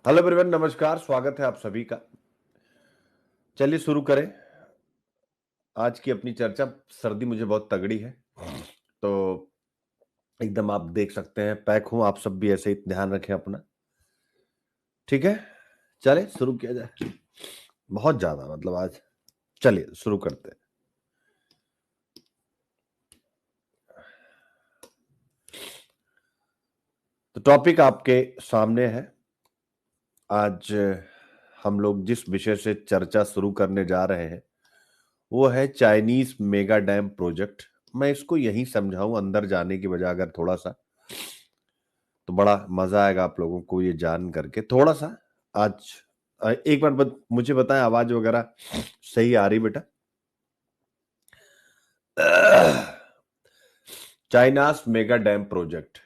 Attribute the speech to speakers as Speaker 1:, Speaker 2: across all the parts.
Speaker 1: Hello everyone, नमस्कार। स्वागत है आप सभी का। चलिए शुरू करें आज की अपनी चर्चा। सर्दी मुझे बहुत तगड़ी है, तो एकदम आप देख सकते हैं पैक हूं। आप सब भी ऐसे ही ध्यान रखें अपना। ठीक है, चले शुरू किया जाए। बहुत ज्यादा मतलब आज। चलिए शुरू करते हैं। तो टॉपिक आपके सामने है। आज हम लोग जिस विषय से चर्चा शुरू करने जा रहे हैं वो है चाइनीज मेगा डैम प्रोजेक्ट। मैं इसको यहीं समझाऊं अंदर जाने की बजाय, अगर थोड़ा सा तो बड़ा मजा आएगा आप लोगों को ये जान करके थोड़ा सा। आज एक बार मुझे बताएं, आवाज वगैरह सही आ रही बेटा? चाइनास मेगा डैम प्रोजेक्ट,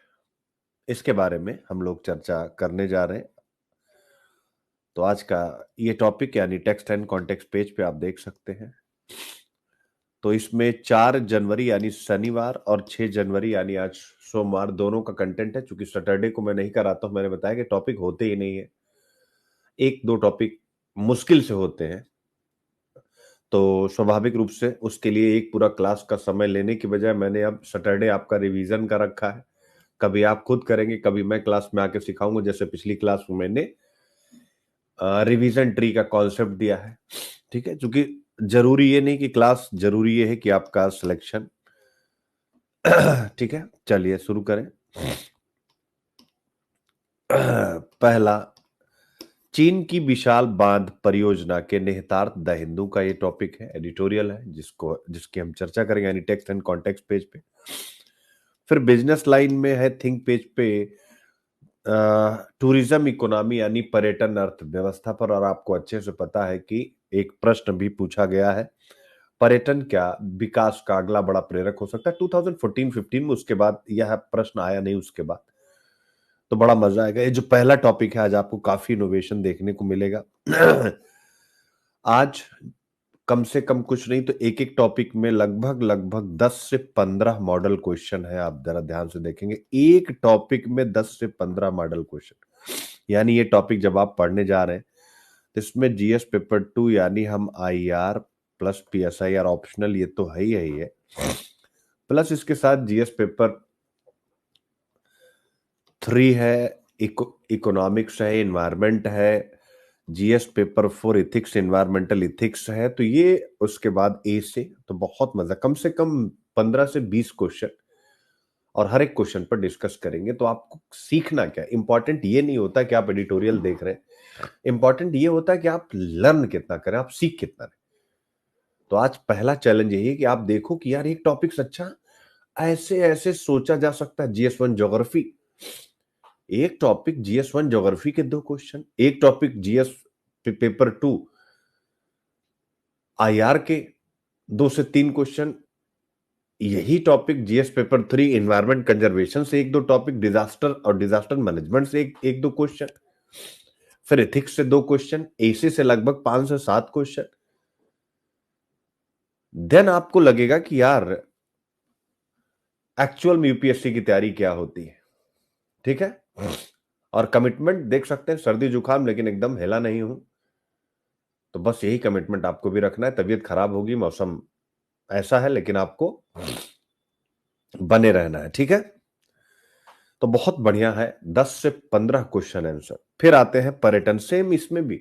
Speaker 1: इसके बारे में हम लोग चर्चा करने जा रहे हैं। तो आज का ये टॉपिक यानी टेक्स्ट एंड कॉन्टेक्स्ट पेज पे आप देख सकते हैं। तो इसमें 4 जनवरी यानी शनिवार और 6 जनवरी यानी आज सोमवार दोनों का कंटेंट है। चूंकि सैटरडे को मैं नहीं कराता हूं, मैंने बताया कि टॉपिक होते ही नहीं है, एक दो टॉपिक मुश्किल से होते हैं। तो स्वाभाविक रूप से उसके लिए एक पूरा क्लास का समय लेने की बजाय मैंने अब सैटरडे आपका रिवीजन का रखा है। कभी आप खुद करेंगे, कभी मैं क्लास में आके सिखाऊंगा। जैसे पिछली क्लास में मैंने रिवीजन ट्री का कॉन्सेप्ट दिया है। ठीक है, क्योंकि जरूरी ये नहीं कि क्लास, जरूरी ये है कि आपका सिलेक्शन। ठीक है, चलिए शुरू करें। पहला, चीन की विशाल बांध परियोजना के निहितार्थ द हिंदू का ये टॉपिक है, एडिटोरियल है, जिसकी हम चर्चा करेंगे यानी टेक्स्ट एंड कॉन्टेक्स्ट पेज पे। फिर बिजनेस लाइन में है थिंक पेज पे टूरिज्म इकोनॉमी यानी पर्यटन अर्थव्यवस्था पर। और आपको अच्छे से पता है कि एक प्रश्न भी पूछा गया है, पर्यटन क्या विकास का अगला बड़ा प्रेरक हो सकता है? 2014-15 में उसके बाद यह प्रश्न आया नहीं उसके बाद। तो बड़ा मजा आएगा। ये जो पहला टॉपिक है आज आपको काफी इनोवेशन देखने को मिलेगा। आज कम से कम कुछ नहीं तो एक एक टॉपिक में लगभग लगभग 10 से 15 मॉडल क्वेश्चन है। आप जरा ध्यान से देखेंगे, एक टॉपिक में 10 से 15 मॉडल क्वेश्चन। यानी ये टॉपिक जब आप पढ़ने जा रहे हैं तो इसमें जीएस पेपर 2 यानी हम आईआर प्लस पीएसआईआर ऑप्शनल, ये तो है ही है, प्लस इसके साथ जीएस पेपर 3 है, इकोनॉमिक्स है, इन्वायरमेंट है, GS paper 4 ethics environmental ethics है। तो ये उसके बाद ए से तो बहुत मजा, कम से कम 15 से 20 क्वेश्चन और हर एक क्वेश्चन पर डिस्कस करेंगे। तो आपको सीखना क्या, इंपॉर्टेंट ये नहीं होता कि आप एडिटोरियल देख रहे हैं, इंपॉर्टेंट ये होता है कि आप लर्न कितना करें, आप सीख कितना रहे। तो आज पहला चैलेंज यही है कि आप देखो कि यार एक टॉपिक अच्छा ऐसे ऐसे सोचा जा सकता है। जीएस 1 ज्योग्राफी, एक टॉपिक जीएस 1 ज्योग्राफी के 2 क्वेश्चन, एक टॉपिक जीएस पेपर 2 आईआर के 2 से 3 क्वेश्चन, यही topic GS paper 3 environment conservation से एक दो टॉपिक, डिजास्टर और डिजास्टर मैनेजमेंट से एक दो क्वेश्चन, फिर एथिक्स से 2 क्वेश्चन, एसी से लगभग 5 से 7 क्वेश्चन। देन आपको लगेगा कि यार एक्चुअल में यूपीएससी की तैयारी क्या होती है। ठीक है, और कमिटमेंट देख सकते हैं, सर्दी जुकाम लेकिन एकदम हिला नहीं हूं। तो बस यही कमिटमेंट आपको भी रखना है। तबीयत खराब होगी, मौसम ऐसा है, लेकिन आपको बने रहना है। ठीक है, तो बहुत बढ़िया है, 10 से 15 क्वेश्चन आंसर। फिर आते हैं पर्यटन, सेम इसमें भी।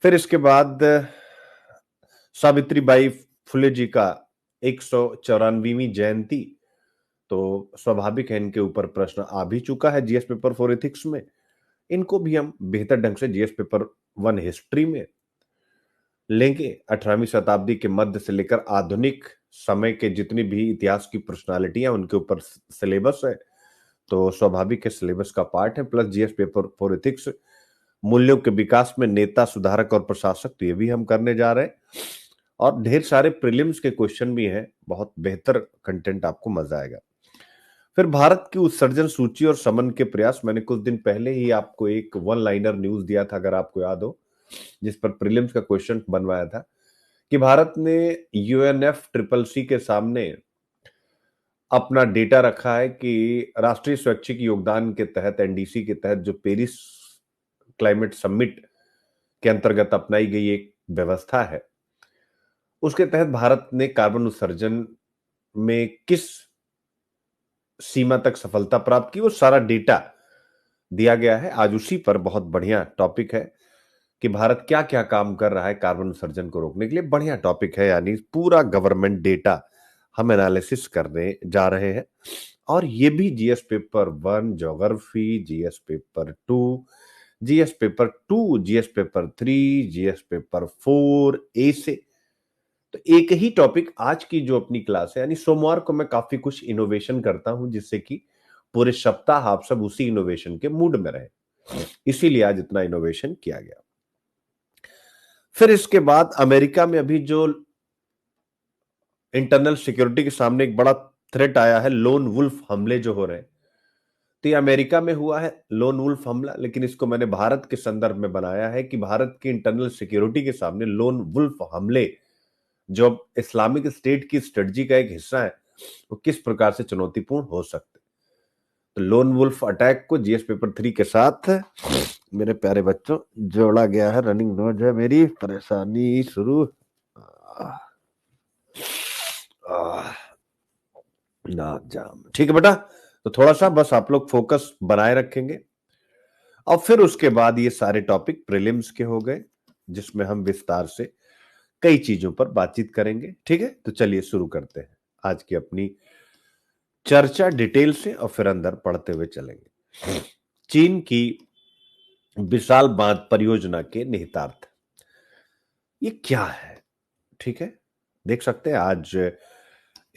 Speaker 1: फिर इसके बाद सावित्रीबाई फुले जी का 194वीं जयंती। तो स्वाभाविक है इनके ऊपर प्रश्न आ भी चुका है जीएस पेपर 4 एथिक्स में। इनको भी हम बेहतर ढंग से जीएस पेपर 1 हिस्ट्री में लेंगे। 18वीं शताब्दी के मध्य से लेकर आधुनिक समय के जितनी भी इतिहास की पर्सनालिटियां उनके ऊपर सिलेबस है। तो स्वाभाविक है सिलेबस का पार्ट है, प्लस जीएस पेपर 4 एथिक्स मूल्यों के विकास में नेता, सुधारक और प्रशासक, तो ये भी हम करने जा रहे हैं। और ढेर सारे प्रीलिम्स के क्वेश्चन भी हैं, बहुत बेहतर कंटेंट, आपको मजा आएगा। फिर भारत की उत्सर्जन सूची और समन के प्रयास, मैंने कुछ दिन पहले ही आपको एक वन लाइनर न्यूज दिया था अगर आपको याद हो, जिस पर प्रीलिम्स का क्वेश्चन बनवाया था कि भारत ने यूएनएफ ट्रिपल सी के सामने अपना डेटा रखा है कि राष्ट्रीय स्वैच्छिक योगदान के तहत, एनडीसी के तहत, जो पेरिस क्लाइमेट समिट के अंतर्गत अपनाई गई एक व्यवस्था है, उसके तहत भारत ने कार्बन उत्सर्जन में किस सीमा तक सफलता प्राप्त की, वो सारा डेटा दिया गया है। आज उसी पर बहुत बढ़िया टॉपिक है कि भारत क्या क्या काम कर रहा है कार्बन उत्सर्जन को रोकने के लिए। बढ़िया टॉपिक है, यानी पूरा गवर्नमेंट डेटा हम एनालिसिस करने जा रहे हैं। और ये भी GS paper 1 geography, GS paper 2, GS paper 2, GS paper 3, GS paper 4 ए से। तो एक ही टॉपिक आज की जो अपनी क्लास है, यानी सोमवार को मैं काफी कुछ इनोवेशन करता हूं जिससे कि पूरे सप्ताह आप सब उसी इनोवेशन के मूड में रहे, इसीलिए आज इतना इनोवेशन किया गया। फिर इसके बाद अमेरिका में अभी जो इंटरनल सिक्योरिटी के सामने एक बड़ा थ्रेट आया है, लोन वुल्फ हमले जो हो रहे हैं। तो ये अमेरिका में हुआ है लोन वुल्फ हमला, लेकिन इसको मैंने भारत के संदर्भ में बनाया है कि भारत की इंटरनल सिक्योरिटी के सामने लोन वुल्फ हमले, जो इस्लामिक स्टेट की स्ट्रेटजी का एक हिस्सा है, वो किस प्रकार से चुनौतीपूर्ण हो सकते। तो लोन वुल्फ अटैक को जीएस पेपर 3 के साथ मेरे प्यारे बच्चों जोड़ा गया है। रनिंग नोज है मेरी, परेशानी शुरू। नाक जाम, ठीक है बेटा। तो थोड़ा सा बस आप लोग फोकस बनाए रखेंगे। और फिर उसके बाद ये सारे टॉपिक प्रीलिम्स के हो गए, जिसमें हम विस्तार से कई चीजों पर बातचीत करेंगे। ठीक है, तो चलिए शुरू करते हैं आज की अपनी चर्चा डिटेल से, और फिर अंदर पढ़ते हुए चलेंगे। चीन की विशाल बांध परियोजना के निहितार्थ, ये क्या है? ठीक है, देख सकते हैं आज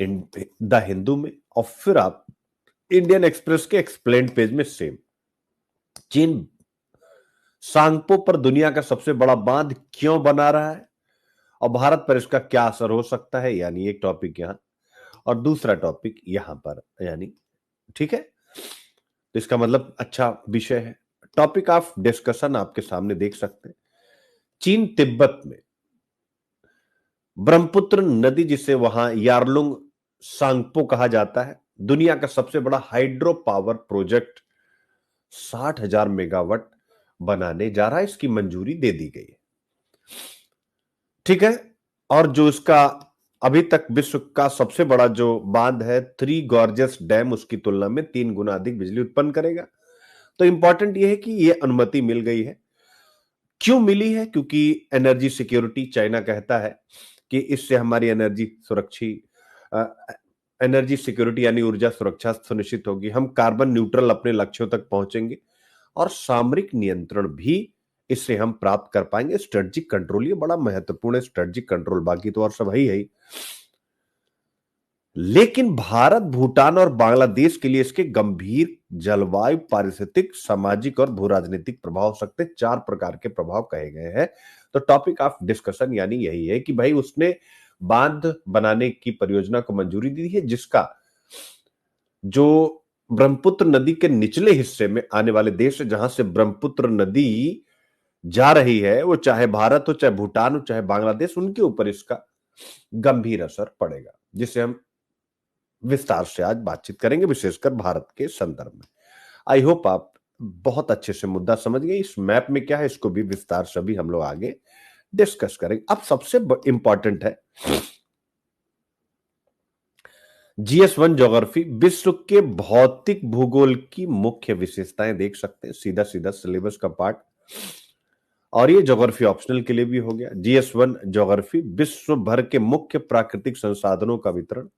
Speaker 1: द हिंदू में, और फिर आप इंडियन एक्सप्रेस के एक्सप्लेन पेज में सेम। चीन सांगपो पर दुनिया का सबसे बड़ा बांध क्यों बना रहा है और भारत पर इसका क्या असर हो सकता है, यानी एक टॉपिक यहां और दूसरा टॉपिक यहां पर, यानी ठीक है। तो इसका मतलब अच्छा विषय है। टॉपिक ऑफ डिस्कशन आपके सामने देख सकते हैं। चीन तिब्बत में ब्रह्मपुत्र नदी, जिसे वहां यारलुंग सांगपो कहा जाता है, दुनिया का सबसे बड़ा हाइड्रो पावर प्रोजेक्ट 60,000 मेगावाट बनाने जा रहा है। इसकी मंजूरी दे दी गई है। ठीक है, और जो इसका अभी तक विश्व का सबसे बड़ा जो बांध है थ्री गॉर्जस डैम, उसकी तुलना में 3 गुना अधिक बिजली उत्पन्न करेगा। तो इंपॉर्टेंट यह है कि यह अनुमति मिल गई है। क्यों मिली है? क्योंकि एनर्जी सिक्योरिटी, चाइना कहता है कि इससे हमारी एनर्जी सिक्योरिटी यानी ऊर्जा सुरक्षा सुनिश्चित होगी, हम कार्बन न्यूट्रल अपने लक्ष्यों तक पहुंचेंगे, और सामरिक नियंत्रण भी इससे हम प्राप्त कर पाएंगे। स्ट्रेटेजिक कंट्रोल, ये बड़ा महत्वपूर्ण है स्ट्रेटेजिक कंट्रोल, बाकी तो और सब है ही। लेकिन भारत, भूटान और बांग्लादेश के लिए इसके गंभीर जलवायु, पारिस्थितिक, सामाजिक और भू राजनीतिक प्रभाव हो सकते। 4 प्रकार के प्रभाव कहे गए हैं। तो टॉपिक ऑफ डिस्कशन यानी यही है कि भाई उसने बांध बनाने की परियोजना को मंजूरी दी है, जिसका जो ब्रह्मपुत्र नदी के निचले हिस्से में आने वाले देश है, जहां से ब्रह्मपुत्र नदी जा रही है, वो चाहे भारत हो, चाहे भूटान हो, चाहे बांग्लादेश, उनके ऊपर इसका गंभीर असर पड़ेगा, जिसे हम विस्तार से आज बातचीत करेंगे, विशेषकर भारत के संदर्भ में। आई होप आप बहुत अच्छे से मुद्दा समझ गए। इस मैप में क्या है, इसको भी विस्तार से भी हम लोग आगे डिस्कस करेंगे। अब सबसे इंपॉर्टेंट है GS1 ज्योग्राफी, विश्व के भौतिक भूगोल की मुख्य विशेषताएं देख सकते हैं, सीधा सीधा सिलेबस का पार्ट। और ये ज्योग्राफी ऑप्शनल के लिए भी हो गया। GS1 ज्योग्राफी, विश्व भर के मुख्य प्राकृतिक संसाधनों का वितरण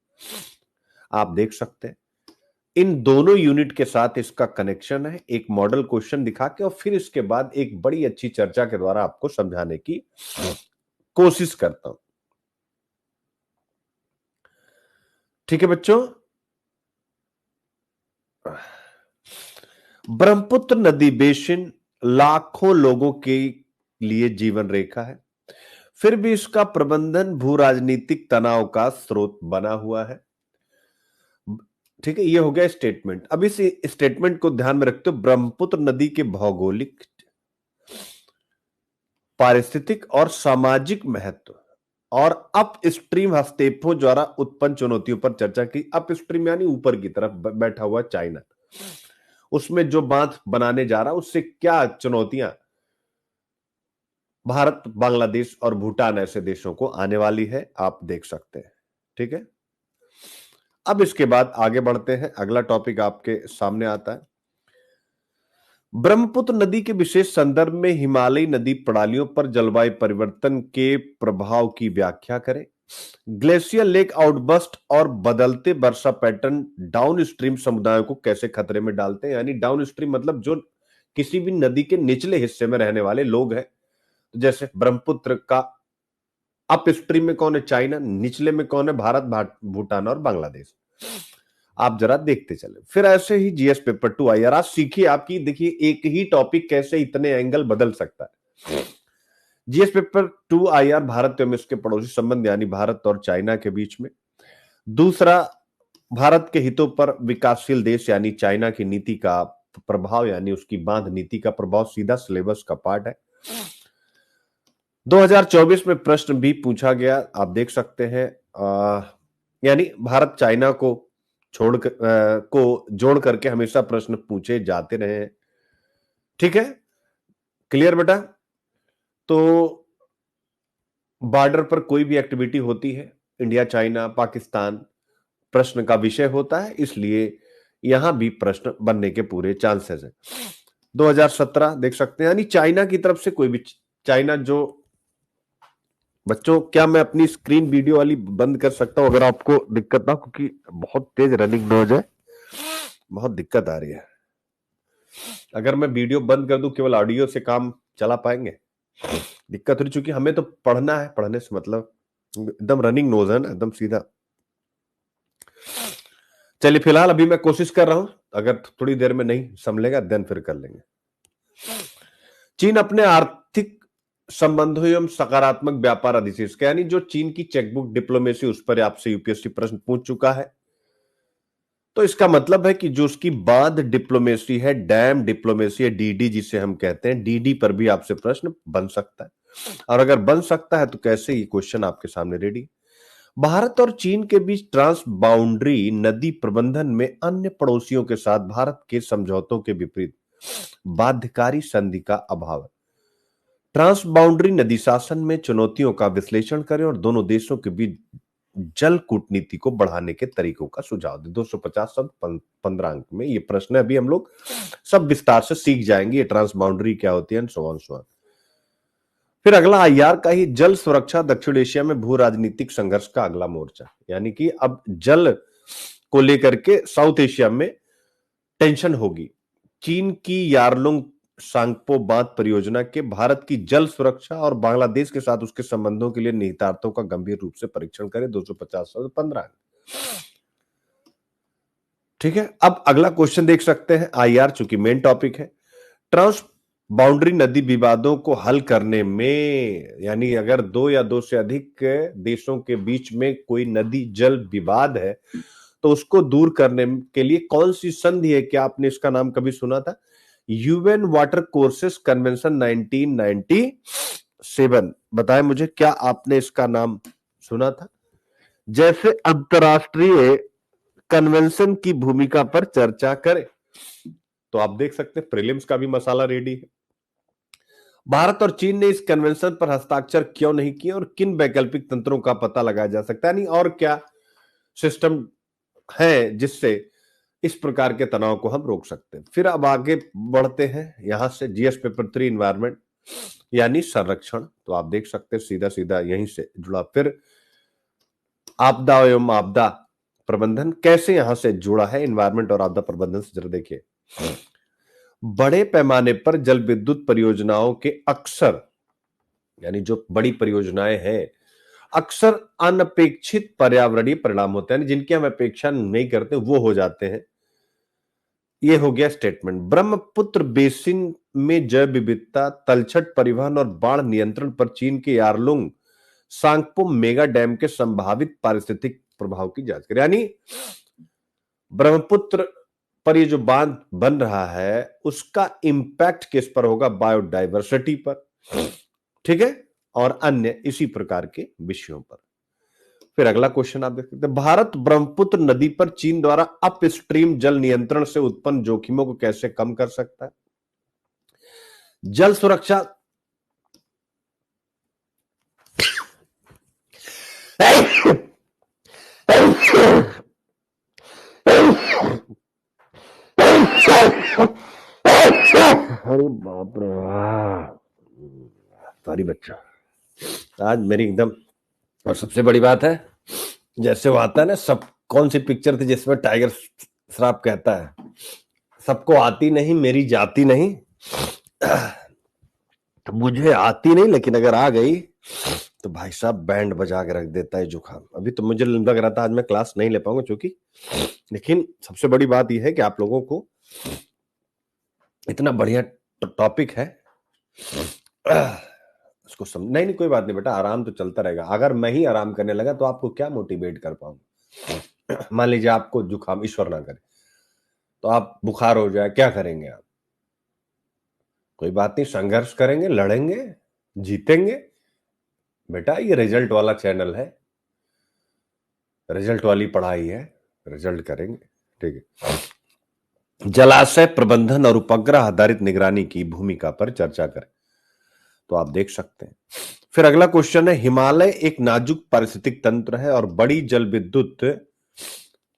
Speaker 1: आप देख सकते हैं। इन दोनों यूनिट के साथ इसका कनेक्शन है, एक मॉडल क्वेश्चन दिखा के, और फिर इसके बाद एक बड़ी अच्छी चर्चा के द्वारा आपको समझाने की कोशिश करता हूं। ठीक है बच्चों, ब्रह्मपुत्र नदी बेसिन लाखों लोगों के लिए जीवन रेखा है, फिर भी इसका प्रबंधन भू राजनीतिक तनाव का स्रोत बना हुआ है। ठीक है, ये हो गया स्टेटमेंट। अब इस स्टेटमेंट को ध्यान में रखते हुए ब्रह्मपुत्र नदी के भौगोलिक, पारिस्थितिक और सामाजिक महत्व और अप स्ट्रीम हस्तक्षेपों द्वारा उत्पन्न चुनौतियों पर चर्चा की। अप स्ट्रीम यानी ऊपर की तरफ बैठा हुआ चाइना, उसमें जो बांध बनाने जा रहा है उससे क्या चुनौतियां भारत, बांग्लादेश और भूटान ऐसे देशों को आने वाली है, आप देख सकते हैं। ठीक है, अब इसके बाद आगे बढ़ते हैं, अगला टॉपिक आपके सामने आता है। ब्रह्मपुत्र नदी के विशेष संदर्भ में हिमालयी नदी प्रणालियों पर जलवायु परिवर्तन के प्रभाव की व्याख्या करें। ग्लेशियर लेक आउटबर्स्ट और बदलते वर्षा पैटर्न डाउन स्ट्रीम समुदायों को कैसे खतरे में डालते हैं। यानी डाउन स्ट्रीम मतलब जो किसी भी नदी के निचले हिस्से में रहने वाले लोग हैं, जैसे ब्रह्मपुत्र का अप स्ट्रीम में कौन है, चाइना, निचले में कौन है, भारत, भूटान और बांग्लादेश। आप जरा देखते चले। फिर ऐसे ही जीएस पेपर 2 आई, आज सीखिए आपकी, देखिए एक ही टॉपिक कैसे इतने एंगल बदल सकता है। जीएस पेपर 2 आईआर, भारत एवं इसके पड़ोसी संबंध, यानी भारत और चाइना के बीच में। दूसरा, भारत के हितों पर विकासशील देश यानी चाइना की नीति का प्रभाव, यानी उसकी बांध नीति का प्रभाव सीधा सिलेबस का पार्ट है। 2024 में प्रश्न भी पूछा गया, आप देख सकते हैं। यानी भारत चाइना को जोड़ करके हमेशा प्रश्न पूछे जाते रहे हैं। ठीक है, क्लियर बेटा। तो बॉर्डर पर कोई भी एक्टिविटी होती है, इंडिया, चाइना, पाकिस्तान, प्रश्न का विषय होता है, इसलिए यहां भी प्रश्न बनने के पूरे चांसेस हैं। 2017 देख सकते हैं, यानी चाइना की तरफ से कोई भी, चाइना जो बच्चों, क्या मैं अपनी स्क्रीन वीडियो वाली बंद कर सकता हूं अगर आपको दिक्कत ना, क्योंकि बहुत तेज रनिंग नॉइज है, बहुत दिक्कत आ रही है। अगर मैं वीडियो बंद कर दूं, केवल ऑडियो से काम चला पाएंगे? दिक्कत हो रही, चूंकि हमें तो पढ़ना है, पढ़ने से मतलब एकदम रनिंग नोज है ना, एकदम सीधा। चलिए, फिलहाल अभी मैं कोशिश कर रहा हूं, अगर थोड़ी देर में नहीं संभलेगा देन फिर कर लेंगे। चीन अपने आर्थिक संबंधों एवं सकारात्मक व्यापार अधिशेष, यानी जो चीन की चेकबुक डिप्लोमेसी, उस पर आपसे यूपीएससी प्रश्न पूछ चुका है। तो इसका मतलब है कि जो उसकी बांध डिप्लोमेसी है, डैम डिप्लोमेसी है, डीडी जिसे हम कहते हैं, डीडी पर भी आपसे प्रश्न बन सकता है। और अगर बन सकता है तो कैसे, ये क्वेश्चन आपके सामने रेडी। भारत और चीन के बीच ट्रांस बाउंड्री नदी प्रबंधन में अन्य पड़ोसियों के साथ भारत के समझौतों के विपरीत बाध्यकारी संधि का अभाव है। ट्रांस बाउंड्री नदी शासन में चुनौतियों का विश्लेषण करें और दोनों देशों के बीच जल कूटनीति को बढ़ाने के तरीकों का सुझाव दें। 250 शब्द 15 अंक में ये प्रश्न है, अभी हम लोग सब विस्तार से सीख जाएंगे, ये ट्रांस बाउंड्री क्या होती है, सो ऑन सो ऑन। फिर अगला आईआर का ही, जल सुरक्षा दक्षिण एशिया में भू राजनीतिक संघर्ष का अगला मोर्चा, यानी कि अब जल को लेकर के साउथ एशिया में टेंशन होगी। चीन की यारलुंग सांगपो बांध परियोजना के भारत की जल सुरक्षा और बांग्लादेश के साथ उसके संबंधों के लिए निहितार्थों का गंभीर रूप से परीक्षण करें। 250 से 15। ठीक है, अब अगला क्वेश्चन देख सकते हैं, आईआर चूंकि मेन टॉपिक है। ट्रांस बाउंड्री नदी विवादों को हल करने में, यानी अगर दो या दो से अधिक देशों के बीच में कोई नदी जल विवाद है तो उसको दूर करने के लिए कौन सी संधि है, क्या आपने इसका नाम कभी सुना था? UN water courses convention 1997। बताएं मुझे, क्या आपने इसका नाम सुना था? जैसे अंतरराष्ट्रीय कन्वेंशन की भूमिका पर चर्चा करें। तो आप देख सकते हैं प्रीलिम्स का भी मसाला रेडी है। भारत और चीन ने इस कन्वेंशन पर हस्ताक्षर क्यों नहीं किए और किन वैकल्पिक तंत्रों का पता लगाया जा सकता है, नहीं और क्या सिस्टम है जिससे इस प्रकार के तनाव को हम रोक सकते हैं। फिर अब आगे बढ़ते हैं, यहां से जीएस पेपर 3 इन्वायरमेंट यानी संरक्षण। तो आप देख सकते हैं सीधा सीधा यहीं से जुड़ा। फिर आपदा एवं आपदा प्रबंधन कैसे यहां से जुड़ा है, इन्वायरमेंट और आपदा प्रबंधन से, जरा देखिए। बड़े पैमाने पर जल विद्युत परियोजनाओं के अक्सर, यानी जो बड़ी परियोजनाएं हैं, अक्सर अनपेक्षित पर्यावरणीय परिणाम होते हैं, जिनकी हम अपेक्षा नहीं करते वो हो जाते हैं। ये हो गया स्टेटमेंट। ब्रह्मपुत्र बेसिन में जैव विविधता, तलछट परिवहन और बाढ़ नियंत्रण पर चीन के यारलुंग सांगपो मेगा डैम के संभावित पारिस्थितिक प्रभाव की जांच करें। यानी ब्रह्मपुत्र पर ये जो बांध बन रहा है उसका इंपैक्ट किस पर होगा, बायोडाइवर्सिटी पर, ठीक है, और अन्य इसी प्रकार के विषयों पर। फिर अगला क्वेश्चन आप देख सकते हैं, भारत ब्रह्मपुत्र नदी पर चीन द्वारा अपस्ट्रीम जल नियंत्रण से उत्पन्न जोखिमों को कैसे कम कर सकता है? जल सुरक्षा अरे बाप रे, सॉरी बच्चा, आज मेरी एकदम। और सबसे बड़ी बात है, जैसे वो आता है ना, सब कौन सी पिक्चर थी जिसमें टाइगर श्रॉफ कहता है, सबको आती नहीं मेरी जाती नहीं, तो मुझे आती नहीं, लेकिन अगर आ गई तो भाई साहब बैंड बजा के रख देता है जुकाम। अभी तो मुझे लग रहा था आज मैं क्लास नहीं ले पाऊंगा चूंकि, लेकिन सबसे बड़ी बात यह है कि आप लोगों को इतना बढ़िया टॉपिक है, उसको नहीं कोई बात नहीं बेटा, आराम तो चलता रहेगा। अगर मैं ही आराम करने लगा तो आपको क्या मोटिवेट कर पाऊंगा? मान लीजिए आपको जुकाम, ईश्वर ना करे, तो आप बुखार हो जाए, क्या करेंगे आप? कोई बात नहीं, संघर्ष करेंगे, लड़ेंगे, जीतेंगे। बेटा ये रिजल्ट वाला चैनल है, रिजल्ट वाली पढ़ाई है, रिजल्ट करेंगे। ठीक है, जलाशय प्रबंधन और उपग्रह आधारित निगरानी की भूमिका पर चर्चा करें, तो आप देख सकते हैं। फिर अगला क्वेश्चन है, हिमालय एक नाजुक पारिस्थितिक तंत्र है और बड़ी जल विद्युत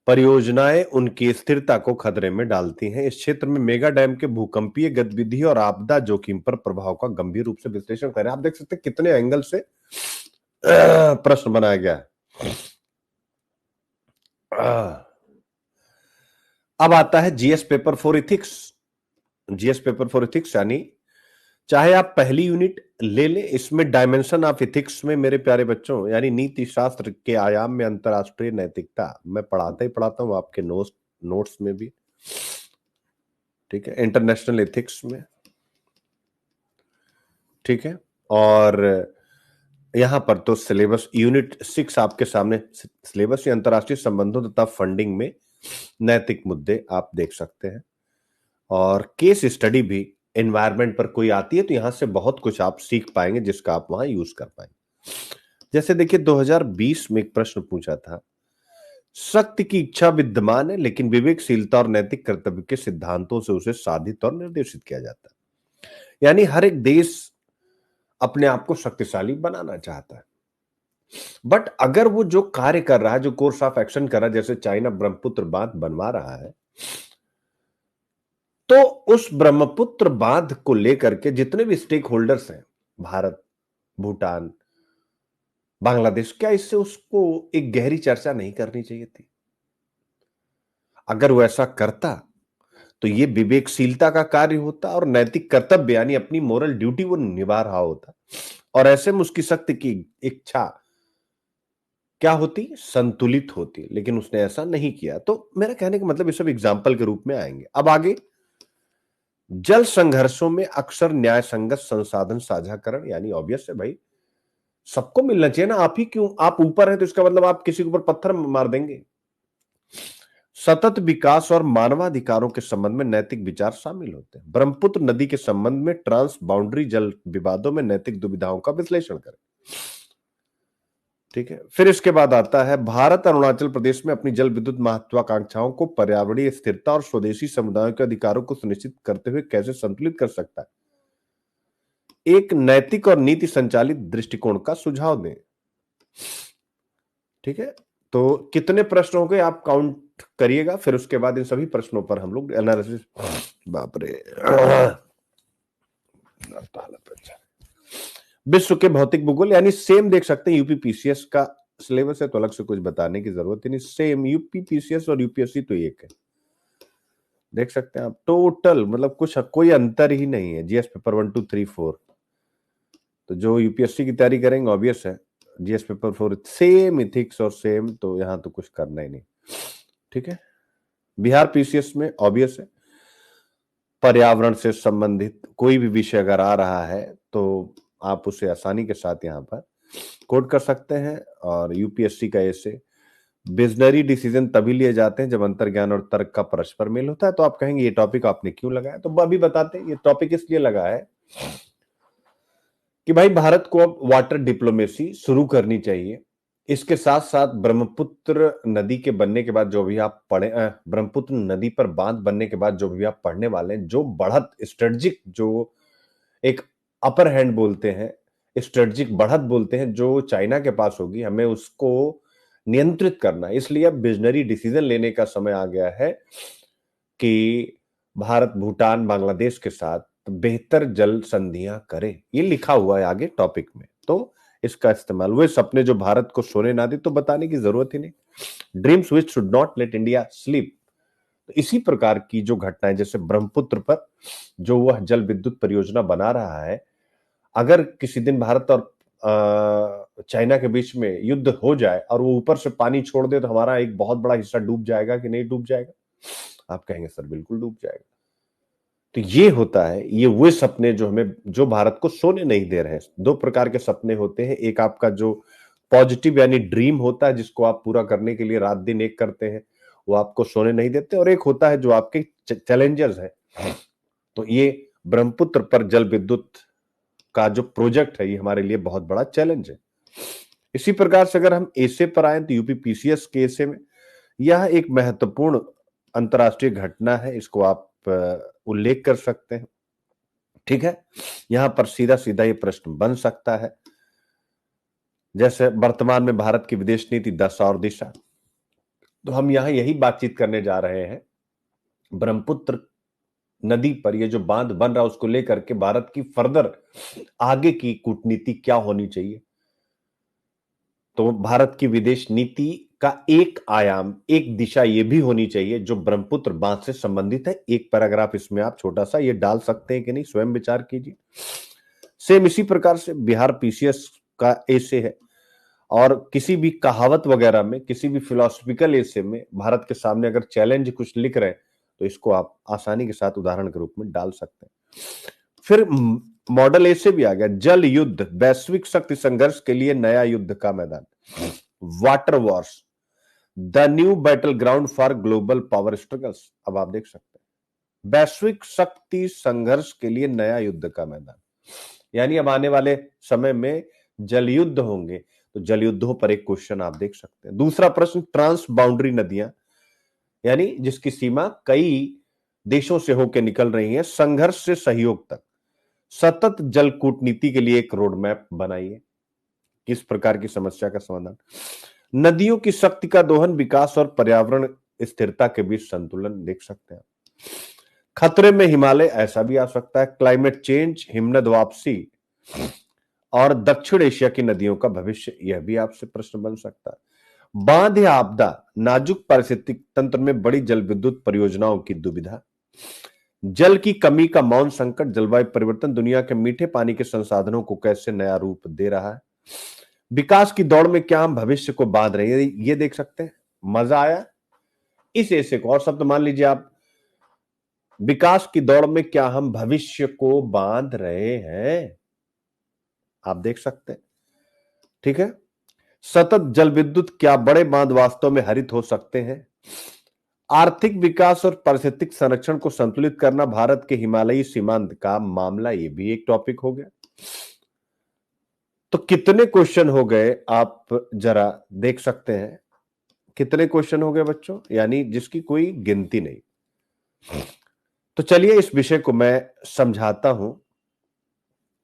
Speaker 1: परियोजनाएं उनकी स्थिरता को खतरे में डालती हैं। इस क्षेत्र में मेगा डैम के भूकंपीय गतिविधि और आपदा जोखिम पर प्रभाव का गंभीर रूप से विश्लेषण करें। आप देख सकते हैं कितने एंगल से प्रश्न बनाया गया है। अब आता है GS paper for ethics. GS paper for ethics यानी चाहे आप पहली यूनिट ले ले, इसमें डायमेंशन ऑफ इथिक्स में मेरे प्यारे बच्चों, यानी नीति शास्त्र के आयाम में अंतरराष्ट्रीय नैतिकता, मैं पढ़ाता ही पढ़ाता हूं आपके नोट्स में भी। ठीक है, इंटरनेशनल एथिक्स में। ठीक है, और यहां पर तो सिलेबस यूनिट 6 आपके सामने, सिलेबस या अंतरराष्ट्रीय संबंधों तथा फंडिंग में नैतिक मुद्दे आप देख सकते हैं। और केस स्टडी भी एनवायरमेंट पर कोई आती है तो यहां से बहुत कुछ आप सीख पाएंगे जिसका आप वहां यूज कर पाएंगे। जैसे देखिए 2020 में एक प्रश्न पूछा था, शक्ति की इच्छा विद्यमान है लेकिन विवेकशीलता और नैतिक कर्तव्य के सिद्धांतों से उसे साधित और निर्देशित किया जाता है। यानी हर एक देश अपने आप को शक्तिशाली बनाना चाहता है, बट अगर वो जो कार्य कर रहा है, जो कोर्स ऑफ एक्शन कर रहा है, जैसे चाइना ब्रह्मपुत्र बांध बनवा रहा है, तो उस ब्रह्मपुत्र बांध को लेकर के जितने भी स्टेक होल्डर्स हैं, भारत, भूटान, बांग्लादेश, क्या इससे उसको एक गहरी चर्चा नहीं करनी चाहिए थी? अगर वो ऐसा करता तो ये विवेकशीलता का कार्य होता और नैतिक कर्तव्य यानी अपनी मोरल ड्यूटी वो निभा रहा होता, और ऐसे में उसकी शक्ति की इच्छा क्या होती? संतुलित होती। लेकिन उसने ऐसा नहीं किया। तो मेरा कहने का मतलब ये सब एग्जाम्पल के रूप में आएंगे। अब आगे, जल संघर्षों में अक्सर न्याय संगत संसाधन साझाकरण, यानी ऑब्वियस है भाई, सबको मिलना चाहिए ना। आप ही क्यों, आप ऊपर हैं तो इसका मतलब आप किसी के ऊपर पत्थर मार देंगे? सतत विकास और मानवाधिकारों के संबंध में नैतिक विचार शामिल होते हैं। ब्रह्मपुत्र नदी के संबंध में ट्रांस बाउंड्री जल विवादों में नैतिक दुविधाओं का विश्लेषण करें। ठीक है, फिर इसके बाद आता है, भारत अरुणाचल प्रदेश में अपनी जल विद्युत महत्वाकांक्षाओं को पर्यावरणीय स्थिरता और स्वदेशी समुदायों के अधिकारों को सुनिश्चित करते हुए कैसे संतुलित कर सकता है? एक नैतिक और नीति संचालित दृष्टिकोण का सुझाव दें। ठीक है, तो कितने प्रश्न हो गए आप काउंट करिएगा, फिर उसके बाद इन सभी प्रश्नों पर हम लोग एनालिसिस। बाप रे, विश्व के भौतिक भूगोल यानी सेम देख सकते हैं, यूपीपीसीएस का सिलेबस है तो अलग से कुछ बताने की जरूरत ही नहीं, सेम यूपीपीसीएस और यूपीएससी तो एक है, देख सकते हैं आप। टोटल मतलब कुछ कोई अंतर ही नहीं है। जीएस पेपर 1 2 3 4, तो जो यूपीएससी की तैयारी करेंगे ऑब्वियस है, जीएस पेपर 4 सेम इथिक्स और सेम, तो यहां तो कुछ करना ही नहीं। ठीक है, बिहार पीसीएस में ऑब्वियस है, पर्यावरण से संबंधित कोई भी विषय अगर आ रहा है तो आप उसे आसानी के साथ यहां पर कोड कर सकते हैं। और यूपीएससी का ऐसे विजनरी डिसीजन तभी लिए जाते हैं जब अंतर्ज्ञान और तर्क का परस्पर मेल होता है। तो आप कहेंगे ये टॉपिक आपने क्यों लगाया, तो अभी बताते हैं। ये टॉपिक इसलिए लगा है कि भाई भारत को अब वाटर डिप्लोमेसी शुरू करनी चाहिए। इसके साथ साथ ब्रह्मपुत्र नदी के बनने के बाद जो भी आप पढ़े, ब्रह्मपुत्र नदी पर बांध बनने के बाद जो भी आप पढ़ने वाले हैं, जो बढ़त स्ट्रेटजिक, जो एक अपर हैंड बोलते हैं, स्ट्रेटेजिक बढ़त बोलते हैं, जो चाइना के पास होगी, हमें उसको नियंत्रित करना है। इसलिए अब विजनरी डिसीजन लेने का समय आ गया है कि भारत भूटान बांग्लादेश के साथ बेहतर जल संधियां करे। ये लिखा हुआ है आगे टॉपिक में, तो इसका इस्तेमाल, वे सपने जो भारत को सोने ना दे, तो बताने की जरूरत ही नहीं। Dreams which should not let India sleep. तो इसी प्रकार की जो घटनाएं, जैसे ब्रह्मपुत्र पर जो वह जल विद्युत परियोजना बना रहा है, अगर किसी दिन भारत और चाइना के बीच में युद्ध हो जाए और वो ऊपर से पानी छोड़ दे, तो हमारा एक बहुत बड़ा हिस्सा डूब जाएगा कि नहीं डूब जाएगा? आप कहेंगे सर बिल्कुल डूब जाएगा। तो ये होता है, ये वो सपने जो हमें, जो भारत को सोने नहीं दे रहे हैं। दो प्रकार के सपने होते हैं, एक आपका जो पॉजिटिव यानी ड्रीम होता है, जिसको आप पूरा करने के लिए रात दिन एक करते हैं, वो आपको सोने नहीं देते, और एक होता है जो आपके चैलेंजर्स है। तो ये ब्रह्मपुत्र पर जल विद्युत का जो प्रोजेक्ट है, ये हमारे लिए बहुत बड़ा चैलेंज है। इसी प्रकार से अगर हम एसे पर आए, तो यूपी पीसीएस के एसे में यह एक महत्वपूर्ण अंतरराष्ट्रीय घटना है, इसको आप उल्लेख कर सकते हैं। ठीक है, यहां पर सीधा सीधा ये प्रश्न बन सकता है, जैसे वर्तमान में भारत की विदेश नीति 10 और दिशा। तो हम यहां यही बातचीत करने जा रहे हैं, ब्रह्मपुत्र नदी पर ये जो बांध बन रहा है, उसको लेकर के भारत की फर्दर आगे की कूटनीति क्या होनी चाहिए। तो भारत की विदेश नीति का एक आयाम, एक दिशा ये भी होनी चाहिए जो ब्रह्मपुत्र बांध से संबंधित है। एक पैराग्राफ इसमें आप छोटा सा ये डाल सकते हैं कि नहीं, स्वयं विचार कीजिए। सेम इसी प्रकार से बिहार पीसीएस का ऐसे है, और किसी भी कहावत वगैरह में, किसी भी फिलोसफिकल ऐसे में भारत के सामने अगर चैलेंज कुछ लिख रहे हैं, तो इसको आप आसानी के साथ उदाहरण के रूप में डाल सकते हैं। फिर मॉडल ऐसे भी आ गया, जल युद्ध वैश्विक शक्ति संघर्ष के लिए नया युद्ध का मैदान, water Wars the new battle ground for global power struggles. अब आप देख सकते हैं, वैश्विक शक्ति संघर्ष के लिए नया युद्ध का मैदान, यानी अब आने वाले समय में जल युद्ध होंगे। तो जल युद्धों पर एक क्वेश्चन आप देख सकते हैं। दूसरा प्रश्न, ट्रांस बाउंड्री नदियां, यानी जिसकी सीमा कई देशों से होकर निकल रही है, संघर्ष से सहयोग तक सतत जल कूटनीति के लिए एक रोड मैप बनाइए। किस प्रकार की समस्या का समाधान, नदियों की शक्ति का दोहन, विकास और पर्यावरण स्थिरता के बीच संतुलन देख सकते हैं। खतरे में हिमालय, ऐसा भी आ सकता है, क्लाइमेट चेंज, हिमनद वापसी और दक्षिण एशिया की नदियों का भविष्य, यह भी आपसे प्रश्न बन सकता है। बांध या आपदा, नाजुक पारिस्थितिक तंत्र में बड़ी जल विद्युत परियोजनाओं की दुविधा, जल की कमी का मौन संकट, जलवायु परिवर्तन दुनिया के मीठे पानी के संसाधनों को कैसे नया रूप दे रहा है, विकास की दौड़ में क्या हम भविष्य को बांध रहे हैं, ये देख सकते हैं। मजा आया इस ऐसे को, और शब्द मान लीजिए आप, विकास की दौड़ में क्या हम भविष्य को बांध रहे हैं, आप देख सकते हैं। ठीक है, सतत जल विद्युत, क्या बड़े बांध वास्तव में हरित हो सकते हैं, आर्थिक विकास और पारिस्थितिक संरक्षण को संतुलित करना, भारत के हिमालयी सीमांत का मामला, ये भी एक टॉपिक हो गया। तो कितने क्वेश्चन हो गए आप जरा देख सकते हैं, कितने क्वेश्चन हो गए बच्चों, यानी जिसकी कोई गिनती नहीं। तो चलिए इस विषय को मैं समझाता हूं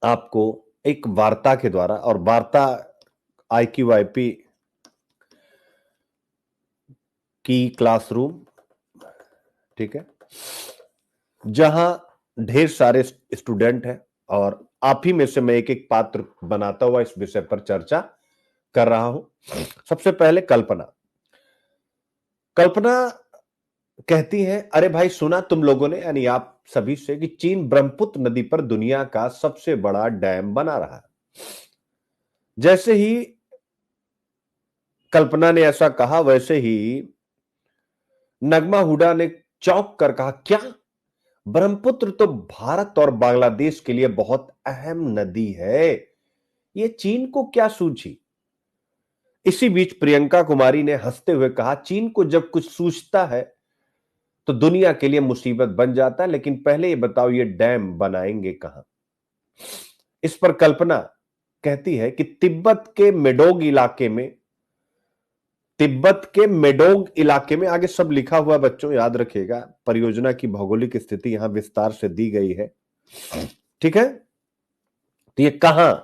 Speaker 1: आपको एक वार्ता के द्वारा, और वार्ता IQIP की क्लासरूम, ठीक है, जहां ढेर सारे स्टूडेंट हैं, और आप ही में से मैं एक एक पात्र बनाता हुआ इस विषय पर चर्चा कर रहा हूं। सबसे पहले कल्पना। कल्पना कहती है, अरे भाई सुना तुम लोगों ने, यानी आप सभी से, कि चीन ब्रह्मपुत्र नदी पर दुनिया का सबसे बड़ा डैम बना रहा है। जैसे ही कल्पना ने ऐसा कहा, वैसे ही नगमा हुडा ने चौंक कर कहा, क्या, ब्रह्मपुत्र तो भारत और बांग्लादेश के लिए बहुत अहम नदी है, ये चीन को क्या सूझी। इसी बीच प्रियंका कुमारी ने हंसते हुए कहा, चीन को जब कुछ सूझता है तो दुनिया के लिए मुसीबत बन जाता है, लेकिन पहले ये बताओ ये डैम बनाएंगे कहां। इस पर कल्पना कहती है कि तिब्बत के मेडोग इलाके में, तिब्बत के मेडोग इलाके में, आगे सब लिखा हुआ बच्चों याद रखिएगा, परियोजना की भौगोलिक स्थिति यहां विस्तार से दी गई है। ठीक है, तो ये कहां,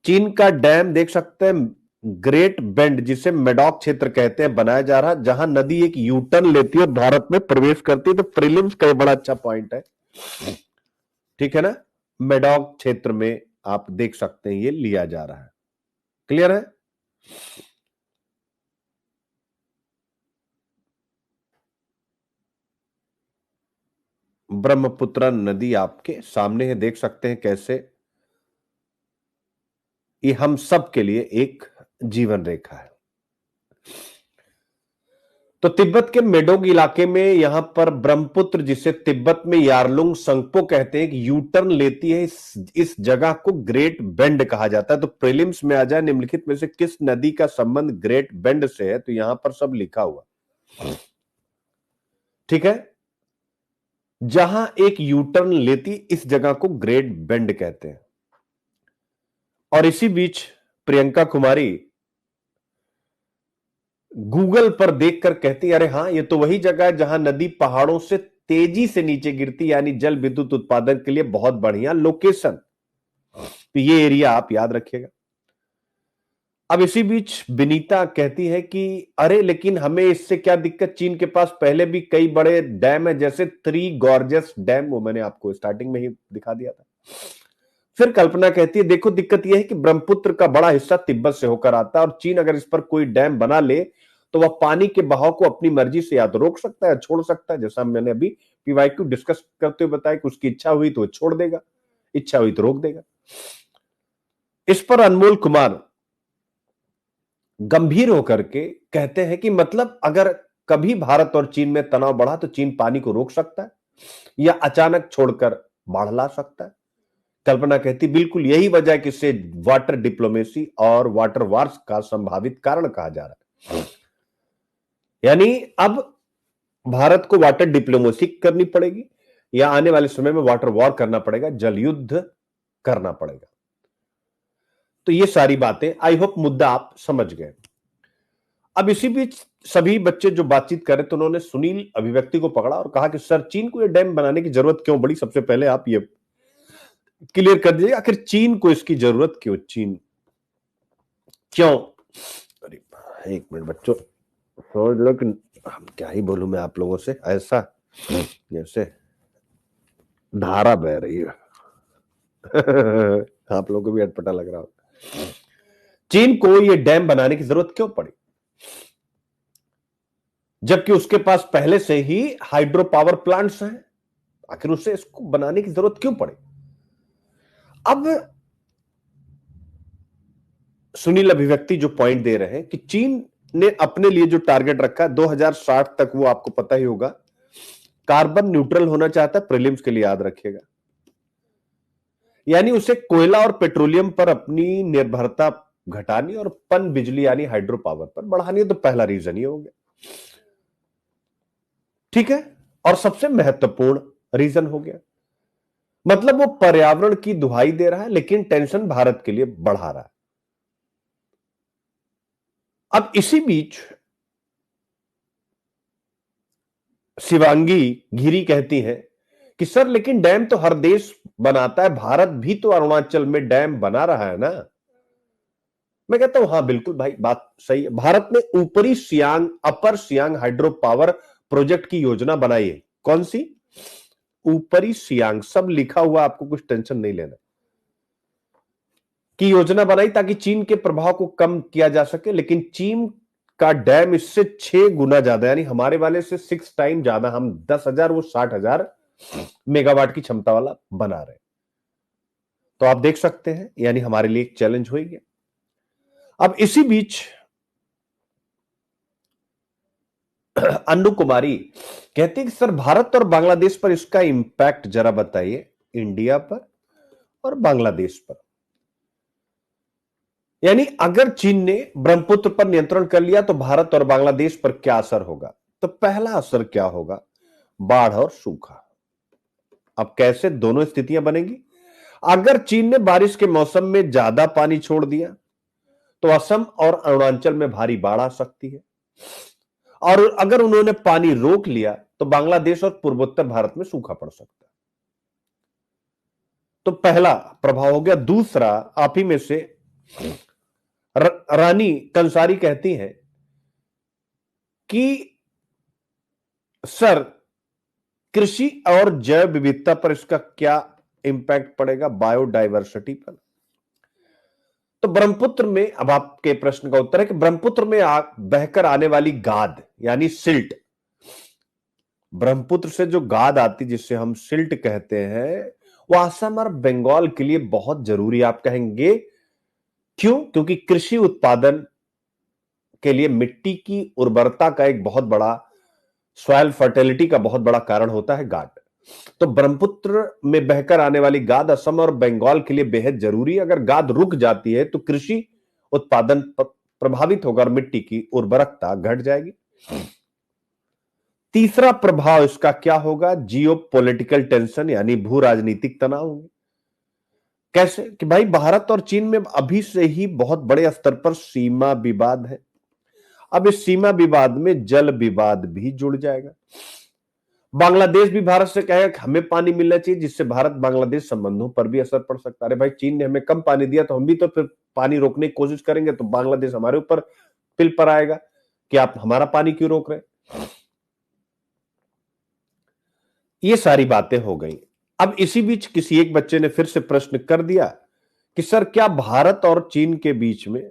Speaker 1: चीन का डैम देख सकते हैं, ग्रेट बेंड जिसे मेडॉक क्षेत्र कहते हैं, बनाया जा रहा है, जहां नदी एक यू टर्न लेती है और भारत में प्रवेश करती है। तो प्रीलिम्स का बड़ा अच्छा पॉइंट है, ठीक है ना। मेडॉक क्षेत्र में आप देख सकते हैं ये लिया जा रहा है। क्लियर है। ब्रह्मपुत्र नदी आपके सामने है, देख सकते हैं कैसे ये हम सब के लिए एक जीवन रेखा है। तो तिब्बत के मेडोग इलाके में यहां पर ब्रह्मपुत्र, जिसे तिब्बत में यारलुंग संगपो कहते हैं, यू टर्न लेती है। इस जगह को ग्रेट बेंड कहा जाता है। तो प्रीलिम्स में आ जाए निम्नलिखित में से किस नदी का संबंध ग्रेट बेंड से है, तो यहां पर सब लिखा हुआ, ठीक है। जहां एक यू टर्न लेती, इस जगह को ग्रेट बेंड कहते हैं। और इसी बीच प्रियंका कुमारी गूगल पर देखकर कहती, अरे हाँ, ये तो वही जगह है जहां नदी पहाड़ों से तेजी से नीचे गिरती, यानी जल विद्युत उत्पादन के लिए बहुत बढ़िया लोकेशन। तो ये एरिया आप याद रखिएगा। अब इसी बीच विनीता कहती है कि अरे लेकिन हमें इससे क्या दिक्कत, चीन के पास पहले भी कई बड़े डैम है, जैसे थ्री गॉर्जियस डैम, वो मैंने आपको स्टार्टिंग में ही दिखा दिया था। फिर कल्पना कहती है देखो दिक्कत यह है कि ब्रह्मपुत्र का बड़ा हिस्सा तिब्बत से होकर आता है, और चीन अगर इस पर कोई डैम बना ले तो वह पानी के बहाव को अपनी मर्जी से या तो रोक सकता है, छोड़ सकता है। जैसा मैंने अभी पीवाईक्यू डिस्कस करते हुए बताया कि उसकी इच्छा हुई तो वो छोड़ देगा, इच्छा हुई तो रोक देगा। इस पर अनमोल कुमार गंभीर होकर के कहते हैं कि मतलब अगर कभी भारत और चीन में तनाव बढ़ा तो चीन पानी को रोक सकता है या अचानक छोड़कर बाढ़ ला सकता है। कल्पना कहती बिल्कुल यही वजह है कि इसे वाटर डिप्लोमेसी और वाटर वार्स का संभावित कारण कहा जा रहा है। यानी अब भारत को वाटर डिप्लोमेसी करनी पड़ेगी या आने वाले समय में वाटर वॉर करना पड़ेगा, जल युद्ध करना पड़ेगा। तो ये सारी बातें, आई होप मुद्दा आप समझ गए। अब इसी बीच सभी बच्चे जो बातचीत कर रहे थे, उन्होंने सुनील अभिव्यक्ति को पकड़ा और कहा कि सर चीन को यह डैम बनाने की जरूरत क्यों पड़ी। सबसे पहले आप ये क्लियर कर दीजिए, आखिर चीन को इसकी जरूरत क्यों, चीन क्यों। अरे एक मिनट बच्चों, समझ लो कि क्या ही बोलूं मैं आप लोगों से, ऐसा जैसे धारा बह रही है। आप लोगों को भी अटपटा लग रहा होगा। चीन को यह डैम बनाने की जरूरत क्यों पड़ी, जबकि उसके पास पहले से ही हाइड्रो पावर प्लांट्स हैं। आखिर उसे इसको बनाने की जरूरत क्यों पड़ी। अब सुनील अभिव्यक्ति जो पॉइंट दे रहे हैं कि चीन ने अपने लिए जो टारगेट रखा है 2060 तक, वो आपको पता ही होगा, कार्बन न्यूट्रल होना चाहता है। प्रीलिम्स के लिए याद रखिएगा, यानी उसे कोयला और पेट्रोलियम पर अपनी निर्भरता घटानी और पन बिजली यानी हाइड्रो पावर पर बढ़ानी है। तो पहला रीजन ये हो गया, ठीक है। और सबसे महत्वपूर्ण रीजन हो गया, मतलब वो पर्यावरण की दुहाई दे रहा है लेकिन टेंशन भारत के लिए बढ़ा रहा है। अब इसी बीच शिवांगी घिरी कहती है कि सर लेकिन डैम तो हर देश बनाता है, भारत भी तो अरुणाचल में डैम बना रहा है ना। मैं कहता हूं हाँ बिल्कुल भाई, बात सही है। भारत ने ऊपरी सियांग, अपर सियांग हाइड्रो पावर प्रोजेक्ट की योजना बनाई है। कौन सी, ऊपरी सियांग, सब लिखा हुआ, आपको कुछ टेंशन नहीं लेना, की योजना बनाई ताकि चीन के प्रभाव को कम किया जा सके। लेकिन चीन का डैम इससे 6 गुना ज्यादा, यानी हमारे वाले से 6 टाइम ज्यादा, हम 10,000 वो 60,000 मेगावाट की क्षमता वाला बना रहे। तो आप देख सकते हैं, यानी हमारे लिए एक चैलेंज हो गया। अब इसी बीच अन्नू कुमारी कहती है कि सर भारत और बांग्लादेश पर इसका इंपैक्ट जरा बताइए, इंडिया पर और बांग्लादेश पर। यानी अगर चीन ने ब्रह्मपुत्र पर नियंत्रण कर लिया तो भारत और बांग्लादेश पर क्या असर होगा। तो पहला असर क्या होगा, बाढ़ और सूखा। अब कैसे दोनों स्थितियां बनेंगी, अगर चीन ने बारिश के मौसम में ज्यादा पानी छोड़ दिया तो असम और अरुणाचल में भारी बाढ़ आ सकती है, और अगर उन्होंने पानी रोक लिया तो बांग्लादेश और पूर्वोत्तर भारत में सूखा पड़ सकता है। तो पहला प्रभाव हो गया। दूसरा, आप ही में से रानी कंसारी कहती हैं कि सर कृषि और जैव विविधता पर इसका क्या इंपैक्ट पड़ेगा, बायोडायवर्सिटी पर। तो ब्रह्मपुत्र में, अब आपके प्रश्न का उत्तर है कि ब्रह्मपुत्र में बहकर आने वाली गाद यानी सिल्ट, ब्रह्मपुत्र से जो गाद आती जिससे हम सिल्ट कहते हैं, वो असम और बंगाल के लिए बहुत जरूरी, आप कहेंगे क्यों? क्योंकि कृषि उत्पादन के लिए मिट्टी की उर्वरता का एक बहुत बड़ा, सॉइल फर्टिलिटी का बहुत बड़ा कारण होता है गाद। तो ब्रह्मपुत्र में बहकर आने वाली गाद असम और बंगाल के लिए बेहद जरूरी है। अगर गाद रुक जाती है तो कृषि उत्पादन प्रभावित होगा और मिट्टी की उर्वरकता घट जाएगी। तीसरा प्रभाव इसका क्या होगा? जियो पॉलिटिकल टेंशन यानी भू राजनीतिक तनाव होंगे। कैसे? कि भाई भारत और चीन में अभी से ही बहुत बड़े स्तर पर सीमा विवाद है। अब इस सीमा विवाद में जल विवाद भी जुड़ जाएगा। बांग्लादेश भी भारत से कहेगा कि हमें पानी मिलना चाहिए, जिससे भारत बांग्लादेश संबंधों पर भी असर पड़ सकता है। अरे भाई चीन ने हमें कम पानी दिया तो हम भी तो फिर पानी रोकने की कोशिश करेंगे, तो बांग्लादेश हमारे ऊपर पिल पर आएगा कि आप हमारा पानी क्यों रोक रहे हैं। ये सारी बातें हो गई। अब इसी बीच किसी एक बच्चे ने फिर से प्रश्न कर दिया कि सर क्या भारत और चीन के बीच में,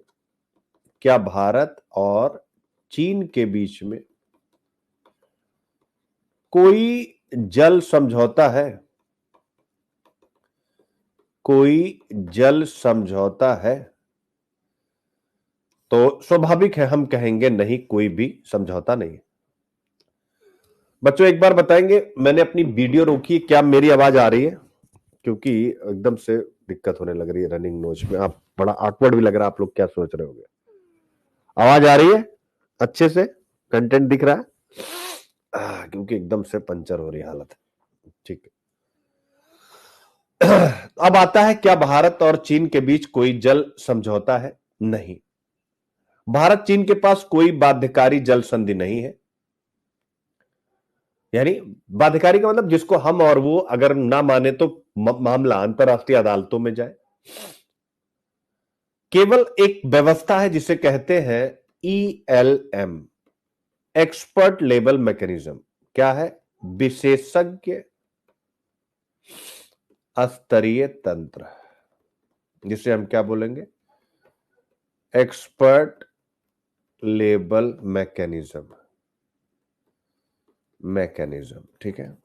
Speaker 1: क्या भारत और चीन के बीच में कोई जल समझौता है? कोई जल समझौता है? तो स्वाभाविक है हम कहेंगे नहीं, कोई भी समझौता नहीं। बच्चों एक बार बताएंगे, मैंने अपनी वीडियो रोकी, क्या मेरी आवाज आ रही है? क्योंकि एकदम से दिक्कत होने लग रही है रनिंग नोच में, आप बड़ा ऑकवर्ड भी लग रहा है, आप लोग क्या सोच रहे होंगे। आवाज आ रही है अच्छे से? कंटेंट दिख रहा है? क्योंकि एकदम से पंचर हो रही हालत। ठीक है। अब आता है, क्या भारत और चीन के बीच कोई जल समझौता है? नहीं, भारत चीन के पास कोई बाध्यकारी जल संधि नहीं है। यानी बाध्यकारी का मतलब जिसको हम और वो अगर ना माने तो मामला अंतरराष्ट्रीय अदालतों में जाए। केवल एक व्यवस्था है जिसे कहते हैं ELM, एक्सपर्ट लेवल मैकेनिज्म। क्या है? विशेषज्ञ स्तरीय तंत्र, जिसे हम क्या बोलेंगे? Expert level mechanism. ठीक है।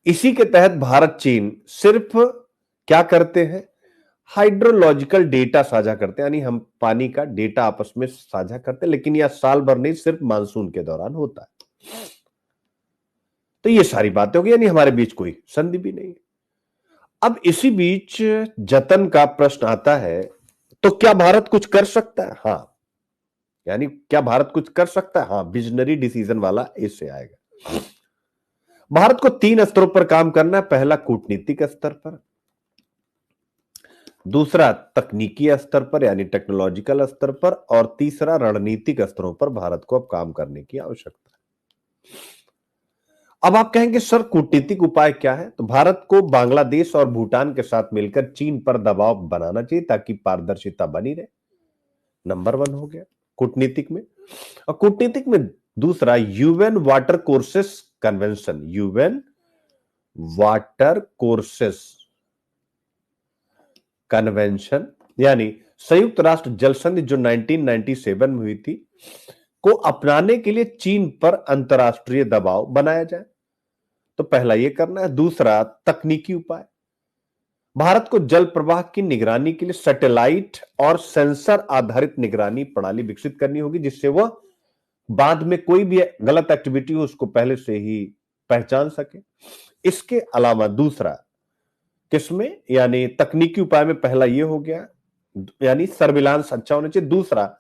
Speaker 1: इसी के तहत भारत चीन सिर्फ क्या करते हैं? हाइड्रोलॉजिकल डेटा साझा करते हैं, यानी हम पानी का डेटा आपस में साझा करते हैं, लेकिन यह साल भर नहीं, सिर्फ मानसून के दौरान होता है। तो ये सारी बातें होगी, यानी हमारे बीच कोई संधि भी नहीं है। अब इसी बीच जतन का प्रश्न आता है, तो क्या भारत कुछ कर सकता है? हाँ, यानी क्या भारत कुछ कर सकता है? हाँ, विजनरी डिसीजन वाला इससे आएगा। भारत को 3 स्तरों पर काम करना है। पहला कूटनीतिक स्तर पर, दूसरा तकनीकी स्तर पर यानी टेक्नोलॉजिकल स्तर पर, और तीसरा रणनीतिक स्तरों पर भारत को अब काम करने की आवश्यकता है। अब आप कहेंगे सर कूटनीतिक उपाय क्या है? तो भारत को बांग्लादेश और भूटान के साथ मिलकर चीन पर दबाव बनाना चाहिए ताकि पारदर्शिता बनी रहे। नंबर 1 हो गया कूटनीतिक में। और कूटनीतिक में दूसरा, UN water courses convention, UN water courses convention, यानी संयुक्त राष्ट्र जल संधि जो 1997 में हुई थी, को अपनाने के लिए चीन पर अंतरराष्ट्रीय दबाव बनाया जाए। तो पहला यह करना है। दूसरा, तकनीकी उपाय, भारत को जल प्रवाह की निगरानी के लिए सैटेलाइट और सेंसर आधारित निगरानी प्रणाली विकसित करनी होगी, जिससे वह बाद में कोई भी गलत एक्टिविटी हो उसको पहले से ही पहचान सके। इसके अलावा दूसरा, किसमें, यानी तकनीकी उपाय में पहला यह हो गया, यानी सर्विलांस अच्छा होना चाहिए। दूसरा,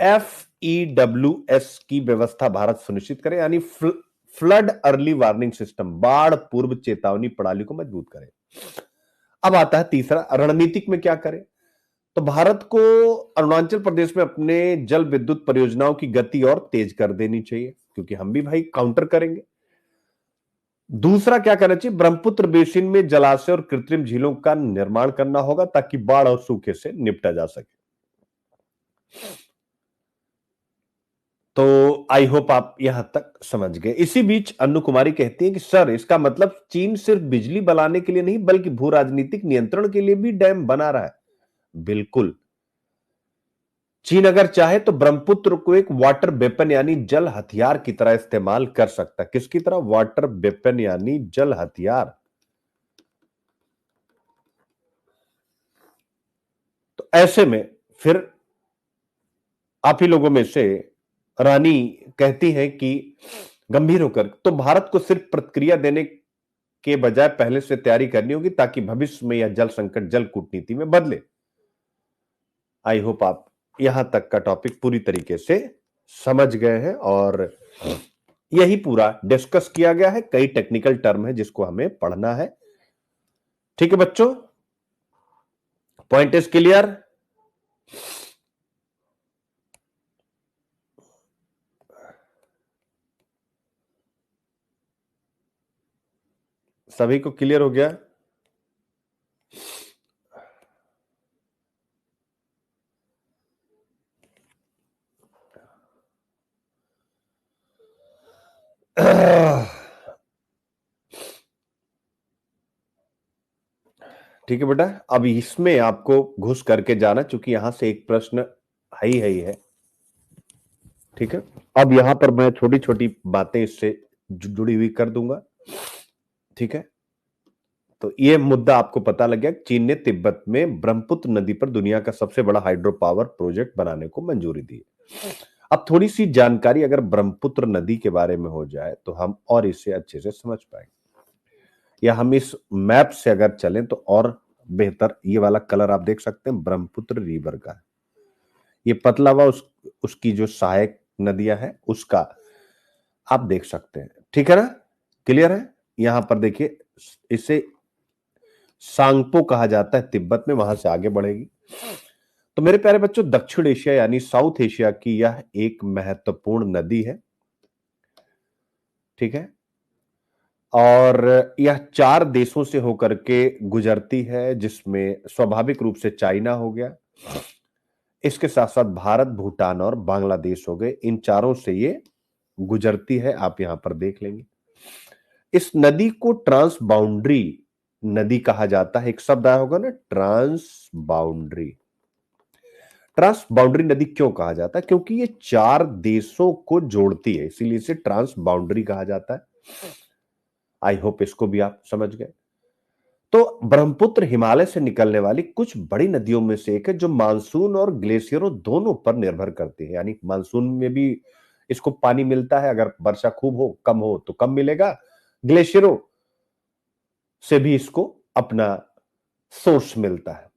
Speaker 1: FEWS की व्यवस्था भारत सुनिश्चित करे, यानी फ्लड अर्ली वार्निंग सिस्टम, बाढ़ पूर्व चेतावनी प्रणाली को मजबूत करे। अब आता है तीसरा, रणनीतिक में क्या करे? तो भारत को अरुणाचल प्रदेश में अपने जल विद्युत परियोजनाओं की गति और तेज कर देनी चाहिए, क्योंकि हम भी भाई काउंटर करेंगे। दूसरा क्या करना चाहिए, ब्रह्मपुत्र बेसिन में जलाशय और कृत्रिम झीलों का निर्माण करना होगा ताकि बाढ़ और सूखे से निपटा जा सके। तो आई होप आप यहां तक समझ गए। इसी बीच अन्नू कुमारी कहती है कि सर इसका मतलब चीन सिर्फ बिजली बनाने के लिए नहीं बल्कि भू राजनीतिक नियंत्रण के लिए भी डैम बना रहा है। बिल्कुल, चीन अगर चाहे तो ब्रह्मपुत्र को एक वाटर वेपन यानी जल हथियार की तरह इस्तेमाल कर सकता है। किसकी तरह? वाटर वेपन यानी जल हथियार। तो ऐसे में फिर आप ही लोगों में से रानी कहती हैं कि गंभीर होकर तो भारत को सिर्फ प्रतिक्रिया देने के बजाय पहले से तैयारी करनी होगी ताकि भविष्य में यह जल संकट जल कूटनीति में बदले। आई होप आप यहां तक का टॉपिक पूरी तरीके से समझ गए हैं और यही पूरा डिस्कस किया गया है। कई टेक्निकल टर्म है जिसको हमें पढ़ना है। ठीक है बच्चों, पॉइंट इज क्लियर। सभी को क्लियर हो गया? ठीक है बेटा, अब इसमें आपको घुस करके जाना, चूंकि यहां से एक प्रश्न है ही है। ठीक है, अब यहां पर मैं छोटी छोटी बातें इससे जुड़ी हुई कर दूंगा। ठीक है, तो यह मुद्दा आपको पता लग गया। चीन ने तिब्बत में ब्रह्मपुत्र नदी पर दुनिया का सबसे बड़ा हाइड्रो पावर प्रोजेक्ट बनाने को मंजूरी दी। अब थोड़ी सी जानकारी अगर ब्रह्मपुत्र नदी के बारे में हो जाए तो हम और इसे अच्छे से समझ पाएंगे, या हम इस मैप से अगर चलें तो और बेहतर। ये वाला कलर आप देख सकते हैं ब्रह्मपुत्र रिवर का, ये पतला हुआ उसकी जो सहायक नदियां हैं उसका आप देख सकते हैं। ठीक है ना, क्लियर है? यहां पर देखिए, इसे सांगपो कहा जाता है तिब्बत में, वहां से आगे बढ़ेगी। तो मेरे प्यारे बच्चों, दक्षिण एशिया यानी साउथ एशिया की यह एक महत्वपूर्ण नदी है। ठीक है, और यह 4 देशों से होकर के गुजरती है, जिसमें स्वाभाविक रूप से चाइना हो गया, इसके साथ साथ भारत, भूटान और बांग्लादेश हो गए। इन चारों से ये गुजरती है, आप यहां पर देख लेंगे। इस नदी को ट्रांस बाउंड्री नदी कहा जाता है। एक शब्द आया होगा ना, ट्रांस बाउंड्री। ट्रांस बाउंड्री नदी क्यों कहा जाता है? क्योंकि ये 4 देशों को जोड़ती है, इसीलिए इसे ट्रांस बाउंड्री कहा जाता है। आई होप इसको भी आप समझ गए। तो ब्रह्मपुत्र हिमालय से निकलने वाली कुछ बड़ी नदियों में से एक है, जो मानसून और ग्लेशियरों दोनों पर निर्भर करती है। यानी मानसून में भी इसको पानी मिलता है, अगर वर्षा खूब हो कम हो तो कम मिलेगा, ग्लेशियरों से भी इसको अपना सोर्स मिलता है।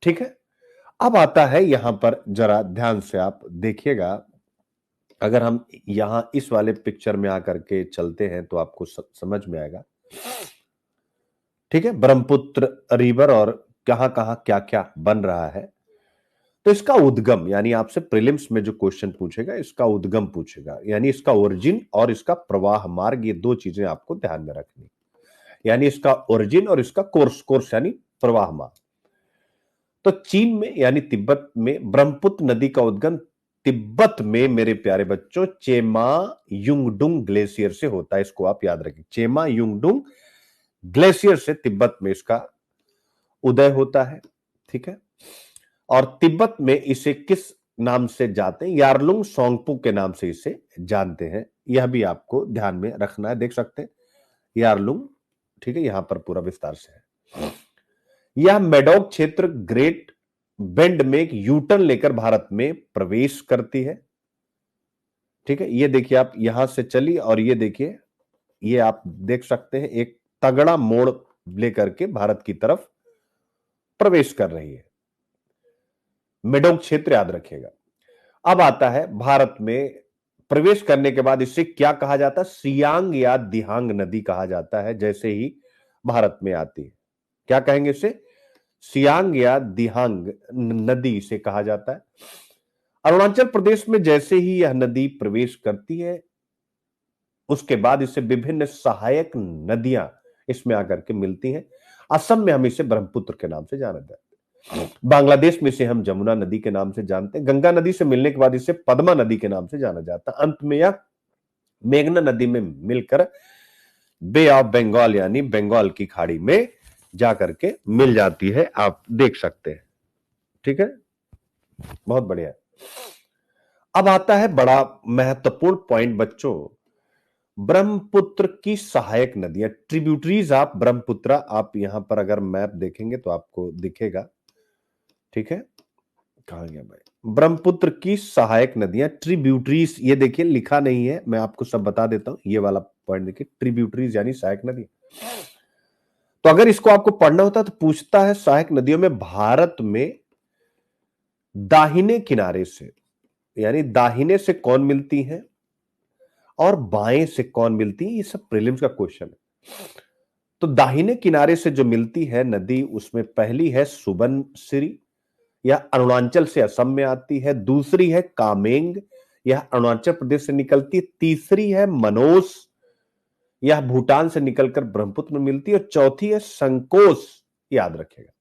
Speaker 1: ठीक है, अब आता है यहां पर, जरा ध्यान से आप देखिएगा। अगर हम यहां इस वाले पिक्चर में आकर के चलते हैं तो आपको समझ में आएगा। ठीक है, ब्रह्मपुत्र रिवर और कहां कहां क्या क्या बन रहा है। तो इसका उद्गम, यानी आपसे प्रीलिम्स में जो क्वेश्चन पूछेगा इसका उद्गम पूछेगा, यानी इसका ओरिजिन और इसका प्रवाह मार्ग, ये 2 चीजें आपको ध्यान में रखनी। यानी इसका ओरिजिन और इसका कोर्स यानी प्रवाह मार्ग। तो चीन में यानी तिब्बत में ब्रह्मपुत्र नदी का उद्गम तिब्बत में मेरे प्यारे बच्चों चेमा युंगडुंग ग्लेशियर से होता है। इसको आप याद रखें, चेमा युंगडुंग ग्लेशियर से तिब्बत में इसका उदय होता है। ठीक है, और तिब्बत में इसे किस नाम से जानते हैं? यारलुंग सोंगपू के नाम से इसे जानते हैं। यह भी आपको ध्यान में रखना है, देख सकते हैं यारलुंग। ठीक है, यहां पर पूरा विस्तार से है। यह मेडोक क्षेत्र ग्रेट बेंड में एक यूटर्न लेकर भारत में प्रवेश करती है। ठीक है, ये देखिए आप यहां से चली और ये देखिए, ये आप देख सकते हैं एक तगड़ा मोड़ लेकर के भारत की तरफ प्रवेश कर रही है। मेडोक क्षेत्र याद रखिएगा। अब आता है भारत में प्रवेश करने के बाद इसे क्या कहा जाता है? सियांग या दिहांग नदी कहा जाता है। जैसे ही भारत में आती है, क्या कहेंगे इसे? सियांग या दिहांग नदी से कहा जाता है। अरुणाचल प्रदेश में जैसे ही यह नदी प्रवेश करती है, उसके बाद इसे विभिन्न सहायक नदियां इसमें आकर के मिलती हैं। असम में हम इसे ब्रह्मपुत्र के नाम से जाना जाता है। बांग्लादेश में इसे हम जमुना नदी के नाम से जानते हैं। गंगा नदी से मिलने के बाद इसे पद्मा नदी के नाम से जाना जाता है। अंत में यह मेघना नदी में मिलकर बे ऑफ बंगाल यानी बंगाल की खाड़ी में जाकर के मिल जाती है। आप देख सकते हैं। ठीक है, बहुत बढ़िया। अब आता है बड़ा महत्वपूर्ण पॉइंट बच्चों, ब्रह्मपुत्र की सहायक नदियां, ट्रिब्यूटरीज ऑफ ब्रह्मपुत्र। आप यहां पर अगर मैप देखेंगे तो आपको दिखेगा। ठीक है, कहां गया भाई, ब्रह्मपुत्र की सहायक नदियां ट्रिब्यूटरीज, ये देखिए लिखा नहीं है, मैं आपको सब बता देता हूं। ये वाला पॉइंट देखिए, ट्रिब्यूटरीज यानी सहायक नदी। तो अगर इसको आपको पढ़ना होता तो पूछता है सहायक नदियों में भारत में दाहिने किनारे से, यानी दाहिने से कौन मिलती है और बाएं से कौन मिलती है, ये सब प्रीलिम्स का क्वेश्चन है। तो दाहिने किनारे से जो मिलती है नदी, उसमें पहली है सुबनसिरी, यह अरुणाचल से असम में आती है। दूसरी है कामेंग, यह अरुणाचल प्रदेश से निकलती है। तीसरी है मनोस, यह भूटान से निकलकर ब्रह्मपुत्र में मिलती है। और चौथी है संकोस, याद रखेगा।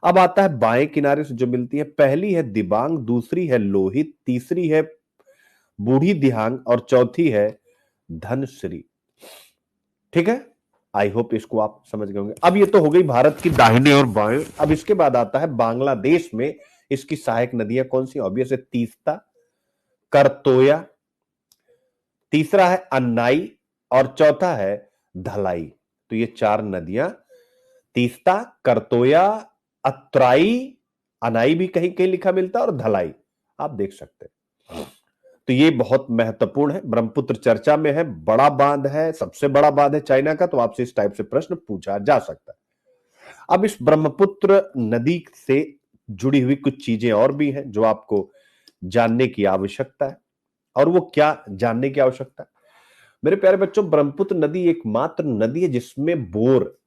Speaker 1: अब आता है बाएं किनारे से जो मिलती है, पहली है दिबांग, दूसरी है लोहित, तीसरी है बूढ़ी दिहांग और चौथी है धनश्री। ठीक है, आई होप इसको आप समझ गए होंगे। अब ये तो हो गई भारत की दाहिने और बाएं। अब इसके बाद आता है बांग्लादेश में इसकी सहायक नदियां कौन सी, ऑब्वियस है तीस्ता, करतोया, तीसरा है अन्नाई और चौथा है धलाई। तो ये चार नदियां, तीस्ता, करतोया, अत्राई, अनाई भी कहीं कहीं लिखा मिलता है और धलाई, आप देख सकते हैं। तो ये बहुत महत्वपूर्ण है। ब्रह्मपुत्र चर्चा में है, बड़ा बांध है, सबसे बड़ा बांध है चाइना का, तो आपसे इस टाइप से प्रश्न पूछा जा सकता है। अब इस ब्रह्मपुत्र नदी से जुड़ी हुई कुछ चीजें और भी हैं जो आपको जानने की आवश्यकता है। और वो क्या जानने की आवश्यकता है मेरे प्यारे बच्चों, ब्रह्मपुत्र नदी एकमात्र नदी है जिसमें बोर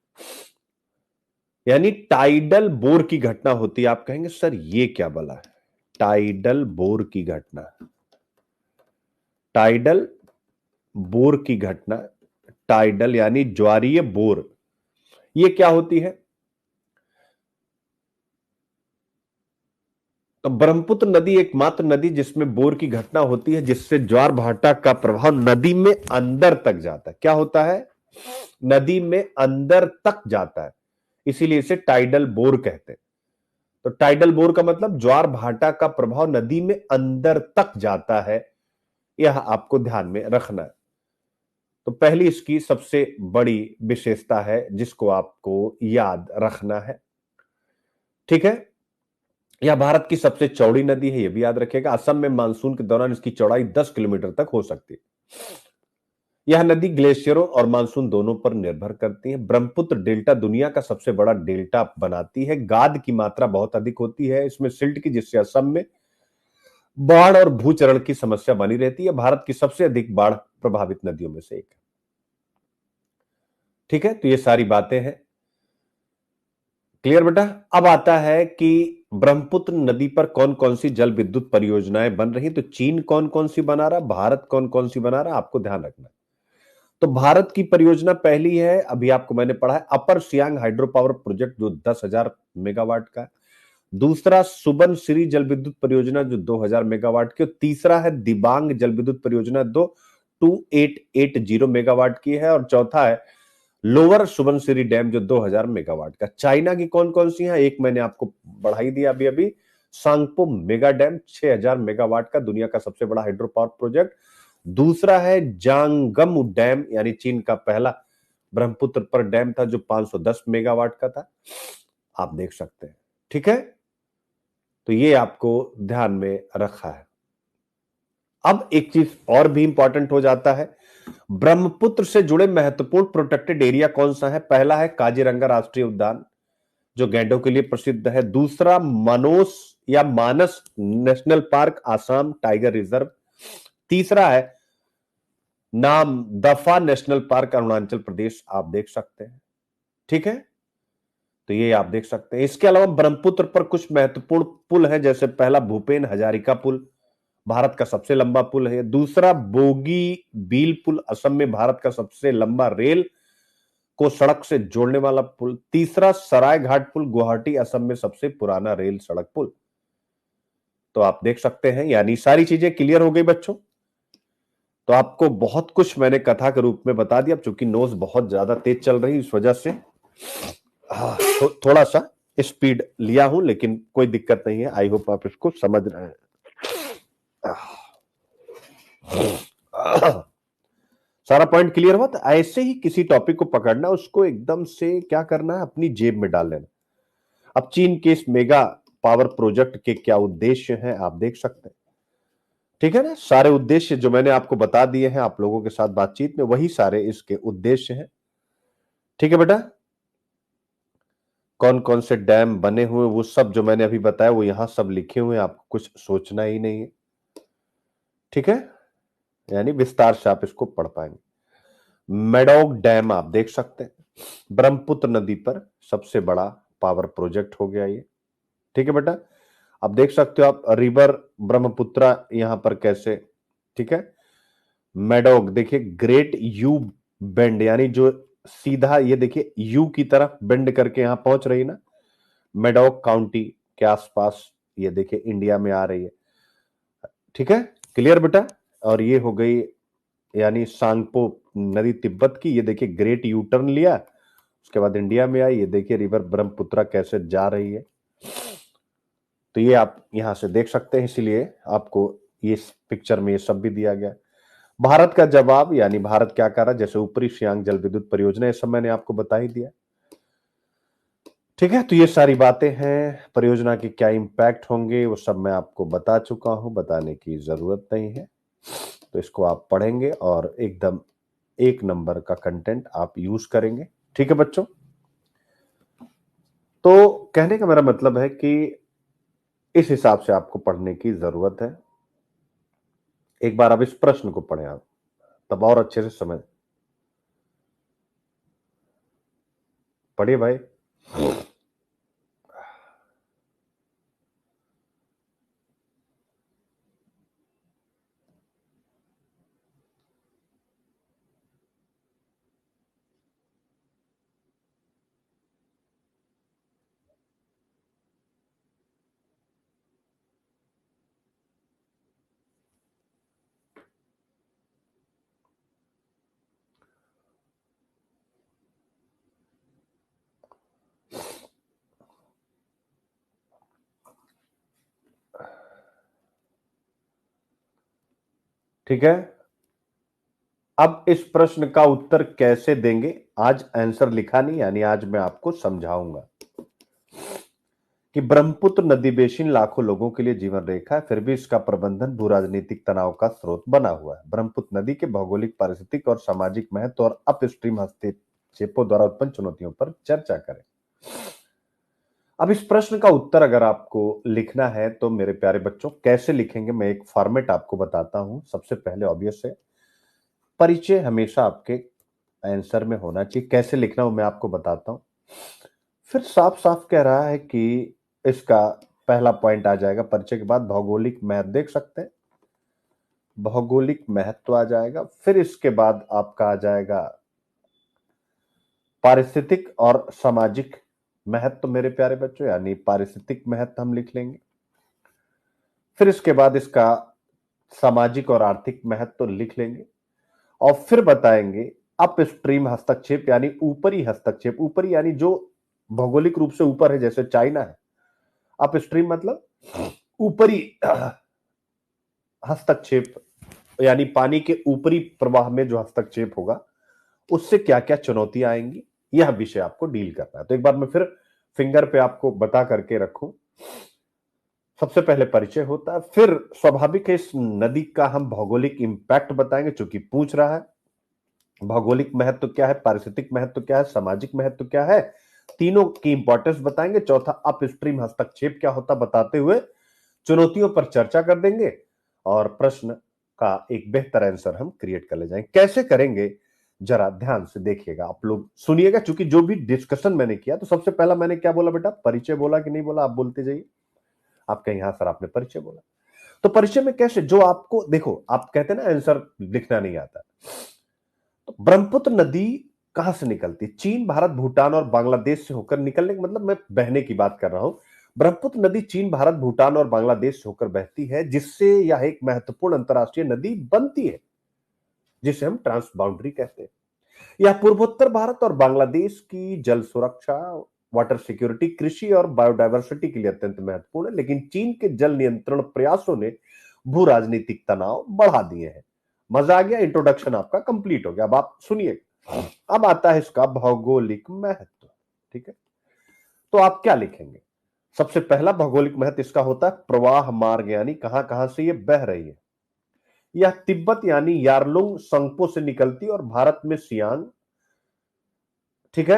Speaker 1: यानी टाइडल बोर की घटना होती है। आप कहेंगे सर ये क्या बला है, टाइडल बोर की घटना, टाइडल बोर की घटना, टाइडल यानी ज्वारीय बोर, ये क्या होती है। तो ब्रह्मपुत्र नदी एकमात्र नदी जिसमें बोर की घटना होती है, जिससे ज्वार भाटा का प्रभाव नदी में अंदर तक जाता है। क्या होता है, नदी में अंदर तक जाता है, इसीलिए इसे टाइडल बोर कहते हैं। तो टाइडल बोर का मतलब ज्वार भाटा का प्रभाव नदी में अंदर तक जाता है, यह आपको ध्यान में रखना है। तो पहली इसकी सबसे बड़ी विशेषता है जिसको आपको याद रखना है। ठीक है, यह भारत की सबसे चौड़ी नदी है, यह भी याद रखिएगा। असम में मानसून के दौरान इसकी चौड़ाई 10 किलोमीटर तक हो सकती है। यह नदी ग्लेशियरों और मानसून दोनों पर निर्भर करती है। ब्रह्मपुत्र डेल्टा दुनिया का सबसे बड़ा डेल्टा बनाती है। गाद की मात्रा बहुत अधिक होती है इसमें सिल्ट की, जिससे असम में बाढ़ और भूचरण की समस्या बनी रहती है। भारत की सबसे अधिक बाढ़ प्रभावित नदियों में से एक है। ठीक है, तो ये सारी बातें हैं। क्लियर बेटा। अब आता है कि ब्रह्मपुत्र नदी पर कौन कौन सी जल विद्युत परियोजनाएं बन रही, तो चीन कौन कौन सी बना रहा, भारत कौन कौन सी बना रहा, आपको ध्यान रखना है। तो भारत की परियोजना पहली है, अभी आपको मैंने पढ़ा है, अपर सियांग हाइड्रो पावर प्रोजेक्ट जो 10,000 मेगावाट का है। दूसरा सुबनसिरी जल विद्युत परियोजना जो 2,000 मेगावाट की। तीसरा है दिबांग जल विद्युत परियोजना 2880 मेगावाट की है। और चौथा है लोअर सुबनसिरी डैम जो 2,000 मेगावाट का। चाइना की कौन कौन सी है, एक मैंने आपको बढ़ाई दिया अभी अभी, सांगपो मेगा डैम 6,000 मेगावाट का, दुनिया का सबसे बड़ा हाइड्रो पावर प्रोजेक्ट। दूसरा है जांगम डैम, यानी चीन का पहला ब्रह्मपुत्र पर डैम था जो 510 मेगावाट का था, आप देख सकते हैं। ठीक है, तो ये आपको ध्यान में रखा है। अब एक चीज और भी इंपॉर्टेंट हो जाता है, ब्रह्मपुत्र से जुड़े महत्वपूर्ण प्रोटेक्टेड एरिया कौन सा है। पहला है काजीरंगा राष्ट्रीय उद्यान जो गैंडों के लिए प्रसिद्ध है। दूसरा मनोस या Manas national park Assam tiger reserve. तीसरा है नाम दफा नेशनल पार्क अरुणाचल प्रदेश, आप देख सकते हैं। ठीक है, तो ये आप देख सकते हैं। इसके अलावा ब्रह्मपुत्र पर कुछ महत्वपूर्ण पुल हैं, जैसे पहला भूपेन हजारिका पुल, भारत का सबसे लंबा पुल है। दूसरा, बोगी बील पुल, असम में भारत का सबसे लंबा रेल को सड़क से जोड़ने वाला पुल। तीसरा, सराय घाट पुल, गुवाहाटी असम में सबसे पुराना रेल सड़क पुल। तो आप देख सकते हैं, यानी सारी चीजें क्लियर हो गई बच्चों। तो आपको बहुत कुछ मैंने कथा के रूप में बता दिया। चूंकि नोज बहुत ज्यादा तेज चल रही, इस वजह से थोड़ा सा स्पीड लिया हूं, लेकिन कोई दिक्कत नहीं है। आई होप आप इसको समझ रहे हैं। सारा पॉइंट क्लियर हुआ। तो ऐसे ही किसी टॉपिक को पकड़ना, उसको एकदम से क्या करना है, अपनी जेब में डाल लेना। अब चीन के इस मेगा पावर प्रोजेक्ट के क्या उद्देश्य हैं, आप देख सकते हैं। ठीक है ना, सारे उद्देश्य जो मैंने आपको बता दिए हैं आप लोगों के साथ बातचीत में, वही सारे इसके उद्देश्य हैं। ठीक है बेटा, कौन कौन से डैम बने हुए वो सब जो मैंने अभी बताया वो यहां सब लिखे हुए हैं, आपको कुछ सोचना ही नहीं है। ठीक है, यानी विस्तार से आप इसको पढ़ पाएंगे। मेडोक डैम आप देख सकते हैं, ब्रह्मपुत्र नदी पर सबसे बड़ा पावर प्रोजेक्ट हो गया ये। ठीक है बेटा, आप देख सकते हो आप रिवर ब्रह्मपुत्रा यहां पर कैसे। ठीक है, मेडोक देखिए, ग्रेट यू बेंड, यानी जो सीधा ये देखिए यू की तरफ बेंड करके यहां पहुंच रही ना, मेडोक काउंटी के आसपास, ये देखिए इंडिया में आ रही है। ठीक है, क्लियर बेटा। और ये हो गई यानी सांगपो नदी तिब्बत की, ये देखिए ग्रेट यू टर्न लिया, उसके बाद इंडिया में आई। ये देखिए रिवर ब्रह्मपुत्रा कैसे जा रही है। तो ये आप यहां से देख सकते हैं, इसीलिए आपको ये पिक्चर में ये सब भी दिया गया। भारत का जवाब, यानी भारत क्या कर रहा है, जैसे ऊपरी सियांग जल विद्युत परियोजना, ये सब मैंने आपको बता ही दिया। ठीक है, तो ये सारी बातें हैं, परियोजना के क्या इंपैक्ट होंगे वो सब मैं आपको बता चुका हूं, बताने की जरूरत नहीं है। तो इसको आप पढ़ेंगे और एकदम 1 नंबर का कंटेंट आप यूज करेंगे। ठीक है बच्चों, तो कहने का मेरा मतलब है कि इस हिसाब से आपको पढ़ने की जरूरत है। एक बार अब इस प्रश्न को पढ़ें आप, तब और अच्छे से समझ। पढ़िए भाई। ठीक है, अब इस प्रश्न का उत्तर कैसे देंगे, आज आंसर लिखा नहीं, यानी आज मैं आपको समझाऊंगा कि ब्रह्मपुत्र नदी बेसिन लाखों लोगों के लिए जीवन रेखा है, फिर भी इसका प्रबंधन भू राजनीतिक तनाव का स्रोत बना हुआ है। ब्रह्मपुत्र नदी के भौगोलिक, पारिस्थितिक और सामाजिक महत्व और अपस्ट्रीम हस्तक्षेपों द्वारा उत्पन्न चुनौतियों पर चर्चा करें। अब इस प्रश्न का उत्तर अगर आपको लिखना है तो मेरे प्यारे बच्चों कैसे लिखेंगे, मैं एक फॉर्मेट आपको बताता हूं। सबसे पहले ऑब्वियस है, परिचय हमेशा आपके आंसर में होना चाहिए। कैसे लिखना हो मैं आपको बताता हूं। फिर साफ साफ कह रहा है कि इसका पहला पॉइंट आ जाएगा परिचय के बाद भौगोलिक महत्व, देख सकते हैं भौगोलिक महत्व आ जाएगा। फिर इसके बाद आपका आ जाएगा पारिस्थितिक और सामाजिक महत्व मेरे प्यारे बच्चों, यानी पारिस्थितिक महत्व हम लिख लेंगे। फिर इसके बाद इसका सामाजिक और आर्थिक महत्व लिख लेंगे, और फिर बताएंगे अपस्ट्रीम हस्तक्षेप, यानी ऊपरी हस्तक्षेप। ऊपरी यानी जो भौगोलिक रूप से ऊपर है, जैसे चाइना है। अपस्ट्रीम मतलब ऊपरी हस्तक्षेप, यानी पानी के ऊपरी प्रवाह में जो हस्तक्षेप होगा उससे क्या क्या चुनौतियां आएंगी, यह विषय आपको डील करना है। तो एक बार मैं फिर फिंगर पे आपको बता करके रखूं। सबसे पहले परिचय होता है, फिर स्वाभाविक है इस नदी का हम भौगोलिक इंपैक्ट बताएंगे, चूंकि पूछ रहा है। भौगोलिक महत्व क्या है, पारिस्थितिक महत्व क्या है, सामाजिक महत्व क्या है, तीनों की इंपॉर्टेंस बताएंगे। चौथा, अपस्ट्रीम हस्तक्षेप क्या होता बताते हुए चुनौतियों पर चर्चा कर देंगे, और प्रश्न का एक बेहतर आंसर हम क्रिएट कर ले जाएंगे। कैसे करेंगे जरा ध्यान से देखिएगा, आप लोग सुनिएगा। चूंकि जो भी डिस्कशन मैंने किया, तो सबसे पहला मैंने क्या बोला बेटा, परिचय बोला कि नहीं बोला, आप बोलते जाइए। आप कहें हाँ सर आपने परिचय बोला। तो परिचय में कैसे, जो आपको देखो, आप कहते हैं ना आंसर लिखना नहीं आता, तो ब्रह्मपुत्र नदी कहां से निकलती है? चीन, भारत, भूटान और बांग्लादेश से होकर निकलने का मतलब, मैं बहने की बात कर रहा हूं। ब्रह्मपुत्र नदी चीन, भारत, भूटान और बांग्लादेश से होकर बहती है, जिससे यह एक महत्वपूर्ण अंतरराष्ट्रीय नदी बनती है, जिसे हम ट्रांस बाउंड्री कहते हैं। यह पूर्वोत्तर भारत और बांग्लादेश की जल सुरक्षा, वाटर सिक्योरिटी, कृषि और बायोडायवर्सिटी के लिए अत्यंत महत्वपूर्ण है। लेकिन चीन के जल नियंत्रण प्रयासों ने भू राजनीतिक तनाव बढ़ा दिए हैं। मजा आ गया, इंट्रोडक्शन आपका कंप्लीट हो गया। अब आप सुनिए, अब आता है इसका भौगोलिक महत्व। ठीक है, तो आप क्या लिखेंगे? सबसे पहला भौगोलिक महत्व इसका होता है प्रवाह मार्ग, यानी कहां कहां से ये बह रही है। यह तिब्बत यानी यारलुंग संगपो से निकलती और भारत में सियांग, ठीक है,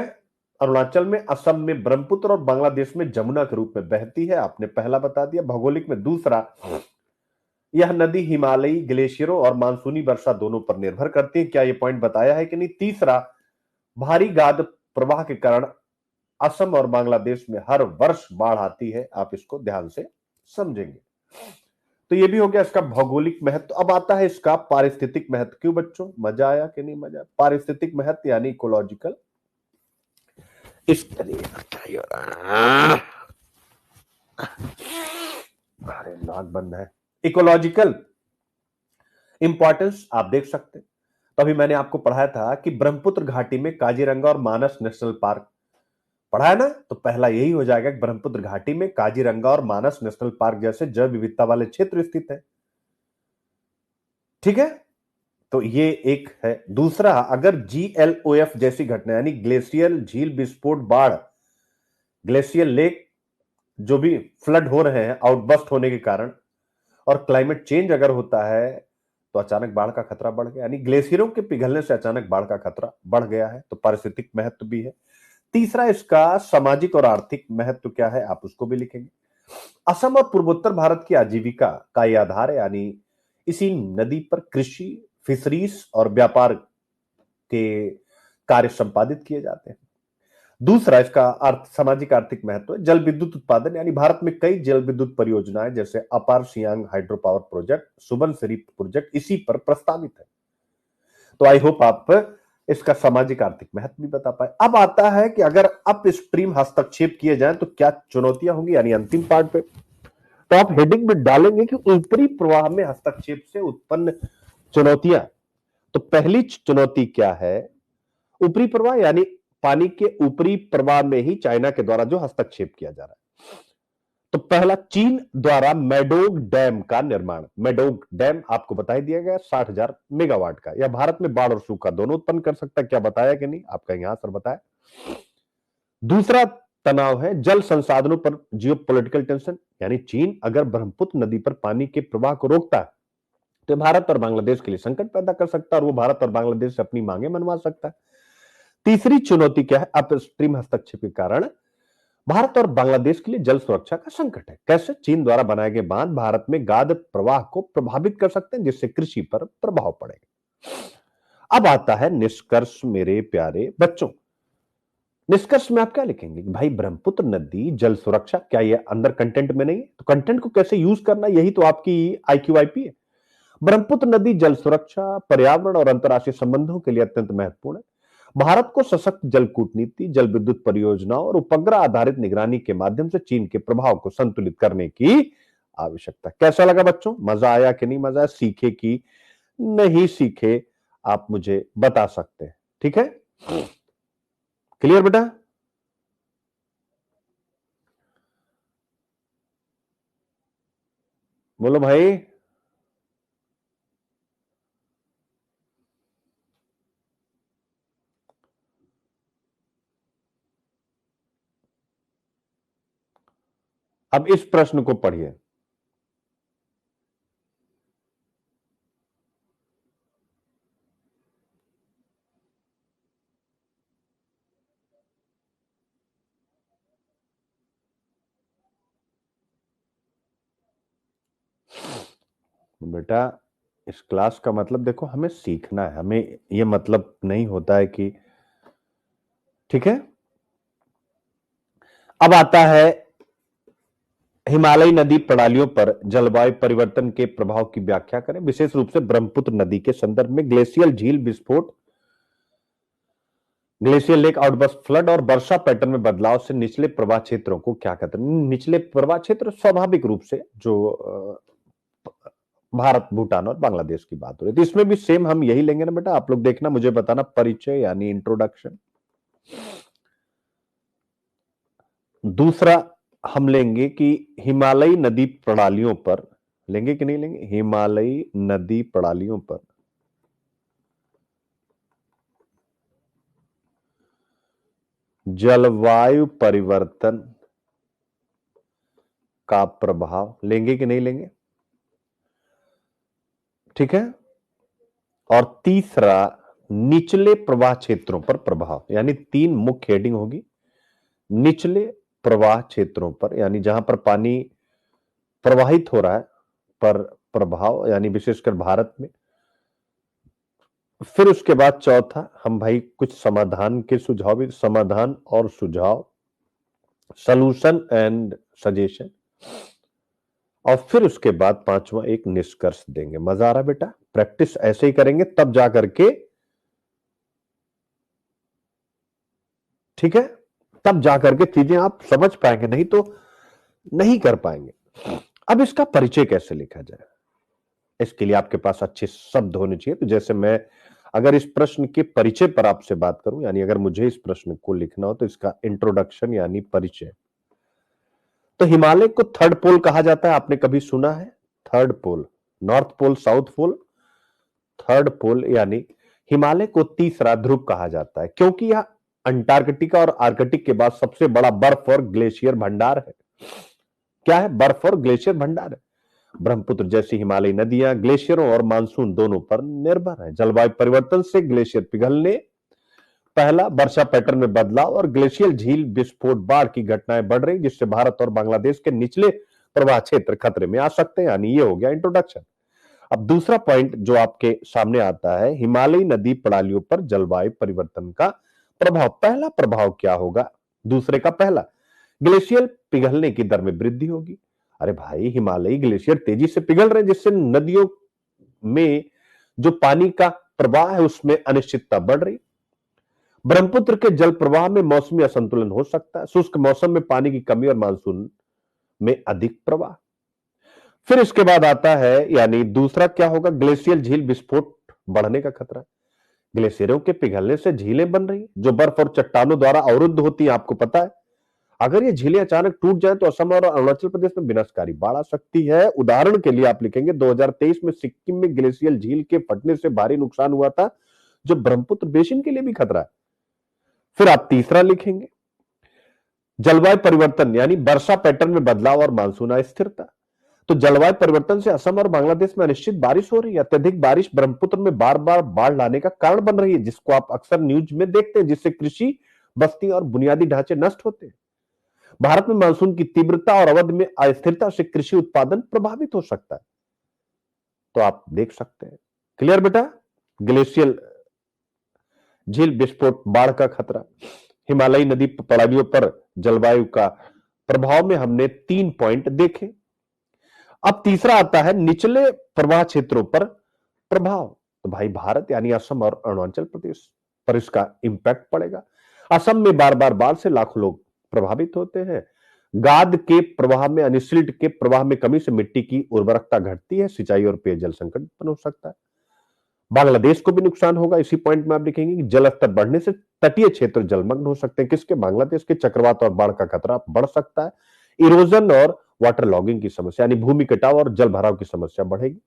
Speaker 1: अरुणाचल में, असम में ब्रह्मपुत्र और बांग्लादेश में जमुना के रूप में बहती है। आपने पहला बता दिया भौगोलिक में। दूसरा, यह नदी हिमालयी ग्लेशियरों और मानसूनी वर्षा दोनों पर निर्भर करती है। क्या यह पॉइंट बताया है कि नहीं? तीसरा, भारी गाद प्रवाह के कारण असम और बांग्लादेश में हर वर्ष बाढ़ आती है। आप इसको ध्यान से समझेंगे। तो ये भी हो गया इसका भौगोलिक महत्व। अब आता है इसका पारिस्थितिक महत्व। क्यों बच्चों, मजा आया कि नहीं मजा? पारिस्थितिक महत्व यानी इकोलॉजिकल, इसके लिए क्या हो रहा है? अरे नाक बंद है। इकोलॉजिकल इंपॉर्टेंस आप देख सकते हैं। तो अभी मैंने आपको पढ़ाया था कि ब्रह्मपुत्र घाटी में काजीरंगा और मानस नेशनल पार्क, पढ़ा है ना? तो पहला यही हो जाएगा कि ब्रह्मपुत्र घाटी में काजीरंगा और मानस नेशनल पार्क जैसे जैव विविधता वाले क्षेत्र स्थित है। ठीक है, तो ये एक है। दूसरा, अगर GLOF जैसी घटना यानी ग्लेशियल झील विस्फोट, बाढ़, ग्लेशियल लेक जो भी फ्लड हो रहे हैं आउटबस्ट होने के कारण, और क्लाइमेट चेंज अगर होता है तो अचानक बाढ़ का खतरा बढ़ गया, यानी ग्लेशियरों के पिघलने से अचानक बाढ़ का खतरा बढ़ गया है। तो पारिस्थितिक महत्व भी है। तीसरा, इसका सामाजिक और आर्थिक महत्व क्या है, आप उसको भी लिखेंगे। असम और पूर्वोत्तर भारत की आजीविका का यह आधार है, यानी इसी नदी पर कृषि, फिशरीज और व्यापार के कार्य संपादित किए जाते हैं। दूसरा, इसका सामाजिक आर्थिक महत्व है जल विद्युत उत्पादन, यानी भारत में कई जल विद्युत परियोजनाएं जैसे अपार Siang hydro power project, Subansiri project इसी पर प्रस्तावित है। तो आई होप आप इसका सामाजिक आर्थिक महत्व भी बता पाए। अब आता है कि अगर अप स्ट्रीम हस्तक्षेप किए जाए तो क्या चुनौतियां होंगी, यानी अंतिम पार्ट पे। तो आप हेडिंग में डालेंगे कि ऊपरी प्रवाह में हस्तक्षेप से उत्पन्न चुनौतियां। तो पहली चुनौती क्या है? ऊपरी प्रवाह यानी पानी के ऊपरी प्रवाह में ही चाइना के द्वारा जो हस्तक्षेप किया जा रहा है। तो पहला, चीन द्वारा मैडोग डैम का निर्माण। मैडोग डैम आपको बता ही दिया गया, 60,000 मेगावाट का। यह भारत में बाढ़ और सूखा दोनों उत्पन्न कर सकता है। क्या बताया कि नहीं? आपका यहां सर बताया। दूसरा तनाव है जल संसाधनों पर जियो पॉलिटिकल टेंशन, यानी चीन अगर ब्रह्मपुत्र नदी पर पानी के प्रवाह को रोकता है तो भारत और बांग्लादेश के लिए संकट पैदा कर सकता है, और वो भारत और बांग्लादेश से अपनी मांगे मनवा सकता है। तीसरी चुनौती क्या है? अपस्ट्रीम हस्तक्षेप के कारण भारत और बांग्लादेश के लिए जल सुरक्षा का संकट है। कैसे? चीन द्वारा बनाए गए बांध भारत में गाद प्रवाह को प्रभावित कर सकते हैं, जिससे कृषि पर प्रभाव पड़ेगा। अब आता है निष्कर्ष मेरे प्यारे बच्चों। निष्कर्ष में आप क्या लिखेंगे? भाई ब्रह्मपुत्र नदी जल सुरक्षा, क्या ये अंदर कंटेंट में नहीं है? तो कंटेंट को कैसे यूज करना, यही तो आपकी IQIP है। ब्रह्मपुत्र नदी जल सुरक्षा, पर्यावरण और अंतर्राष्ट्रीय संबंधों के लिए अत्यंत महत्वपूर्ण है। भारत को सशक्त जल कूटनीति, जल विद्युत परियोजनाओं और उपग्रह आधारित निगरानी के माध्यम से चीन के प्रभाव को संतुलित करने की आवश्यकता। कैसा लगा बच्चों? मजा आया कि नहीं मजा आया? सीखे कि नहीं सीखे, आप मुझे बता सकते हैं। ठीक है, क्लियर बेटा? बोलो भाई। अब इस प्रश्न को पढ़िए। बेटा, इस क्लास का मतलब देखो, हमें सीखना है, हमें यह मतलब नहीं होता है कि, ठीक है। अब आता है हिमालयी नदी प्रणालियों पर जलवायु परिवर्तन के प्रभाव की व्याख्या करें, विशेष रूप से ब्रह्मपुत्र नदी के संदर्भ में ग्लेशियल झील विस्फोट, ग्लेशियल लेक आउटबर्स्ट फ्लड और वर्षा पैटर्न में बदलाव से निचले प्रवाह क्षेत्रों को क्या कहते हैं। निचले प्रवाह क्षेत्र स्वाभाविक रूप से जो भारत, भूटान और बांग्लादेश की बात हो रही है, तो इसमें भी सेम हम यही लेंगे ना बेटा। आप लोग देखना, मुझे बताना परिचय यानी इंट्रोडक्शन। दूसरा हम लेंगे कि हिमालयी नदी प्रणालियों पर, लेंगे कि नहीं लेंगे, हिमालयी नदी प्रणालियों पर जलवायु परिवर्तन का प्रभाव, लेंगे कि नहीं लेंगे, ठीक है। और तीसरा निचले प्रवाह क्षेत्रों पर प्रभाव, यानी 3 मुख्य हेडिंग होगी। निचले प्रवाह क्षेत्रों पर यानी जहां पर पानी प्रवाहित हो रहा है पर प्रभाव, यानी विशेषकर भारत में। फिर उसके बाद चौथा हम भाई कुछ समाधान के सुझाव भी, समाधान और सुझाव, सॉल्यूशन एंड सजेशन। और फिर उसके बाद पांचवा एक निष्कर्ष देंगे। मजा आ रहा है बेटा? प्रैक्टिस ऐसे ही करेंगे तब जाकर के, ठीक है, तब जाकर के चीजें आप समझ पाएंगे, नहीं तो नहीं कर पाएंगे। अब इसका परिचय कैसे लिखा जाए, इसके लिए आपके पास अच्छे शब्द होने चाहिए। तो जैसे मैं अगर इस प्रश्न के परिचय पर आपसे बात करूं, यानी अगर मुझे इस प्रश्न को लिखना हो तो इसका इंट्रोडक्शन यानी परिचय। तो हिमालय को थर्ड पोल कहा जाता है, आपने कभी सुना है? Third pole, north pole, south pole, third pole, यानी हिमालय को तीसरा ध्रुव कहा जाता है क्योंकि यह अंटार्कटिका और आर्कटिक के बाद सबसे बड़ा बर्फ और ग्लेशियर भंडार है। क्या है? बर्फ और ग्लेशियर भंडार है। ब्रह्मपुत्र जैसी हिमालयी नदियां ग्लेशियरों और मानसून दोनों पर निर्भर है। जलवायु परिवर्तन से ग्लेशियर पिघलने, पहला वर्षा पैटर्न में बदलाव और ग्लेशियल झील विस्फोट, बाढ़ की घटनाएं बढ़ रही, जिससे भारत और बांग्लादेश के निचले प्रवाह क्षेत्र खतरे में आ सकते हैं। यानी ये हो गया इंट्रोडक्शन। अब दूसरा पॉइंट जो आपके सामने आता है, हिमालयी नदी प्रणालियों पर जलवायु परिवर्तन का प्रभाव। पहला प्रभाव क्या होगा? दूसरे का पहला, ग्लेशियर पिघलने की दर में वृद्धि होगी। अरे भाई, हिमालयी ग्लेशियर तेजी से पिघल रहे हैं, जिससे नदियों में जो पानी का प्रवाह है उसमें अनिश्चितता बढ़ रही। ब्रह्मपुत्र के जल प्रवाह में मौसमी असंतुलन हो सकता है, शुष्क मौसम में पानी की कमी और मानसून में अधिक प्रवाह। फिर इसके बाद आता है, यानी दूसरा क्या होगा, ग्लेशियल झील विस्फोट बढ़ने का खतरा। ग्लेशियरों के पिघलने से झीलें बन रही जो बर्फ और चट्टानों द्वारा अवरुद्ध होती है, आपको पता है। अगर ये झीलें अचानक टूट जाए तो असम और अरुणाचल प्रदेश में विनाशकारी बाढ़ आ सकती है। उदाहरण के लिए आप लिखेंगे 2023 में सिक्किम में ग्लेशियल झील के फटने से भारी नुकसान हुआ था, जो ब्रह्मपुत्र बेसिन के लिए भी खतरा है। फिर आप तीसरा लिखेंगे जलवायु परिवर्तन, यानी वर्षा पैटर्न में बदलाव और मानसून अस्थिरता। तो जलवायु परिवर्तन से असम और बांग्लादेश में अनिश्चित बारिश हो रही है। अत्यधिक बारिश ब्रह्मपुत्र में बार बार बाढ़ लाने का कारण बन रही है, जिसको आप अक्सर न्यूज में देखते हैं, जिससे कृषि, बस्ती और बुनियादी ढांचे नष्ट होते हैं। भारत में मानसून की तीव्रता और अवधि में अस्थिरता से कृषि उत्पादन प्रभावित हो सकता है। तो आप देख सकते हैं। क्लियर बेटा? ग्लेशियल झील विस्फोट, बाढ़ का खतरा, हिमालयी नदी प्रणालियों पर जलवायु का प्रभाव में हमने 3 पॉइंट देखे। अब तीसरा आता है निचले प्रवाह क्षेत्रों पर प्रभाव। तो भाई भारत यानी असम और अरुणाचल प्रदेश पर इसका इंपैक्ट पड़ेगा। असम में बार बार बाढ़ से लाखों लोग प्रभावित होते हैं। गाद के प्रवाह में, यानी सिल्ट के प्रवाह में कमी से मिट्टी की उर्वरकता घटती है, सिंचाई और पेयजल संकट उत्पन्न हो सकता है। बांग्लादेश को भी नुकसान होगा। इसी पॉइंट में आप लिखेंगे कि जल स्तर बढ़ने से तटीय क्षेत्र जलमग्न हो सकते हैं। किसके? बांग्लादेश के। चक्रवात और बाढ़ का खतरा बढ़ सकता है। इरोजन और वाटर लॉगिंग की समस्या, यानी भूमि कटाव और जल भराव की समस्या बढ़ेगी।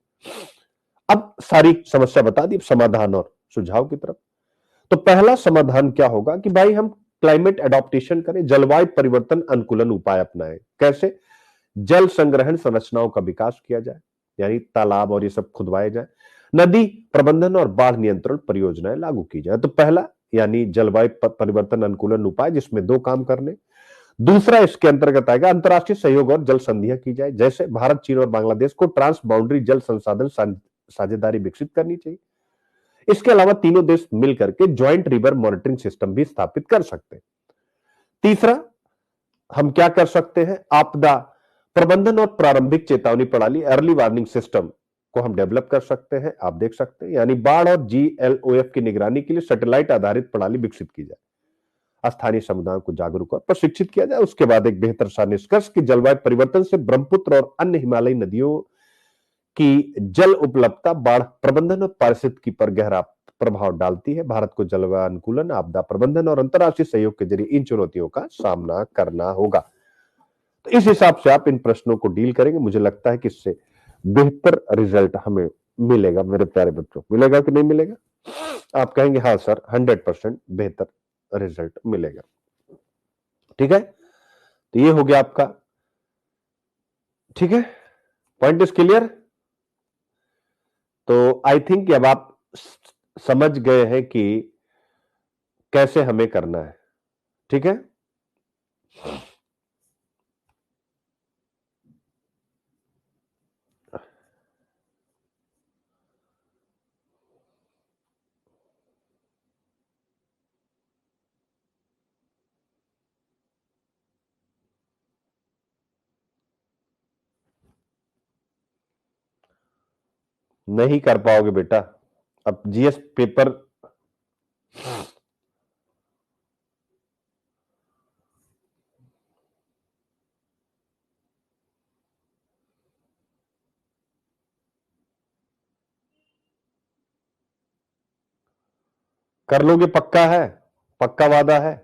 Speaker 1: अब सारी समस्या बता दी, समाधान और सुझाव की तरफ। तो पहला समाधान क्या होगा कि भाई हम क्लाइमेट एडॉप्टेशन करें, जलवायु परिवर्तन अनुकूलन उपाय अपनाएं। कैसे? जल संग्रहण संरचनाओं का विकास किया जाए, यानी तालाब और ये सब खुदवाए जाए। नदी प्रबंधन और बाढ़ नियंत्रण परियोजनाएं लागू की जाए। तो पहला यानी जलवायु परिवर्तन अनुकूलन उपाय, जिसमें 2 काम करने। दूसरा इसके अंतर्गत आएगा अंतर्राष्ट्रीय सहयोग और जल संधियां की जाए, जैसे भारत, चीन और बांग्लादेश को ट्रांस बाउंड्री जल संसाधन साझेदारी विकसित करनी चाहिए। इसके अलावा तीनों देश मिलकर के ज्वाइंट रिवर मॉनिटरिंग सिस्टम भी स्थापित कर सकते हैं। तीसरा हम क्या कर सकते हैं? आपदा प्रबंधन और प्रारंभिक चेतावनी प्रणाली अर्ली वार्निंग सिस्टम को हम डेवलप कर सकते हैं, आप देख सकते हैं। यानी बाढ़ और GLOF की निगरानी के लिए सैटेलाइट आधारित प्रणाली विकसित की जाए, स्थानीय समुदायों को जागरूक और प्रशिक्षित किया जाए। उसके बाद एक बेहतर सा निष्कर्ष की जलवायु परिवर्तन से ब्रह्मपुत्र और अन्य हिमालयी नदियों की जल उपलब्धता बाढ़ प्रबंधन और पारिस्थितिकी पर गहरा प्रभाव डालती है। भारत को जलवायु अनुकूलन, आपदा प्रबंधन और अंतर्राष्ट्रीय सहयोग के जरिए इन चुनौतियों का सामना करना होगा। तो इस हिसाब से आप इन प्रश्नों को डील करेंगे, मुझे लगता है कि इससे बेहतर रिजल्ट हमें मिलेगा। मेरे प्यारे बच्चों, मिलेगा कि नहीं मिलेगा? आप कहेंगे हाँ सर, 100% बेहतर रिजल्ट मिलेगा। ठीक है, तो ये हो गया आपका। ठीक है, पॉइंट इज क्लियर। तो आई थिंक अब आप समझ गए हैं कि कैसे हमें करना है। ठीक है, नहीं कर पाओगे बेटा। अब जीएस पेपर कर लोगे, पक्का है? पक्का वादा है?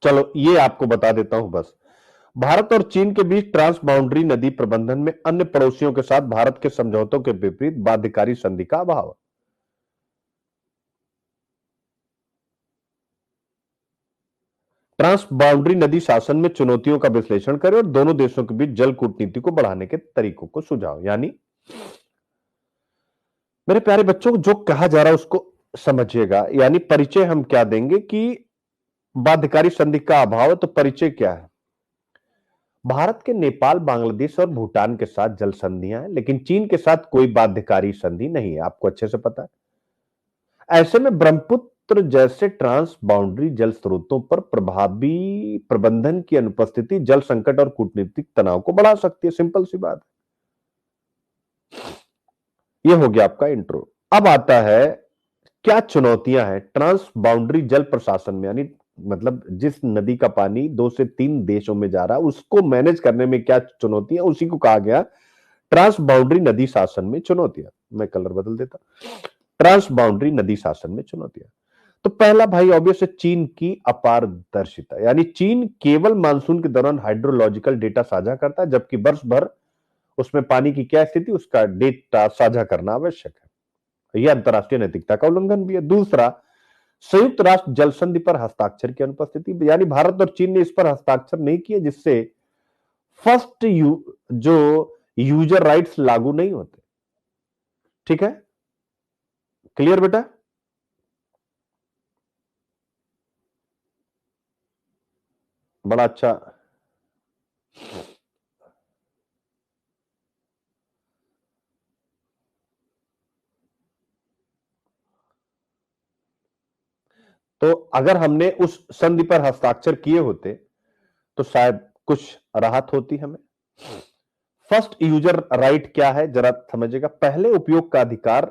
Speaker 1: चलो ये आपको बता देता हूं बस। भारत और चीन के बीच ट्रांस बाउंड्री नदी प्रबंधन में अन्य पड़ोसियों के साथ भारत के समझौतों के विपरीत बाध्यकारी संधि का अभाव। ट्रांस बाउंड्री नदी शासन में चुनौतियों का विश्लेषण करें और दोनों देशों के बीच जल कूटनीति को बढ़ाने के तरीकों को सुझाव। यानी मेरे प्यारे बच्चों, जो कहा जा रहा है उसको समझिएगा। यानी परिचय हम क्या देंगे कि बाध्यकारी संधि का अभाव है, तो परिचय क्या है? भारत के नेपाल, बांग्लादेश और भूटान के साथ जल संधियां हैं, लेकिन चीन के साथ कोई बाध्यकारी संधि नहीं है, आपको अच्छे से पता है। ऐसे में ब्रह्मपुत्र जैसे ट्रांस बाउंड्री जल स्रोतों पर प्रभावी प्रबंधन की अनुपस्थिति जल संकट और कूटनीतिक तनाव को बढ़ा सकती है। सिंपल सी बात है। यह हो गया आपका इंट्रो। अब आता है क्या चुनौतियां हैं ट्रांस बाउंड्री जल प्रशासन में। यानी मतलब जिस नदी का पानी 2 से 3 देशों में जा रहा है उसको मैनेज करने में क्या चुनौतियां, उसी को कहा गया ट्रांस बाउंड्री नदी शासन में चुनौतियां। मैं कलर बदल देता। ट्रांस बाउंड्री नदी शासन में चुनौतियां। तो पहला भाई ऑब्वियस है चीन की अपारदर्शिता। यानी चीन केवल मानसून के दौरान हाइड्रोलॉजिकल डेटा साझा करता है, जबकि वर्ष भर उसमें पानी की क्या स्थिति उसका डेटा साझा करना आवश्यक है। यह अंतरराष्ट्रीय नैतिकता का उल्लंघन भी है। दूसरा, संयुक्त राष्ट्र जल संधि पर हस्ताक्षर की अनुपस्थिति। यानी भारत और चीन ने इस पर हस्ताक्षर नहीं किए, जिससे फर्स्ट जो यूजर राइट्स लागू नहीं होते। ठीक है, क्लियर बेटा? बड़ा अच्छा। तो अगर हमने उस संधि पर हस्ताक्षर किए होते तो शायद कुछ राहत होती हमें। फर्स्ट यूजर राइट क्या है जरा समझिएगा। पहले उपयोग का अधिकार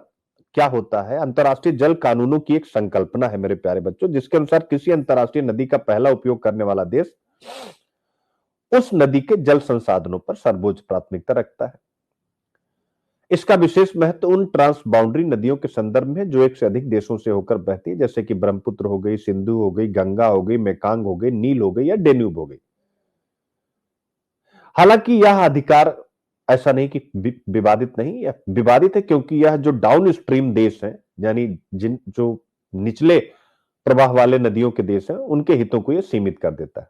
Speaker 1: क्या होता है? अंतरराष्ट्रीय जल कानूनों की एक संकल्पना है मेरे प्यारे बच्चों, जिसके अनुसार किसी अंतरराष्ट्रीय नदी का पहला उपयोग करने वाला देश उस नदी के जल संसाधनों पर सर्वोच्च प्राथमिकता रखता है। इसका विशेष महत्व उन ट्रांस बाउंड्री नदियों के संदर्भ में जो एक से अधिक देशों से होकर बहती है, जैसे कि ब्रह्मपुत्र हो गई, सिंधु हो गई, गंगा हो गई, मेकांग हो गई, नील हो गई या डेन्यूब हो गई। हालांकि यह अधिकार ऐसा नहीं कि विवादित नहीं, यह विवादित है क्योंकि यह जो डाउन स्ट्रीम देश हैं, यानी जिन जो निचले प्रवाह वाले नदियों के देश हैं, उनके हितों को यह सीमित कर देता है।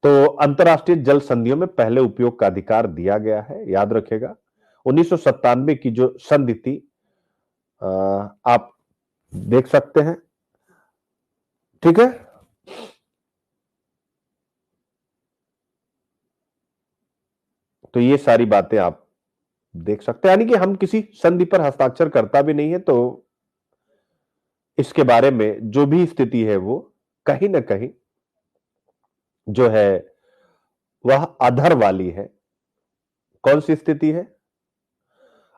Speaker 1: तो अंतरराष्ट्रीय जल संधियों में पहले उपयोग का अधिकार दिया गया है, याद रखेगा। 1997 की जो संधि थी आप देख सकते हैं। ठीक है, तो ये सारी बातें आप देख सकते हैं। यानी कि हम किसी संधि पर हस्ताक्षर करता भी नहीं है, तो इसके बारे में जो भी स्थिति है वो कहीं ना कहीं जो है वह अधर वाली है। कौन सी स्थिति है?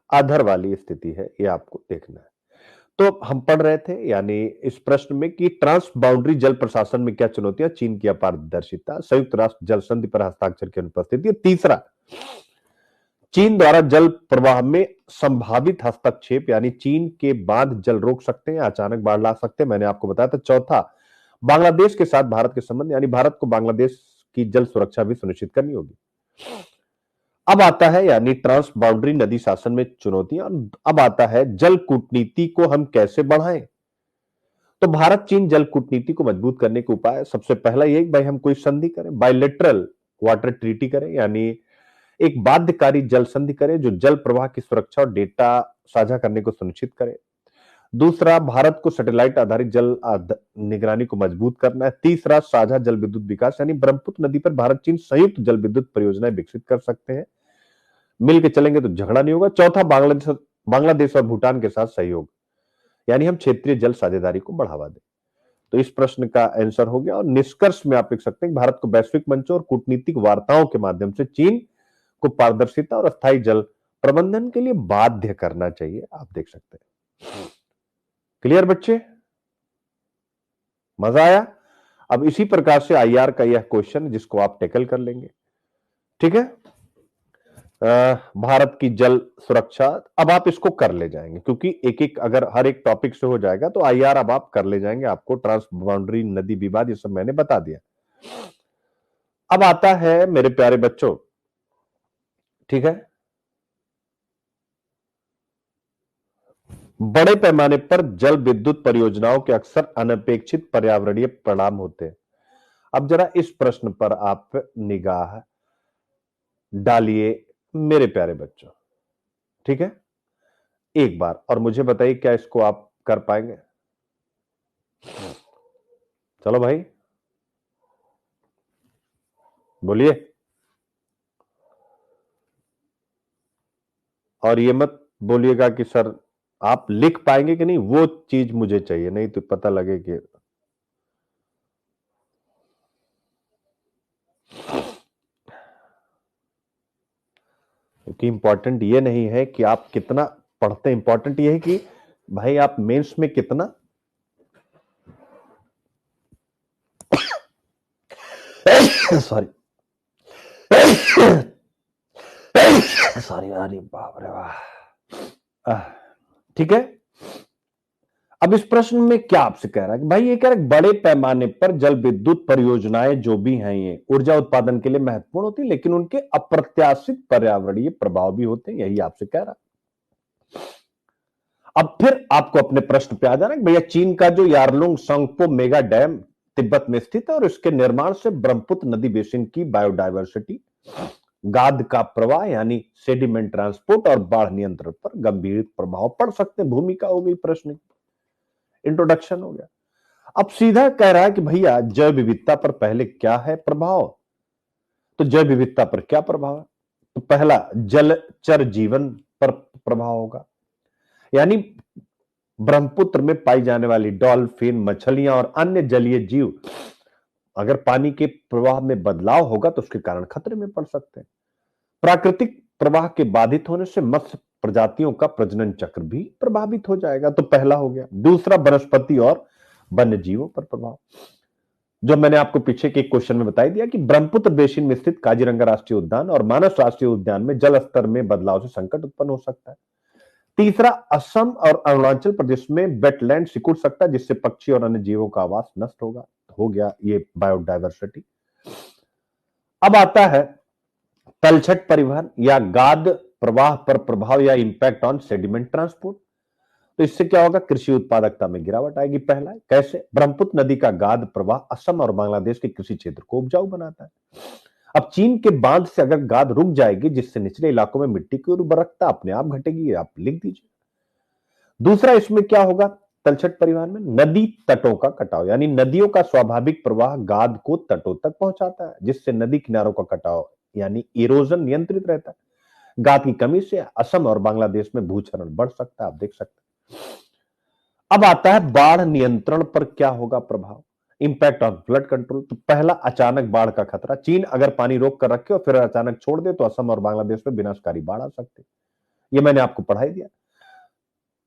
Speaker 1: अधर वाली स्थिति है, ये आपको देखना है। तो हम पढ़ रहे थे यानी इस प्रश्न में कि ट्रांस बाउंड्री जल प्रशासन में क्या चुनौतियां? चीन की अपारदर्शिता, संयुक्त राष्ट्र जल संधि पर हस्ताक्षर की अनुपस्थिति। तीसरा, चीन द्वारा जल प्रवाह में संभावित हस्तक्षेप, यानी चीन के बांध जल रोक सकते हैं, अचानक बाढ़ ला सकते हैं, मैंने आपको बताया था। चौथा, बांग्लादेश के साथ भारत के संबंध, यानी भारत को बांग्लादेश की जल सुरक्षा भी सुनिश्चित करनी होगी। अब आता है यानी ट्रांस बाउंड्री नदी शासन में चुनौतियां। अब आता है जल कूटनीति को हम कैसे बढ़ाएं। तो भारत चीन जल कूटनीति को मजबूत करने के उपाय, सबसे पहला यही भाई हम कोई संधि करें, बायलेटरल वाटर ट्रीटी करें, यानी एक बाध्यकारी जल संधि करें जो जल प्रवाह की सुरक्षा और डेटा साझा करने को सुनिश्चित करे। दूसरा, भारत को सैटेलाइट आधारित जल निगरानी को मजबूत करना है। तीसरा, साझा जल विद्युत विकास, यानी ब्रह्मपुत्र नदी पर भारत चीन संयुक्त जल विद्युत परियोजनाएं विकसित कर सकते हैं, मिलकर चलेंगे तो झगड़ा नहीं होगा। चौथा, बांग्लादेश और भूटान के साथ सहयोग, यानी हम क्षेत्रीय जल साझेदारी को बढ़ावा दें। तो इस प्रश्न का आंसर हो गया। और निष्कर्ष में आप लिख सकते हैं भारत को वैश्विक मंचों और कूटनीतिक वार्ताओं के माध्यम से चीन को पारदर्शिता और अस्थायी जल प्रबंधन के लिए बाध्य करना चाहिए। आप देख सकते हैं। क्लियर बच्चे? मजा आया? अब इसी प्रकार से आईआर का यह क्वेश्चन जिसको आप टैकल कर लेंगे। ठीक है? भारत की जल सुरक्षा अब आप इसको कर ले जाएंगे, क्योंकि एक एक अगर हर एक टॉपिक से हो जाएगा तो आईआर अब आप कर ले जाएंगे। आपको ट्रांस बाउंड्री नदी विवाद ये सब मैंने बता दिया। अब आता है मेरे प्यारे बच्चों, ठीक है, बड़े पैमाने पर जल विद्युत परियोजनाओं के अक्सर अनपेक्षित पर्यावरणीय परिणाम होते हैं। अब जरा इस प्रश्न पर आप निगाह डालिए मेरे प्यारे बच्चों, ठीक है, एक बार, और मुझे बताइए क्या इसको आप कर पाएंगे? चलो भाई बोलिए। और ये मत बोलिएगा कि सर आप लिख पाएंगे कि नहीं, वो चीज मुझे चाहिए, नहीं तो पता लगे कि क्योंकि इंपॉर्टेंट ये नहीं है कि आप कितना पढ़ते हैं, इंपॉर्टेंट ये है कि भाई आप मेंस में कितना सॉरी सॉरी, अरे बाप रे वाह। ठीक है, अब इस प्रश्न में क्या आपसे कह रहा है कि भाई ये कह रहा है बड़े पैमाने पर जल विद्युत परियोजनाएं जो भी हैं ये ऊर्जा उत्पादन के लिए महत्वपूर्ण होती है, लेकिन उनके अप्रत्याशित पर्यावरणीय प्रभाव भी होते हैं, यही आपसे कह रहा है। अब फिर आपको अपने प्रश्न पे आ जाना कि भैया चीन का जो यारलुंग सांगपो मेगा डैम तिब्बत में स्थित है और इसके निर्माण से ब्रह्मपुत्र नदी बेसिन की बायोडायवर्सिटी, गाद का प्रवाह यानी सेडिमेंट ट्रांसपोर्ट और बाढ़ नियंत्रण पर गंभीर प्रभाव पड़ सकते हैं। भूमिका हो गई, प्रश्न इंट्रोडक्शन हो गया। अब सीधा कह रहा है कि भैया जैव विविधता पर पहले क्या है प्रभाव। तो जैव विविधता पर क्या प्रभाव है? तो पहला, जलचर जीवन पर प्रभाव होगा, यानी ब्रह्मपुत्र में पाई जाने वाली डॉल्फिन, मछलियां और अन्य जलीय जीव अगर पानी के प्रवाह में बदलाव होगा तो उसके कारण खतरे में पड़ सकते हैं। प्राकृतिक प्रवाह के बाधित होने से मत्स्य प्रजातियों का प्रजनन चक्र भी प्रभावित हो जाएगा। तो पहला हो गया। दूसरा, वनस्पति और वन्य जीवों पर प्रभाव, जो मैंने आपको पीछे के क्वेश्चन में बता दिया कि ब्रह्मपुत्र बेसिन में स्थित काजीरंगा राष्ट्रीय उद्यान और मानस राष्ट्रीय उद्यान में जल स्तर में बदलाव से संकट उत्पन्न हो सकता है। तीसरा, असम और अरुणाचल प्रदेश में वेटलैंड सिकुड़ सकता है जिससे पक्षी और अन्य जीवों का आवास नष्ट होगा। हो गया ये बायोडायवर्सिटी। अब आता है तलछट परिवहन या गाद प्रवाह पर प्रभाव या इंपैक्ट ऑन सेडिमेंट ट्रांसपोर्ट। तो इससे क्या होगा? कृषि उत्पादकता में गिरावट आएगी। पहला है कैसे? ब्रह्मपुत्र नदी का गाद प्रवाह असम और बांग्लादेश के कृषि क्षेत्र को उपजाऊ बनाता है। अब चीन के बांध से अगर गाद रुक जाएगी जिससे निचले इलाकों में मिट्टी की उर्वरकता अपने आप घटेगी, आप लिख दीजिए। दूसरा इसमें क्या होगा? तलछट परिवहन में नदी तटों का कटाव, यानी नदियों का स्वाभाविक प्रवाह गाद को तटों तक पहुंचाता है जिससे नदी किनारों का कटाव यानी इरोजन नियंत्रित रहता है। गाद की कमी से असम और बांग्लादेश में भूक्षरण बढ़ सकता है, आप देख सकते हैं। अब आता है बाढ़ नियंत्रण पर क्या होगा प्रभाव, इंपैक्ट ऑन फ्लड कंट्रोल। तो पहला, अचानक बाढ़ का खतरा। चीन अगर पानी रोक कर रखे और फिर अचानक छोड़ दे तो असम और बांग्लादेश में विनाशकारी बाढ़ आ सकती है। ये मैंने आपको पढ़ाई दिया।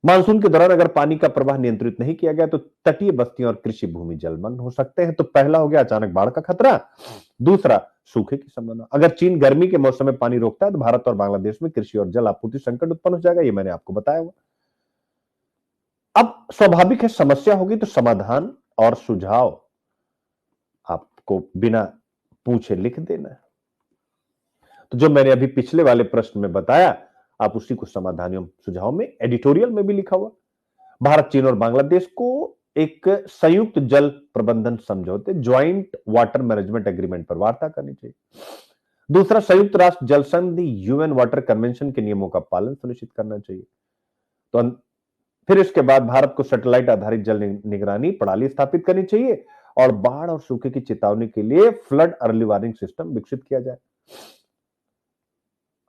Speaker 1: मानसून के दौरान अगर पानी का प्रवाह नियंत्रित नहीं किया गया तो तटीय बस्तियां और कृषि भूमि जलमग्न हो सकते हैं। तो पहला हो गया अचानक बाढ़ का खतरा। दूसरा, सूखे की संभावना। अगर चीन गर्मी के मौसम में पानी रोकता है तो भारत और बांग्लादेश में कृषि और जल आपूर्ति संकट उत्पन्न हो जाएगा। ये मैंने आपको बताया हुआ। अब स्वाभाविक है, समस्या होगी तो समाधान और सुझाव आपको बिना पूछे लिख देना है। तो जो मैंने अभी पिछले वाले प्रश्न में बताया, आप उसी को समाधान एवं सुझाव में एडिटोरियल में भी लिखा हुआ। भारत, चीन और बांग्लादेश को एक संयुक्त जल प्रबंधन समझौते, ज्वाइंट वाटर मैनेजमेंट एग्रीमेंट पर वार्ता करनी चाहिए। दूसरा, संयुक्त राष्ट्र जल संधि यूएन वाटर कन्वेंशन के नियमों का पालन सुनिश्चित करना चाहिए। तो फिर इसके बाद भारत को सैटेलाइट आधारित जल निगरानी प्रणाली स्थापित करनी चाहिए और बाढ़ और सूखे की चेतावनी के लिए फ्लड अर्ली वार्निंग सिस्टम विकसित किया जाए।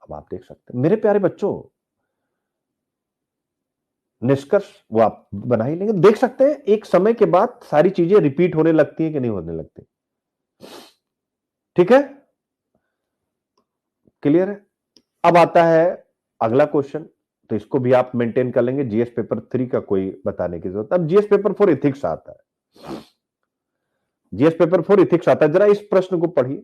Speaker 1: अब आप देख सकते हैं मेरे प्यारे बच्चों, निष्कर्ष वो आप बना ही लेंगे। देख सकते हैं एक समय के बाद सारी चीजें रिपीट होने लगती हैं कि नहीं होने लगती। ठीक है, क्लियर है। अब आता है अगला क्वेश्चन, तो इसको भी आप मेंटेन कर लेंगे। जीएस पेपर 3 का कोई बताने की जरूरत। अब जीएस पेपर 4 इथिक्स आता है। जीएस पेपर 4 इथिक्स आता है। जरा इस प्रश्न को पढ़िए।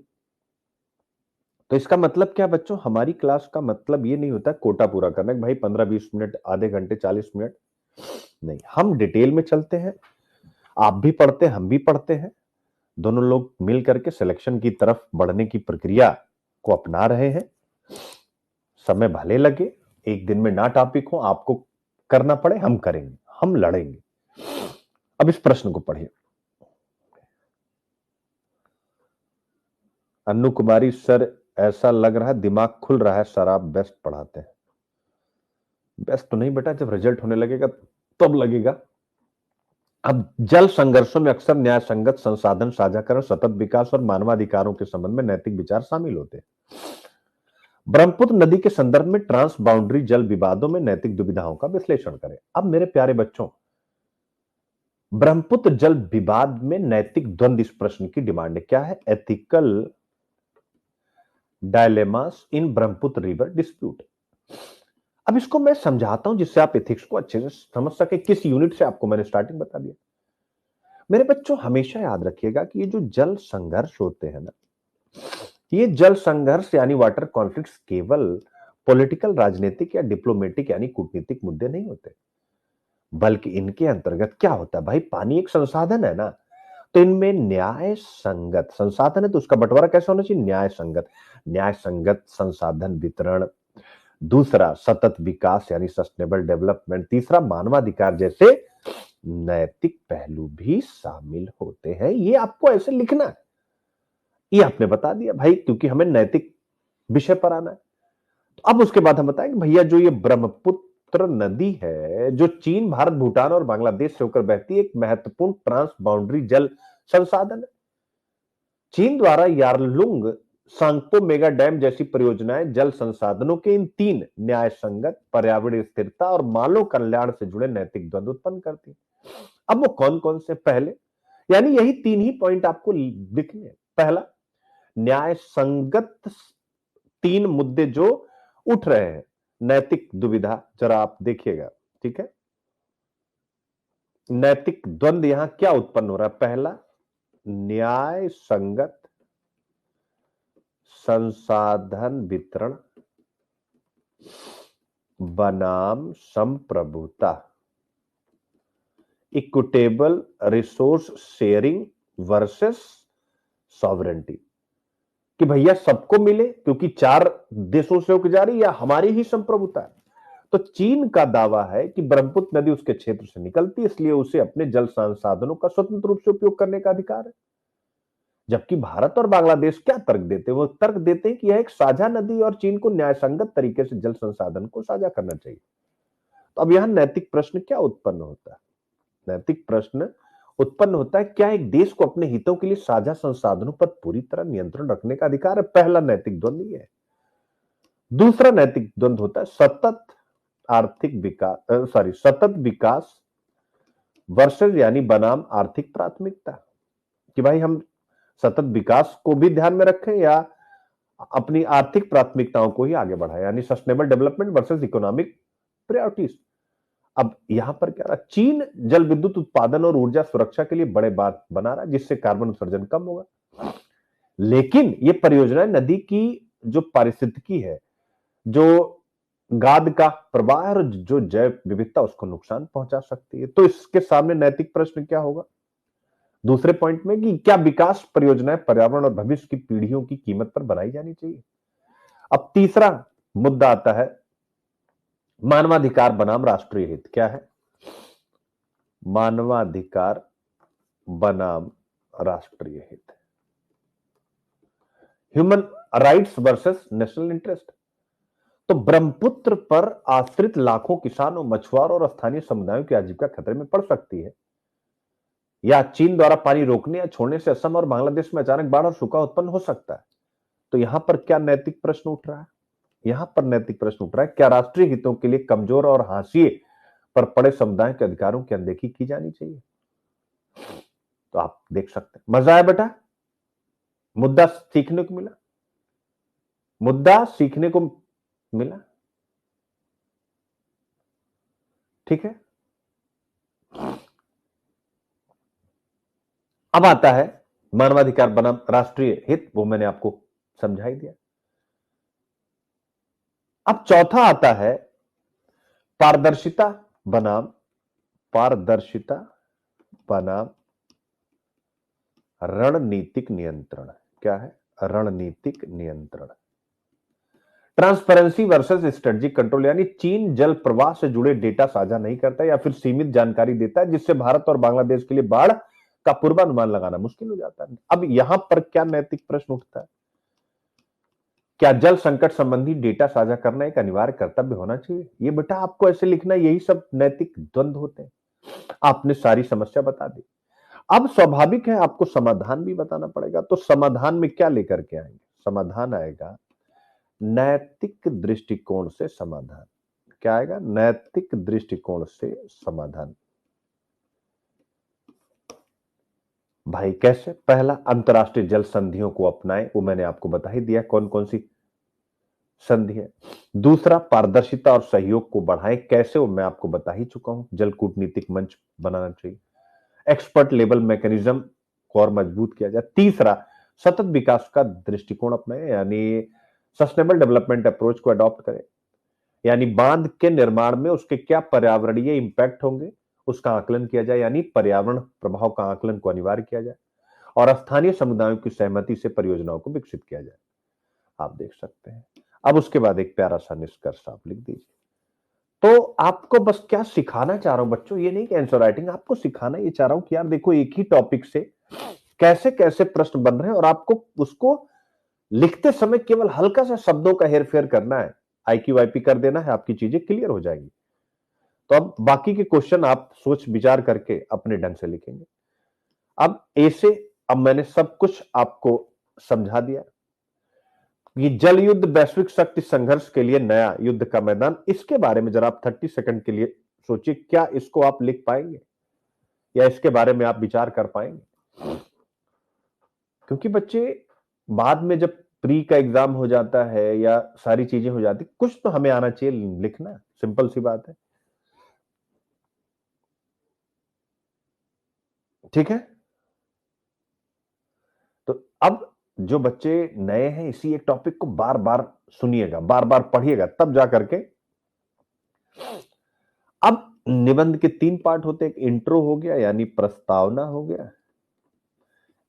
Speaker 1: तो इसका मतलब क्या बच्चों, हमारी क्लास का मतलब ये नहीं होता कोटा पूरा करना है भाई 15-20 मिनट, आधे घंटे, 40 मिनट नहीं। हम डिटेल में चलते हैं, आप भी पढ़ते हैं, हम भी पढ़ते हैं। दोनों लोग मिल करके सिलेक्शन की तरफ बढ़ने की प्रक्रिया को अपना रहे हैं। समय भले लगे, एक दिन में ना टॉपिक हो, आपको करना पड़े, हम करेंगे, हम लड़ेंगे। अब इस प्रश्न को पढ़िए। अन्नू कुमारी सर, ऐसा लग रहा है दिमाग खुल रहा है सर, आप बेस्ट पढ़ाते हैं। बेस्ट तो नहीं बेटा, जब रिजल्ट होने लगेगा तब लगेगा। अब जल संघर्षों में अक्सर न्याय संगत संसाधन साझाकरण, सतत विकास और मानवाधिकारों के संबंध में नैतिक विचार शामिल होते हैं। ब्रह्मपुत्र नदी के संदर्भ में ट्रांस बाउंड्री जल विवादों में नैतिक दुविधाओं का विश्लेषण करें। अब मेरे प्यारे बच्चों, ब्रह्मपुत्र जल विवाद में नैतिक द्वंद्व, इस प्रश्न की डिमांड है। क्या है? एथिकल डायलेमास इन ब्रह्मपुत्र रिवर डिस्प्यूट। अब इसको मैं समझाता हूं जिससे आप एथिक्स को अच्छे से समझ सके। किस यूनिट से आपको मैंने स्टार्टिंग बता दिया। मेरे बच्चों हमेशा याद रखिएगा कि ये जो जल संघर्ष होते हैं ना, ये जल संघर्ष यानी वाटर कॉन्फ्लिक्ट्स केवल पॉलिटिकल, राजनीतिक या डिप्लोमेटिक यानी कूटनीतिक मुद्दे नहीं होते, बल्कि इनके अंतर्गत क्या होता है भाई, पानी एक संसाधन है ना, तो इनमें न्याय संगत संसाधन है तो उसका बंटवारा कैसे होना चाहिए? न्याय संगत संसाधन वितरण। दूसरा, सतत विकास यानी सस्टेनेबल डेवलपमेंट। तीसरा, मानवाधिकार जैसे नैतिक पहलू भी शामिल होते हैं। ये आपको ऐसे लिखना है। ये आपने बता दिया भाई, क्योंकि हमें नैतिक विषय पर आना है। तो अब उसके बाद हम बताएं कि भैया जो ये ब्रह्मपुत्र नदी है, जो चीन, भारत, भूटान और बांग्लादेश से होकर बहती है, एक महत्वपूर्ण ट्रांस बाउंड्री जल संसाधन है। चीन द्वारा यारलुंग सांगपो मेगा डैम जैसी परियोजनाएं जल संसाधनों के इन तीन न्याय संगत, पर्यावरणीय स्थिरता और मानव कल्याण से जुड़े नैतिक द्वंद्व उत्पन्न करती है। अब वो कौन कौन से? पहले, यानी यही तीन ही पॉइंट आपको लिखने हैं। पहला, न्याय संगत तीन मुद्दे जो उठ रहे हैं, नैतिक दुविधा, जरा आप देखिएगा। ठीक है, नैतिक द्वंद्व यहां क्या उत्पन्न हो रहा है? पहला, न्याय संगत संसाधन वितरण बनाम संप्रभुता, equitable resource sharing versus sovereignty, कि भैया सबको मिले क्योंकि चार देशों से होकर जा रही, या हमारी ही संप्रभुता है। तो चीन का दावा है कि ब्रह्मपुत्र नदी उसके क्षेत्र से निकलती है, इसलिए उसे अपने जल संसाधनों का स्वतंत्र रूप से उपयोग करने का अधिकार है। जबकि भारत और बांग्लादेश क्या तर्क देते हैं? वो तर्क देते हैं कि यह एक साझा नदी और चीन को न्यायसंगत तरीके से जल संसाधन को साझा करना चाहिए। तो अब यहां नैतिक प्रश्न क्या उत्पन्न होता है? नैतिक प्रश्न उत्पन्न होता है, क्या एक देश को अपने हितों के लिए साझा संसाधनों पर पूरी तरह नियंत्रण रखने का अधिकार है? पहला नैतिक द्वंद्व ये है। दूसरा नैतिक द्वंद्व होता है सतत आर्थिक विकास, सतत विकास वर्सेस यानी बनाम आर्थिक प्राथमिकता। कि भाई हम सतत विकास को भी ध्यान में रखें या अपनी आर्थिक प्राथमिकताओं को ही आगे बढ़ाएं, यानी sustainable development versus economic priorities. अब यहां पर क्या रहा, चीन जल विद्युत उत्पादन और ऊर्जा सुरक्षा के लिए बड़े बात बना रहा है जिससे कार्बन उत्सर्जन कम होगा, लेकिन ये परियोजनाएं नदी की जो पारिस्थितिकी है, जो गाद का प्रवाह है और जो जैव विविधता उसको नुकसान पहुंचा सकती है। तो इसके सामने नैतिक प्रश्न क्या होगा दूसरे पॉइंट में, कि क्या विकास परियोजनाएं पर्यावरण और भविष्य की पीढ़ियों की कीमत पर बनाई जानी चाहिए। अब तीसरा मुद्दा आता है मानवाधिकार बनाम राष्ट्रीय हित। क्या है? मानवाधिकार बनाम राष्ट्रीय हित, human rights versus national interest. तो ब्रह्मपुत्र पर आश्रित लाखों किसानों, मछुआरों और स्थानीय समुदायों की आजीविका खतरे में पड़ सकती है, या चीन द्वारा पानी रोकने या छोड़ने से असम और बांग्लादेश में अचानक बाढ़ और सूखा उत्पन्न हो सकता है। तो यहां पर क्या नैतिक प्रश्न उठ रहा है? यहां पर नैतिक प्रश्न उठ रहा है, क्या राष्ट्रीय हितों के लिए कमजोर और हाशिए पर पड़े समुदाय के अधिकारों की अनदेखी की जानी चाहिए? तो आप देख सकते हैं। मजा आया बेटा? मुद्दा सीखने को मिला, मुद्दा सीखने को मिला। ठीक है, अब आता है मानवाधिकार बनाम राष्ट्रीय हित, वो मैंने आपको समझा ही दिया। अब चौथा आता है पारदर्शिता बनाम पारदर्शिता बनाम रणनीतिक नियंत्रण। क्या है? रणनीतिक नियंत्रण, ट्रांसपेरेंसी वर्सेस स्ट्रेटेजिक कंट्रोल, यानी चीन जल प्रवाह से जुड़े डेटा साझा नहीं करता या फिर सीमित जानकारी देता है, जिससे भारत और बांग्लादेश के लिए बाढ़ का पूर्वानुमान लगाना मुश्किल हो जाता है। अब यहां पर क्या नैतिक प्रश्न उठता है, क्या जल संकट संबंधी डेटा साझा करना एक अनिवार्य कर्तव्य होना चाहिए? ये बेटा आपको ऐसे लिखना, यही सब नैतिक द्वंद्व होते हैं। आपने सारी समस्या बता दी, अब स्वाभाविक है आपको समाधान भी बताना पड़ेगा। तो समाधान में क्या लेकर के आएंगे? समाधान आएगा नैतिक दृष्टिकोण से समाधान। क्या आएगा? नैतिक दृष्टिकोण से समाधान। भाई कैसे? पहला, अंतरराष्ट्रीय जल संधियों को अपनाएं, वो मैंने आपको बता ही दिया कौन कौन सी संधि है। दूसरा, पारदर्शिता और सहयोग को बढ़ाएं, कैसे वो मैं आपको बता ही चुका हूं, जल कूटनीतिक मंच बनाना चाहिए, एक्सपर्ट लेवल मैकेनिज्म को और मजबूत किया जाए। तीसरा, सतत विकास का दृष्टिकोण अपनाएं, यानी सस्टेनेबल डेवलपमेंट अप्रोच को अडॉप्ट करें, यानी बांध के निर्माण में उसके क्या पर्यावरणीय इंपैक्ट होंगे उसका आकलन किया जाए, यानी पर्यावरण प्रभाव का आकलन को अनिवार्य किया जाए, और स्थानीय समुदायों की सहमति से परियोजनाओं को विकसित किया जाए। आप देख सकते हैं। अब उसके बाद एक प्यारा सा निष्कर्ष आप लिख दीजिए। तो आपको बस क्या सिखाना चाह रहा हूं बच्चों, ये नहीं कि आंसर राइटिंग, आपको सिखाना ये चाह रहा हूं कि यार देखो एक ही टॉपिक से कैसे कैसे प्रश्न बन रहे हैं, और आपको उसको लिखते समय केवल हल्का सा शब्दों का हेरफेर करना है, आईक्यू वाईपी कर देना है, आपकी चीजें क्लियर हो जाएंगी। तो अब बाकी के क्वेश्चन आप सोच विचार करके अपने ढंग से लिखेंगे। अब ऐसे, अब मैंने सब कुछ आपको समझा दिया। ये जल युद्ध वैश्विक शक्ति संघर्ष के लिए नया युद्ध का मैदान, इसके बारे में जरा आप 30 सेकंड के लिए सोचिए, क्या इसको आप लिख पाएंगे या इसके बारे में आप विचार कर पाएंगे? क्योंकि बच्चे बाद में जब प्री का एग्जाम हो जाता है या सारी चीजें हो जाती, कुछ तो हमें आना चाहिए लिखना, सिंपल सी बात है। ठीक है, तो अब जो बच्चे नए हैं इसी एक टॉपिक को बार बार सुनिएगा, बार बार पढ़िएगा, तब जा करके। अब निबंध के 3 पार्ट होते हैं, एक इंट्रो हो गया यानी प्रस्तावना हो गया,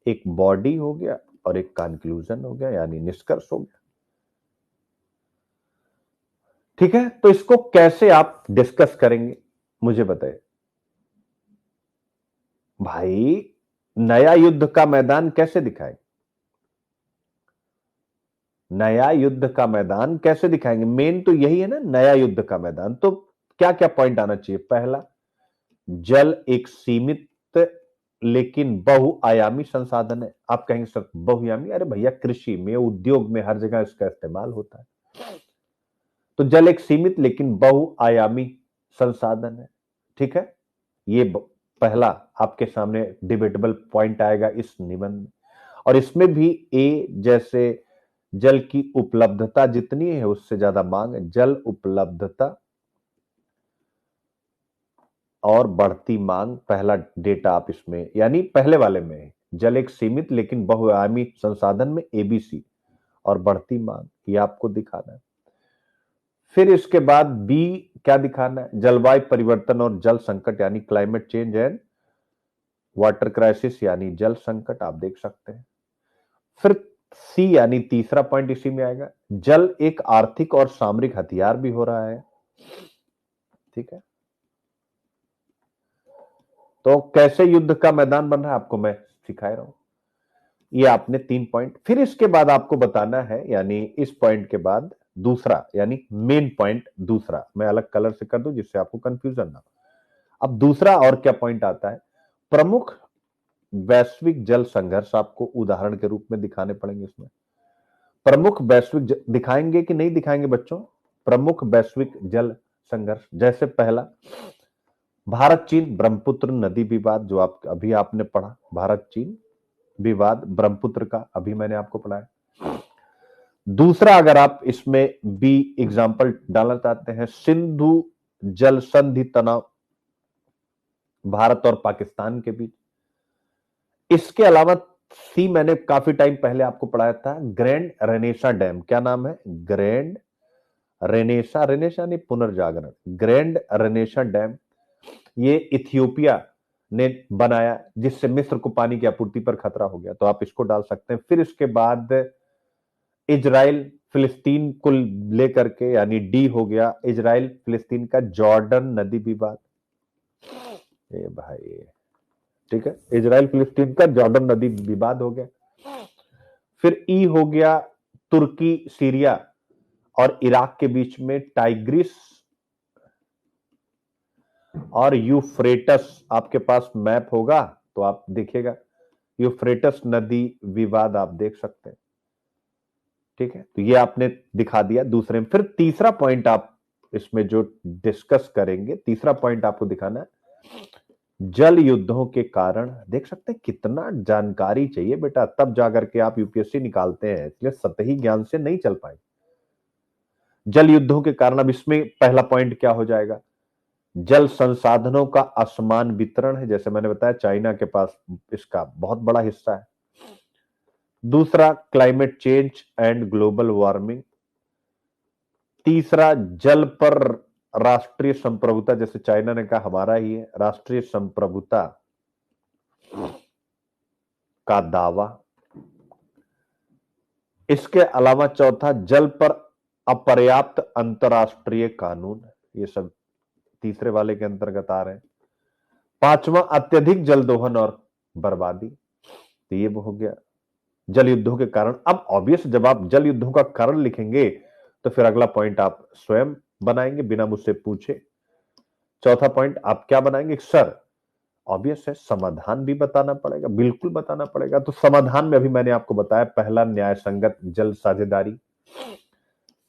Speaker 1: एक बॉडी हो गया, और एक कंक्लूजन हो गया यानी निष्कर्ष हो गया। ठीक है, तो इसको कैसे आप डिस्कस करेंगे मुझे बताइए भाई। नया युद्ध का मैदान कैसे दिखाएं? नया युद्ध का मैदान कैसे दिखाएंगे? मेन तो यही है ना, नया युद्ध का मैदान। तो क्या क्या पॉइंट आना चाहिए? पहला, जल एक सीमित लेकिन बहुआयामी संसाधन है। आप कहेंगे सर बहुआयामी, अरे भैया कृषि में, उद्योग में, हर जगह इसका इस्तेमाल होता है। तो जल एक सीमित लेकिन बहुआयामी संसाधन है। ठीक है, ये पहला आपके सामने डिबेटेबल पॉइंट आएगा इस निबंध में, और इसमें भी ए जैसे जल की उपलब्धता जितनी है उससे ज्यादा मांग, जल उपलब्धता और बढ़ती मांग, पहला डेटा आप इसमें यानी पहले वाले में है। जल एक सीमित लेकिन बहुआयामी संसाधन में एबीसी और बढ़ती मांग, ये आपको दिखाना है। फिर इसके बाद बी क्या दिखाना है, जलवायु परिवर्तन और जल संकट यानी climate change and water crisis यानी जल संकट, आप देख सकते हैं। फिर सी यानी तीसरा पॉइंट इसी में आएगा, जल एक आर्थिक और सामरिक हथियार भी हो रहा है। ठीक है, तो कैसे युद्ध का मैदान बन रहा है आपको मैं सिखा रहा हूं। ये आपने 3 पॉइंट, फिर इसके बाद आपको बताना है, यानी इस पॉइंट के बाद दूसरा यानी मेन पॉइंट, दूसरा मैं अलग कलर से कर दूं जिससे आपको कंफ्यूजन ना हो। अब दूसरा और क्या पॉइंट आता है, प्रमुख वैश्विक जल संघर्ष आपको उदाहरण के रूप में दिखाने पड़ेंगे। इसमें प्रमुख वैश्विक दिखाएंगे कि नहीं दिखाएंगे बच्चों, प्रमुख वैश्विक जल संघर्ष, जैसे पहला भारत चीन ब्रह्मपुत्र नदी विवाद, जो आप अभी आपने पढ़ा, भारत चीन विवाद ब्रह्मपुत्र का अभी मैंने आपको पढ़ाया। दूसरा अगर आप इसमें बी एग्जाम्पल डालना चाहते हैं, सिंधु जल संधि तनाव भारत और पाकिस्तान के बीच। इसके अलावा सी मैंने काफी टाइम पहले आपको पढ़ाया था, ग्रैंड रेनेसा डैम, क्या नाम है, ग्रैंड रेनेसा, रेनेसा नहीं पुनर्जागरण, ग्रैंड रेनेसा डैम, ये इथियोपिया ने बनाया जिससे मिस्र को पानी की आपूर्ति पर खतरा हो गया, तो आप इसको डाल सकते हैं। फिर इसके बाद इजराइल फिलिस्तीन को लेकर के, यानी डी हो गया, इजराइल फिलिस्तीन का जॉर्डन नदी विवाद, ये भाई ठीक है, इजराइल फिलिस्तीन का जॉर्डन नदी विवाद हो गया। फिर ई हो गया, तुर्की सीरिया और इराक के बीच में टाइग्रिस और यूफ्रेटस, आपके पास मैप होगा तो आप देखिएगा, यूफ्रेटस नदी विवाद आप देख सकते हैं। ठीक है, तो ये आपने दिखा दिया दूसरे में। फिर तीसरा पॉइंट आप इसमें जो डिस्कस करेंगे, तीसरा पॉइंट आपको दिखाना है, जल युद्धों के कारण, देख सकते हैं कितना जानकारी चाहिए बेटा, तब जाकर के आप यूपीएससी निकालते हैं, इसलिए सतही ज्ञान से नहीं चल पाए। जल युद्धों के कारण, अब इसमें पहला पॉइंट क्या हो जाएगा, जल संसाधनों का असमान वितरण है, जैसे मैंने बताया चाइना के पास इसका बहुत बड़ा हिस्सा है। दूसरा climate change and global warming. तीसरा जल पर राष्ट्रीय संप्रभुता, जैसे चाइना ने कहा हमारा ही है, राष्ट्रीय संप्रभुता का दावा। इसके अलावा चौथा जल पर अपर्याप्त अंतरराष्ट्रीय कानून, ये सब तीसरे वाले के अंतर्गत आ रहे हैं। पांचवा अत्यधिक जल दोहन और बर्बादी, तो ये हो गया जल युद्धों के कारण। अब ऑब्वियस जब आप जल युद्धों का कारण लिखेंगे तो फिर अगला पॉइंट आप स्वयं बनाएंगे बिना मुझसे पूछे। चौथा पॉइंट आप क्या बनाएंगे, सर ऑब्वियस है समाधान भी बताना पड़ेगा, बिल्कुल बताना पड़ेगा। तो समाधान में अभी मैंने आपको बताया, पहला न्याय संगत जल साझेदारी,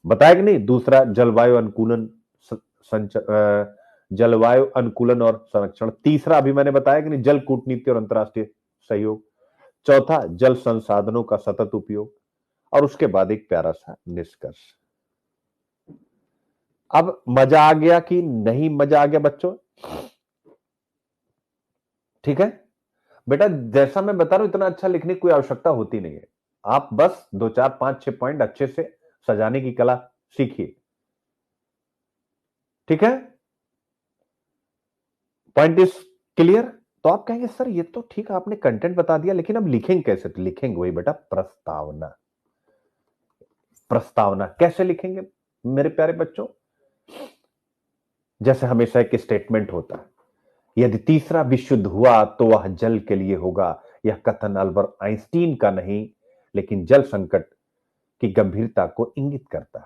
Speaker 1: बताया कि नहीं, दूसरा जलवायु अनुकूलन, जलवायु अनुकूलन और संरक्षण, तीसरा अभी मैंने बताया कि नहीं जल कूटनीति और अंतरराष्ट्रीय सहयोग, चौथा जल संसाधनों का सतत उपयोग, और उसके बाद एक प्यारा सा निष्कर्ष। अब मजा आ गया कि नहीं मजा आ गया बच्चों, ठीक है बेटा, जैसा मैं बता रहा हूं इतना अच्छा लिखने की कोई आवश्यकता होती नहीं है, आप बस 2 4 5 6 पॉइंट अच्छे से सजाने की कला सीखिए। ठीक है, पॉइंट इज क्लियर। तो आप कहेंगे सर ये तो ठीक है आपने कंटेंट बता दिया, लेकिन अब लिखेंगे कैसे, तो लिखेंगे वही बेटा, प्रस्तावना। प्रस्तावना कैसे लिखेंगे मेरे प्यारे बच्चों, जैसे हमेशा एक स्टेटमेंट होता है, यदि तीसरा विश्व युद्ध हुआ तो वह जल के लिए होगा, यह कथन अल्बर्ट आइंस्टीन का नहीं लेकिन जल संकट की गंभीरता को इंगित करता है।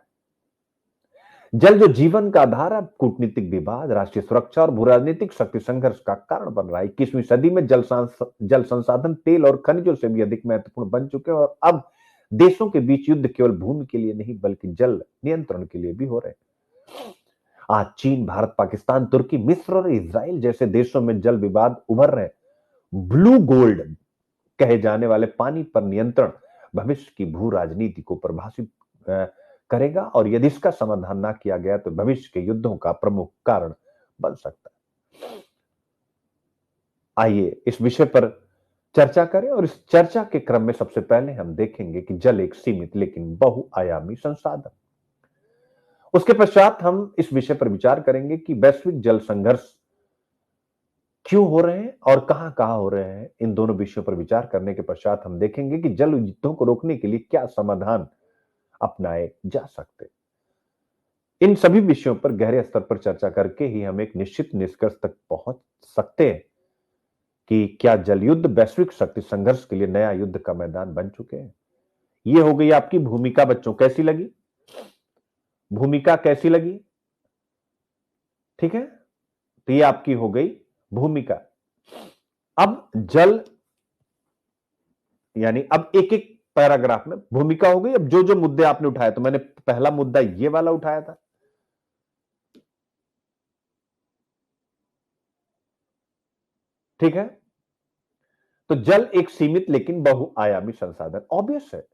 Speaker 1: जल जो जीवन का आधार है, कूटनीतिक विवाद, राष्ट्रीय सुरक्षा और भू राजनीतिक शक्ति संघर्ष का कारण बन रहा है। 21वीं सदी में जल संसाधन तेल और खनिजों से भी अधिक महत्वपूर्ण बन चुके हैं, और अब देशों के बीच युद्ध केवल भूमि के लिए नहीं बल्कि जल नियंत्रण के लिए भी हो रहे हैं। आज चीन, भारत, पाकिस्तान, तुर्की, मिस्र और इसराइल जैसे देशों में जल विवाद उभर रहे। ब्लू गोल्ड कहे जाने वाले पानी पर नियंत्रण भविष्य की भू राजनीति को प्रभावित करेगा, और यदि इसका समाधान ना किया गया तो भविष्य के युद्धों का प्रमुख कारण बन सकता है। आइए इस विषय पर चर्चा करें, और इस चर्चा के क्रम में सबसे पहले हम देखेंगे कि जल एक सीमित लेकिन बहुआयामी संसाधन। उसके पश्चात हम इस विषय पर विचार करेंगे कि वैश्विक जल संघर्ष क्यों हो रहे हैं और कहां कहां हो रहे हैं। इन दोनों विषयों पर विचार करने के पश्चात हम देखेंगे कि जल युद्धों को रोकने के लिए क्या समाधान अपनाए जा सकते। इन सभी विषयों पर गहरे स्तर पर चर्चा करके ही हम एक निश्चित निष्कर्ष तक पहुंच सकते हैं कि क्या जल युद्ध वैश्विक शक्ति संघर्ष के लिए नया युद्ध का मैदान बन चुके हैं। ये हो गई आपकी भूमिका। बच्चों कैसी लगी भूमिका, कैसी लगी? ठीक है, तो ये आपकी हो गई भूमिका। अब जल यानी अब एक एक पैराग्राफ में भूमिका हो गई। अब जो जो मुद्दे आपने उठाए, तो मैंने पहला मुद्दा ये वाला उठाया था, ठीक है। तो जल एक सीमित लेकिन बहुआयामी संसाधन, ऑब्वियस है।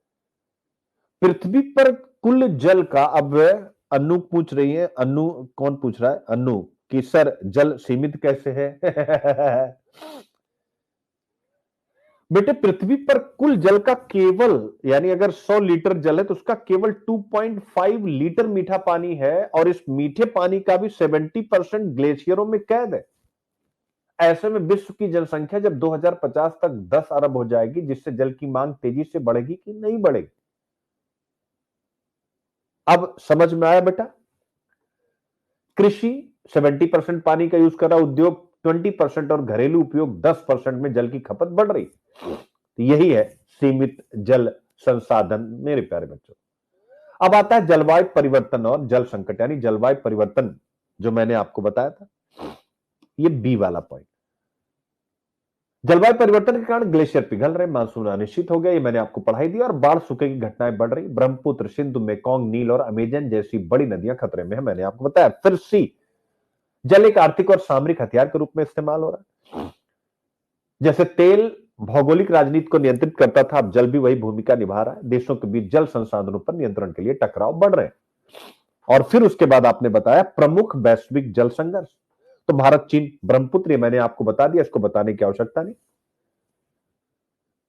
Speaker 1: पृथ्वी पर कुल जल का, अब अनु पूछ रही है, अनु कौन पूछ रहा है? अनु कि सर जल सीमित कैसे है? बेटे पृथ्वी पर कुल जल का केवल, यानी अगर 100 लीटर जल है तो उसका केवल 2.5 लीटर मीठा पानी है, और इस मीठे पानी का भी 70% ग्लेशियरों में कैद है। ऐसे में विश्व की जनसंख्या जब 2050 तक 10 अरब हो जाएगी, जिससे जल की मांग तेजी से बढ़ेगी कि नहीं बढ़ेगी? अब समझ में आया बेटा? कृषि 70% पानी का यूज कर रहा, उद्योग 20% और घरेलू उपयोग 10% में जल की खपत बढ़ रही। तो यही है सीमित जल संसाधन मेरे प्यारे बच्चों। अब आता है जलवायु परिवर्तन और जल संकट, यानी जलवायु परिवर्तन जो मैंने आपको बताया था, ये बी वाला पॉइंट। जलवायु परिवर्तन के कारण ग्लेशियर पिघल रहे, मानसून अनिश्चित हो गया, ये मैंने आपको पढ़ाई दी, और बाढ़ सूखे की घटनाएं बढ़ रही। ब्रह्मपुत्र, सिंधु, मेकोंग, नील और अमेजन जैसी बड़ी नदियां खतरे में है, मैंने आपको बताया। फिर सी, जल एक आर्थिक और सामरिक हथियार के रूप में इस्तेमाल हो रहा है। जैसे तेल भौगोलिक राजनीति को नियंत्रित करता था, अब जल भी वही भूमिका निभा रहा है। देशों के बीच जल संसाधनों पर नियंत्रण के लिए टकराव बढ़ रहे हैं। और फिर उसके बाद आपने बताया प्रमुख वैश्विक जल संघर्ष, तो भारत, चीन, ब्रह्मपुत्र, ये मैंने आपको बता दिया, इसको बताने की आवश्यकता नहीं।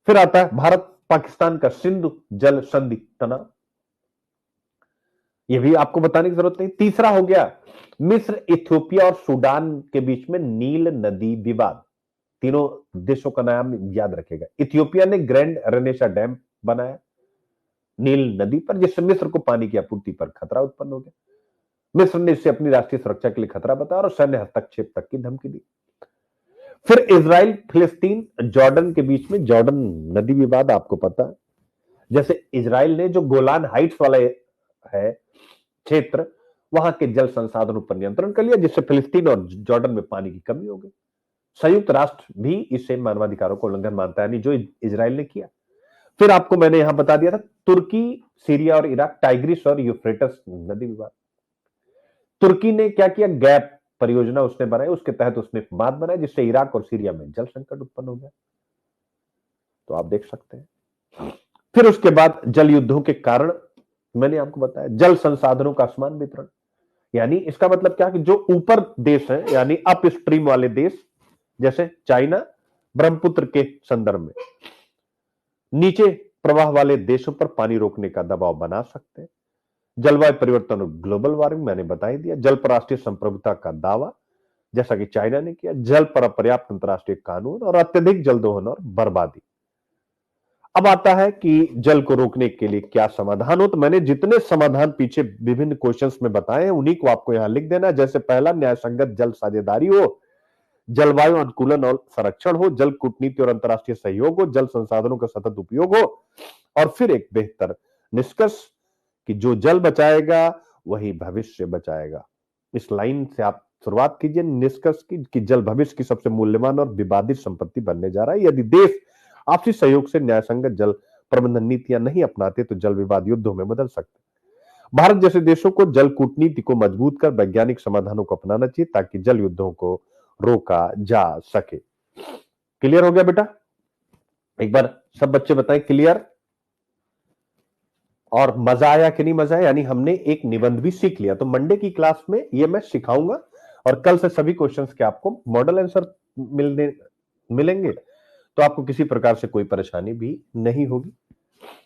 Speaker 1: फिर आता है भारत पाकिस्तान का सिंधु जल संधि तनाव, यह भी आपको बताने की जरूरत नहीं। तीसरा हो गया मिस्र, इथियोपिया और सूडान के बीच में नील नदी विवाद। तीनों देशों का नाम याद रखेगा। इथियोपिया ने ग्रैंड रेनेसा डैम बनाया नील नदी पर, जिससे मिस्र को पानी की आपूर्ति पर खतरा उत्पन्न हो गया। मिस्र ने इसे अपनी राष्ट्रीय सुरक्षा के लिए खतरा बताया और सैन्य हस्तक्षेप तक की धमकी दी। फिर इजराइल, फिलिस्तीन, जॉर्डन के बीच में जॉर्डन नदी विवाद, आपको पता है। जैसे इजराइल ने जो गोलान हाइट्स वाला है क्षेत्र, वहां के जल संसाधनों पर नियंत्रण कर लिया, जिससे फिलिस्तीन और जॉर्डन में पानी की कमी हो गई। संयुक्त राष्ट्र भी इसे मानवाधिकारों को उल्लंघन मानता है, नहीं जो इजराइल ने किया। फिर आपको मैंने यहां बता दिया था तुर्की, सीरिया और इराक, टाइग्रिस और यूफ्रेटस नदी विवाद। तुर्की ने क्या किया? गैप परियोजना उसने बनाई, उसके तहत उसने बांध बनाया, जिससे इराक और सीरिया में जल संकट उत्पन्न हो गया। तो आप देख सकते हैं। फिर उसके बाद जल युद्धों के कारण मैंने आपको बताया जल संसाधनों का असमान वितरण, यानी इसका मतलब क्या कि जो ऊपर देश है, यानी अप स्ट्रीम वाले देश, जैसे चाइना, ब्रह्मपुत्र के संदर्भ में नीचे प्रवाह वाले देशों पर पानी रोकने का दबाव बना सकते हैं। जलवायु परिवर्तन और ग्लोबल वार्मिंग मैंने बता ही दिया। जल पर राष्ट्रीय संप्रभुता का दावा, जैसा कि चाइना ने किया। जल पर अपर्याप्त अंतर्राष्ट्रीय कानून और अत्यधिक जल दोहन और बर्बादी। अब आता है कि जल को रोकने के लिए क्या समाधान हो। तो मैंने जितने समाधान पीछे विभिन्न क्वेश्चंस में बताए हैं, उन्हीं को आपको यहां लिख देना। जैसे पहला, न्याय संगत जल साझेदारी हो, जलवायु अनुकूलन और संरक्षण हो, जल कूटनीति और अंतर्राष्ट्रीय सहयोग हो, जल संसाधनों का सतत उपयोग हो, और फिर एक बेहतर निष्कर्ष कि जो जल बचाएगा वही भविष्य बचाएगा। इस लाइन से आप शुरुआत कीजिए निष्कर्ष की कि जल भविष्य की सबसे मूल्यवान और विवादित संपत्ति बनने जा रहा है। यदि देश आपसी सहयोग से न्याय संगत जल प्रबंधन नीतियां नहीं अपनाते तो जल विवाद युद्धों में बदल सकते। भारत जैसे देशों को जल कूटनीति को मजबूत कर वैज्ञानिक समाधानों को अपनाना चाहिए ताकि जल युद्धों को रोका जा सके। क्लियर हो गया बेटा? एक बार सब बच्चे बताएं क्लियर। और मजा आया कि नहीं मजा आया? यानी हमने एक निबंध भी सीख लिया। तो मंडे की क्लास में ये मैं सिखाऊंगा और कल से सभी क्वेश्चंस के आपको मॉडल आंसर मिलेंगे, तो आपको किसी प्रकार से कोई परेशानी भी नहीं होगी।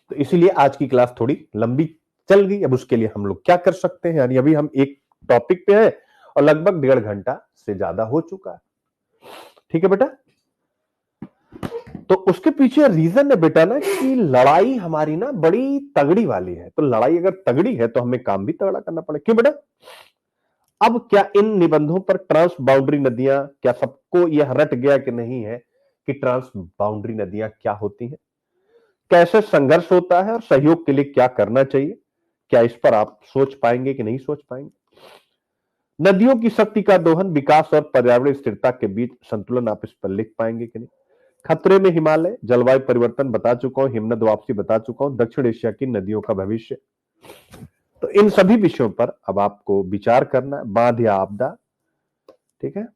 Speaker 1: तो इसीलिए आज की क्लास थोड़ी लंबी चल गई। अब उसके लिए हम लोग क्या कर सकते हैं, यानी अभी हम एक टॉपिक पे हैं और लगभग 1.5 घंटा से ज्यादा हो चुका है। ठीक है बेटा? तो उसके पीछे रीजन है बेटा ना कि लड़ाई हमारी ना बड़ी तगड़ी वाली है। तो लड़ाई अगर तगड़ी है तो हमें काम भी तगड़ा करना पड़ेगा। क्यों बेटा? अब क्या इन निबंधों पर ट्रांस बाउंड्री नदियां, क्या सबको यह रट गया कि नहीं है कि ट्रांस बाउंड्री नदियां क्या होती हैं, कैसे संघर्ष होता है और सहयोग के लिए क्या करना चाहिए? क्या इस पर आप सोच पाएंगे कि नहीं सोच पाएंगे? नदियों की शक्ति का दोहन, विकास और पर्यावरण स्थिरता के बीच संतुलन, आप इस पर लिख पाएंगे कि नहीं? खतरे में हिमालय, जलवायु परिवर्तन बता चुका हूं, हिमनद वापसी बता चुका हूं, दक्षिण एशिया की नदियों का भविष्य। तो इन सभी विषयों पर अब आपको विचार करना है। बाढ़ या आपदा, ठीक है,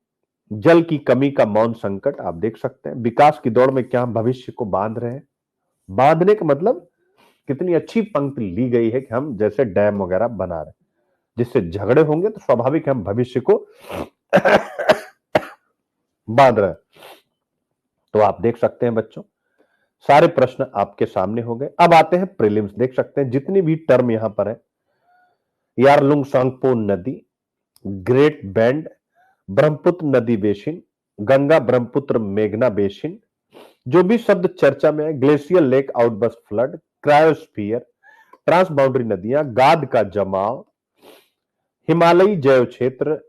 Speaker 1: जल की कमी का मौन संकट, आप देख सकते हैं। विकास की दौड़ में क्या हम भविष्य को बांध रहे हैं? बांधने का मतलब कितनी अच्छी पंक्ति ली गई है कि हम जैसे डैम वगैरह बना रहे हैं, जिससे झगड़े होंगे तो स्वाभाविक है हम भविष्य को बांध रहे हैं। तो आप देख सकते हैं बच्चों, सारे प्रश्न आपके सामने हो गए। अब आते हैं प्रीलिम्स। देख सकते हैं जितनी भी टर्म यहां पर है, यारलुंग सांगपो नदी, ग्रेट बैंड, ब्रह्मपुत्र नदी बेसिन, गंगा ब्रह्मपुत्र मेघना बेसिन, जो भी शब्द चर्चा में है, glacier lake outburst flood, cryosphere, trans boundary नदियां, गाद का जमाव, हिमालयी जैव क्षेत्र,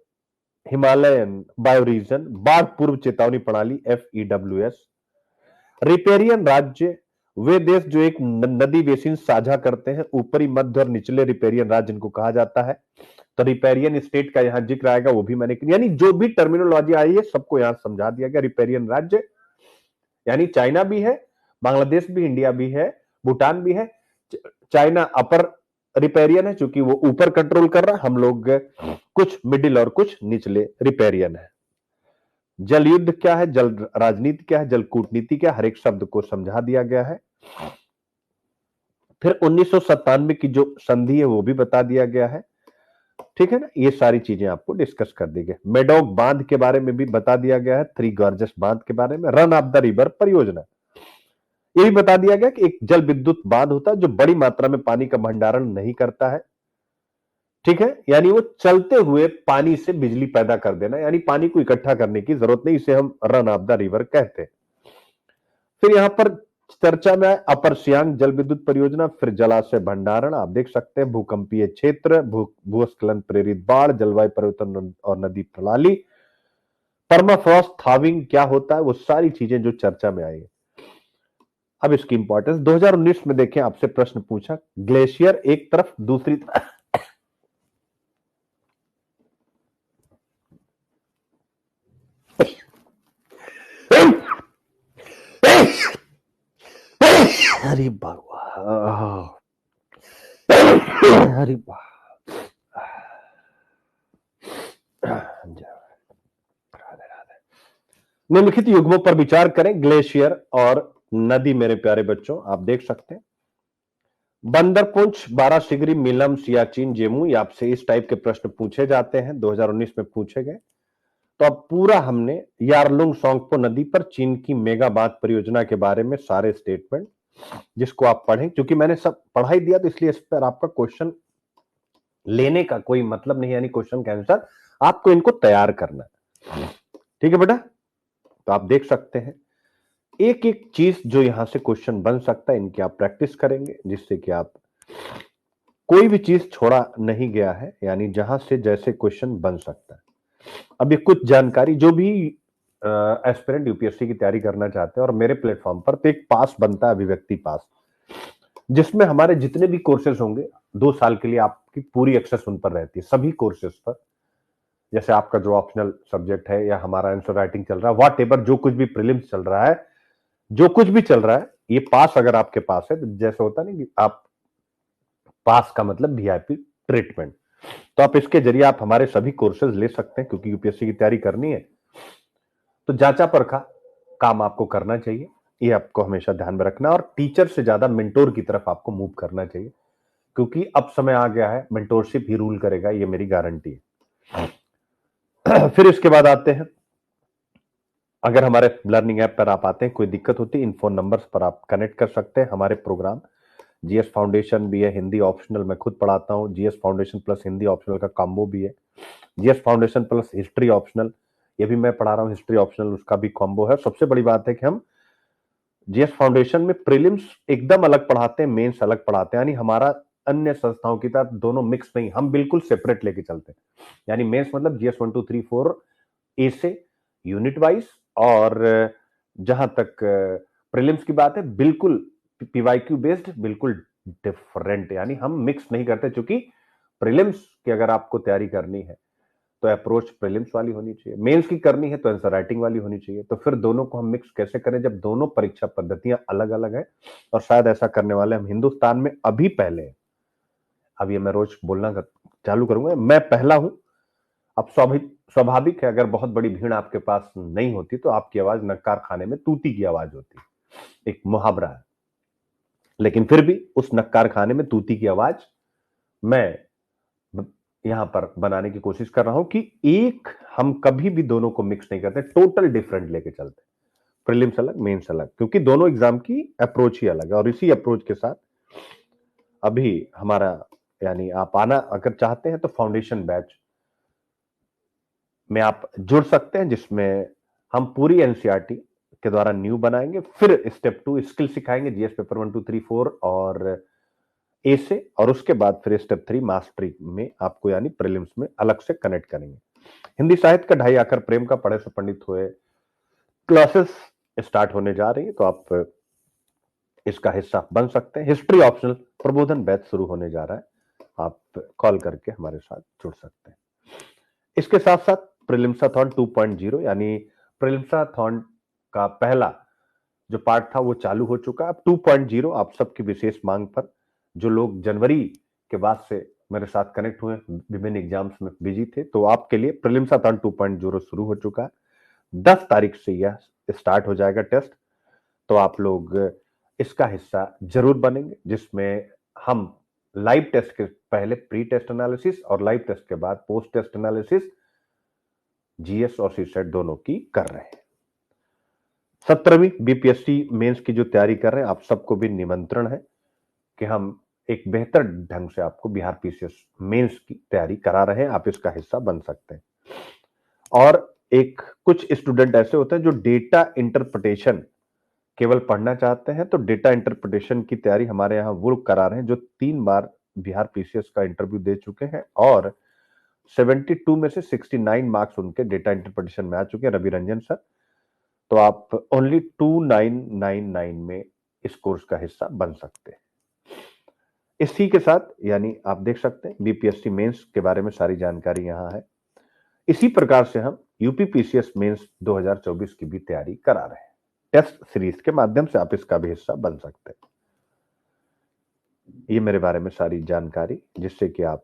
Speaker 1: हिमालयन बायोरीजन, बाढ़ पूर्व चेतावनी प्रणाली FEWS, रिपेरियन राज्य, वे देश जो एक नदी बेसिन साझा करते हैं, ऊपरी, मध्य और निचले रिपेरियन राज्य इनको कहा जाता है। तो रिपेरियन स्टेट का यहां जिक्र आएगा, वो भी मैंने, यानी जो भी टर्मिनोलॉजी आई है सबको यहां समझा दिया गया। रिपेरियन राज्य यानी चाइना भी है, बांग्लादेश भी, इंडिया भी है, भूटान भी है। चाइना अपर रिपेरियन है क्योंकि वो ऊपर कंट्रोल कर रहा है, हम लोग कुछ मिडिल और कुछ निचले रिपेरियन है। जल युद्ध क्या है, जल राजनीति क्या है, जल कूटनीति क्या है, हर एक शब्द को समझा दिया गया है। फिर 1997 की जो संधि है वो भी बता दिया गया है। ठीक है ना? ये सारी चीजें आपको डिस्कस कर दी गई। मेडोक बांध के बारे में भी बता दिया गया है, थ्री गॉर्जस बांध के बारे में, रन ऑफ द रिवर परियोजना, ये भी बता दिया गया कि एक जल विद्युत बांध होता है जो बड़ी मात्रा में पानी का भंडारण नहीं करता है। ठीक है, यानी वो चलते हुए पानी से बिजली पैदा कर देना, यानी पानी को इकट्ठा करने की जरूरत नहीं, इसे हम रन ऑफ द रिवर कहते हैं। फिर यहां पर चर्चा में अपर सियांग जल विद्युत परियोजना, फिर जलाशय भंडारण, आप देख सकते हैं, भूकंपीय क्षेत्र, भूस्खलन प्रेरित बाढ़, जलवायु परिवर्तन और नदी प्रणाली, परमाफ्रॉस्ट थाविंग क्या होता है, वो सारी चीजें जो चर्चा में आई है। अब इसकी इंपॉर्टेंस 2019 में देखें, आपसे प्रश्न पूछा, ग्लेशियर एक तरफ दूसरी तरफ, अरे भगवान, अरे निम्नलिखित युग्मों पर विचार करें, ग्लेशियर और नदी। मेरे प्यारे बच्चों, आप देख सकते हैं, बंदरपुंछ, बारासिगरी, मिलम, सियाचिन, जेमू, ये आपसे इस टाइप के प्रश्न पूछे जाते हैं, 2019 में पूछे गए। तो अब पूरा हमने यारलुंग सांगपो नदी पर चीन की मेगा बांध परियोजना के बारे में सारे स्टेटमेंट, जिसको आप पढ़ें, क्योंकि मैंने सब पढ़ाई दिया तो इसलिए इस पर आपका क्वेश्चन लेने का कोई मतलब नहीं, यानी क्वेश्चन का आंसर आपको इनको तैयार करना है। ठीक है बेटा? तो आप देख सकते हैं एक एक चीज जो यहां से क्वेश्चन बन सकता है, इनकी आप प्रैक्टिस करेंगे, जिससे कि आप कोई भी चीज छोड़ा नहीं गया है, यानी जहां से जैसे क्वेश्चन बन सकता है। अब ये कुछ जानकारी जो भी एस्पिरेंट यूपीएससी की तैयारी करना चाहते हैं और मेरे प्लेटफॉर्म पर, तो एक पास बनता है, अभिव्यक्ति पास, जिसमें हमारे जितने भी कोर्सेज होंगे 2 साल के लिए आपकी पूरी एक्सेस उन पर रहती है, सभी कोर्सेज पर। जैसे आपका जो ऑप्शनल सब्जेक्ट है या हमारा आंसर राइटिंग चल रहा है, वॉट एवर, जो कुछ भी प्रीलिम्स चल रहा है, जो कुछ भी चल रहा है, ये पास अगर आपके पास है, तो जैसे होता नहीं कि आप पास का मतलब वीआईपी ट्रीटमेंट। तो आप इसके जरिए आप हमारे सभी कोर्सेज ले सकते हैं, क्योंकि यूपीएससी की तैयारी करनी है तो जांचा परखा काम आपको करना चाहिए। ये आपको हमेशा ध्यान में रखना, और टीचर से ज्यादा मेंटोर की तरफ आपको मूव करना चाहिए, क्योंकि अब समय आ गया है मेंटोरशिप ही रूल करेगा, ये मेरी गारंटी है। फिर इसके बाद आते हैं, अगर हमारे लर्निंग ऐप पर आप आते हैं, कोई दिक्कत होती है, इन फोन नंबर्स पर आप कनेक्ट कर सकते हैं। हमारे प्रोग्राम जीएस फाउंडेशन भी है, हिंदी ऑप्शनल मैं खुद पढ़ाता हूँ, GS foundation plus Hindi optional का कॉम्बो भी है, GS foundation plus history optional ये भी मैं पढ़ा रहा हूँ, हिस्ट्री ऑप्शनल उसका भी कॉम्बो है। सबसे बड़ी बात है कि हम जीएस फाउंडेशन में प्रीलिम्स एकदम अलग पढ़ाते हैं, मेंस अलग पढ़ाते हैं, यानी हमारा अन्य संस्थाओं की तरह दोनों मिक्स नहीं, हम बिल्कुल सेपरेट लेके चलते हैं। यानी मेंस मतलब जीएस 1 2 3 4 ए से यूनिट वाइज, और जहां तक प्रीलिम्स की बात है बिल्कुल पीवाईक्यू बेस्ड, बिल्कुल डिफरेंट, यानी हम मिक्स नहीं करते। चूंकि प्रीलिम्स की अगर आपको तैयारी करनी है तो अप्रोच प्रीलिम्स वाली होनी चाहिए, मेंस की करनी है तो आंसर राइटिंग वाली होनी चाहिए। तो फिर दोनों को हम मिक्स कैसे करें जब दोनों परीक्षा पद्धतियां अलग अलग हैं, और शायद ऐसा करने वाले हम हिंदुस्तान में अभी पहले हैं। अब ये मैं रोज बोलना चालू करूंगा, मैं पहला हूं। अब स्वाभाविक है, अगर बहुत बड़ी भीड़ आपके पास नहीं होती तो आपकी आवाज नक्कार खाने में तूती की आवाज होती है, एक मुहावरा है। लेकिन फिर भी उस नक्कार खाने में तूती की आवाज मैं यहां पर बनाने की कोशिश कर रहा हूं कि एक हम कभी भी दोनों को मिक्स नहीं करते, टोटल डिफरेंट लेके चलते, प्रीलिम्स अलग मेंस अलग, क्योंकि दोनों एग्जाम की अप्रोच ही अलग है। और इसी अप्रोच के साथ अभी हमारा, यानी आप आना अगर चाहते हैं तो फाउंडेशन बैच में आप जुड़ सकते हैं, जिसमें हम पूरी एनसीईआरटी के द्वारा न्यू बनाएंगे, फिर स्टेप 2 स्किल सिखाएंगे, जीएस पेपर 1 2 3 4 और ए से, और उसके बाद फिर स्टेप 3 मास्टरी में आपको यानी प्रीलिम्स में अलग से कनेक्ट करेंगे। हिंदी साहित्य का ढाई आकर प्रेम का पढ़े से पंडित हुए क्लासेस स्टार्ट होने जा रही है, तो आप इसका हिस्सा बन सकते हैं। हिस्ट्री ऑप्शनल प्रबोधन बैच शुरू होने जा रहा है, आप कॉल करके हमारे साथ जुड़ सकते हैं। इसके साथ साथ प्रीलिम्साथॉन 2.0 यानी प्रीलिम्साथॉन का पहला जो पार्ट था वो चालू हो चुका है। अब 2.0 आप सबकी विशेष मांग पर, जो लोग जनवरी के बाद से मेरे साथ कनेक्ट हुए, विभिन्न एग्जाम्स में बिजी थे, तो आपके लिए प्रीलिम्साथॉन 2.0 शुरू हो चुका है। 10 तारीख से यह स्टार्ट हो जाएगा टेस्ट, तो आप लोग इसका हिस्सा जरूर बनेंगे, जिसमें हम लाइव टेस्ट के पहले प्री टेस्ट एनालिसिस और लाइव टेस्ट के बाद पोस्ट टेस्ट एनालिसिस जीएस और सीसेट दोनों की कर रहे हैं। 17वीं बीपीएससी मेंस की जो तैयारी कर रहे हैं, आप सबको भी निमंत्रण है कि हम एक बेहतर ढंग से आपको बिहार पीसीएस मेंस की तैयारी करा रहे हैं, आप इसका हिस्सा बन सकते हैं। और एक कुछ स्टूडेंट ऐसे होते हैं जो डेटा इंटरप्रिटेशन केवल पढ़ना चाहते हैं, तो डेटा इंटरप्रिटेशन की तैयारी हमारे यहाँ वो करा रहे हैं जो 3 बार बिहार पीसीएस का इंटरव्यू दे चुके हैं, और 72 में से 69 मार्क्स उनके डेटा इंटरप्रिटेशन में आ चुके हैं, रवि रंजन सर। तो आप ओनली 2999 में इस कोर्स का हिस्सा बन सकते हैं। इसी के साथ यानी आप देख सकते हैं बीपीएससी मेंस के बारे में सारी जानकारी यहाँ है। इसी प्रकार से हम यूपी पीसीएस मेंस 2024 की भी तैयारी करा रहे हैं, टेस्ट सीरीज के माध्यम से आप इसका भी हिस्सा बन सकते हैं। ये मेरे बारे में सारी जानकारी, जिससे कि आप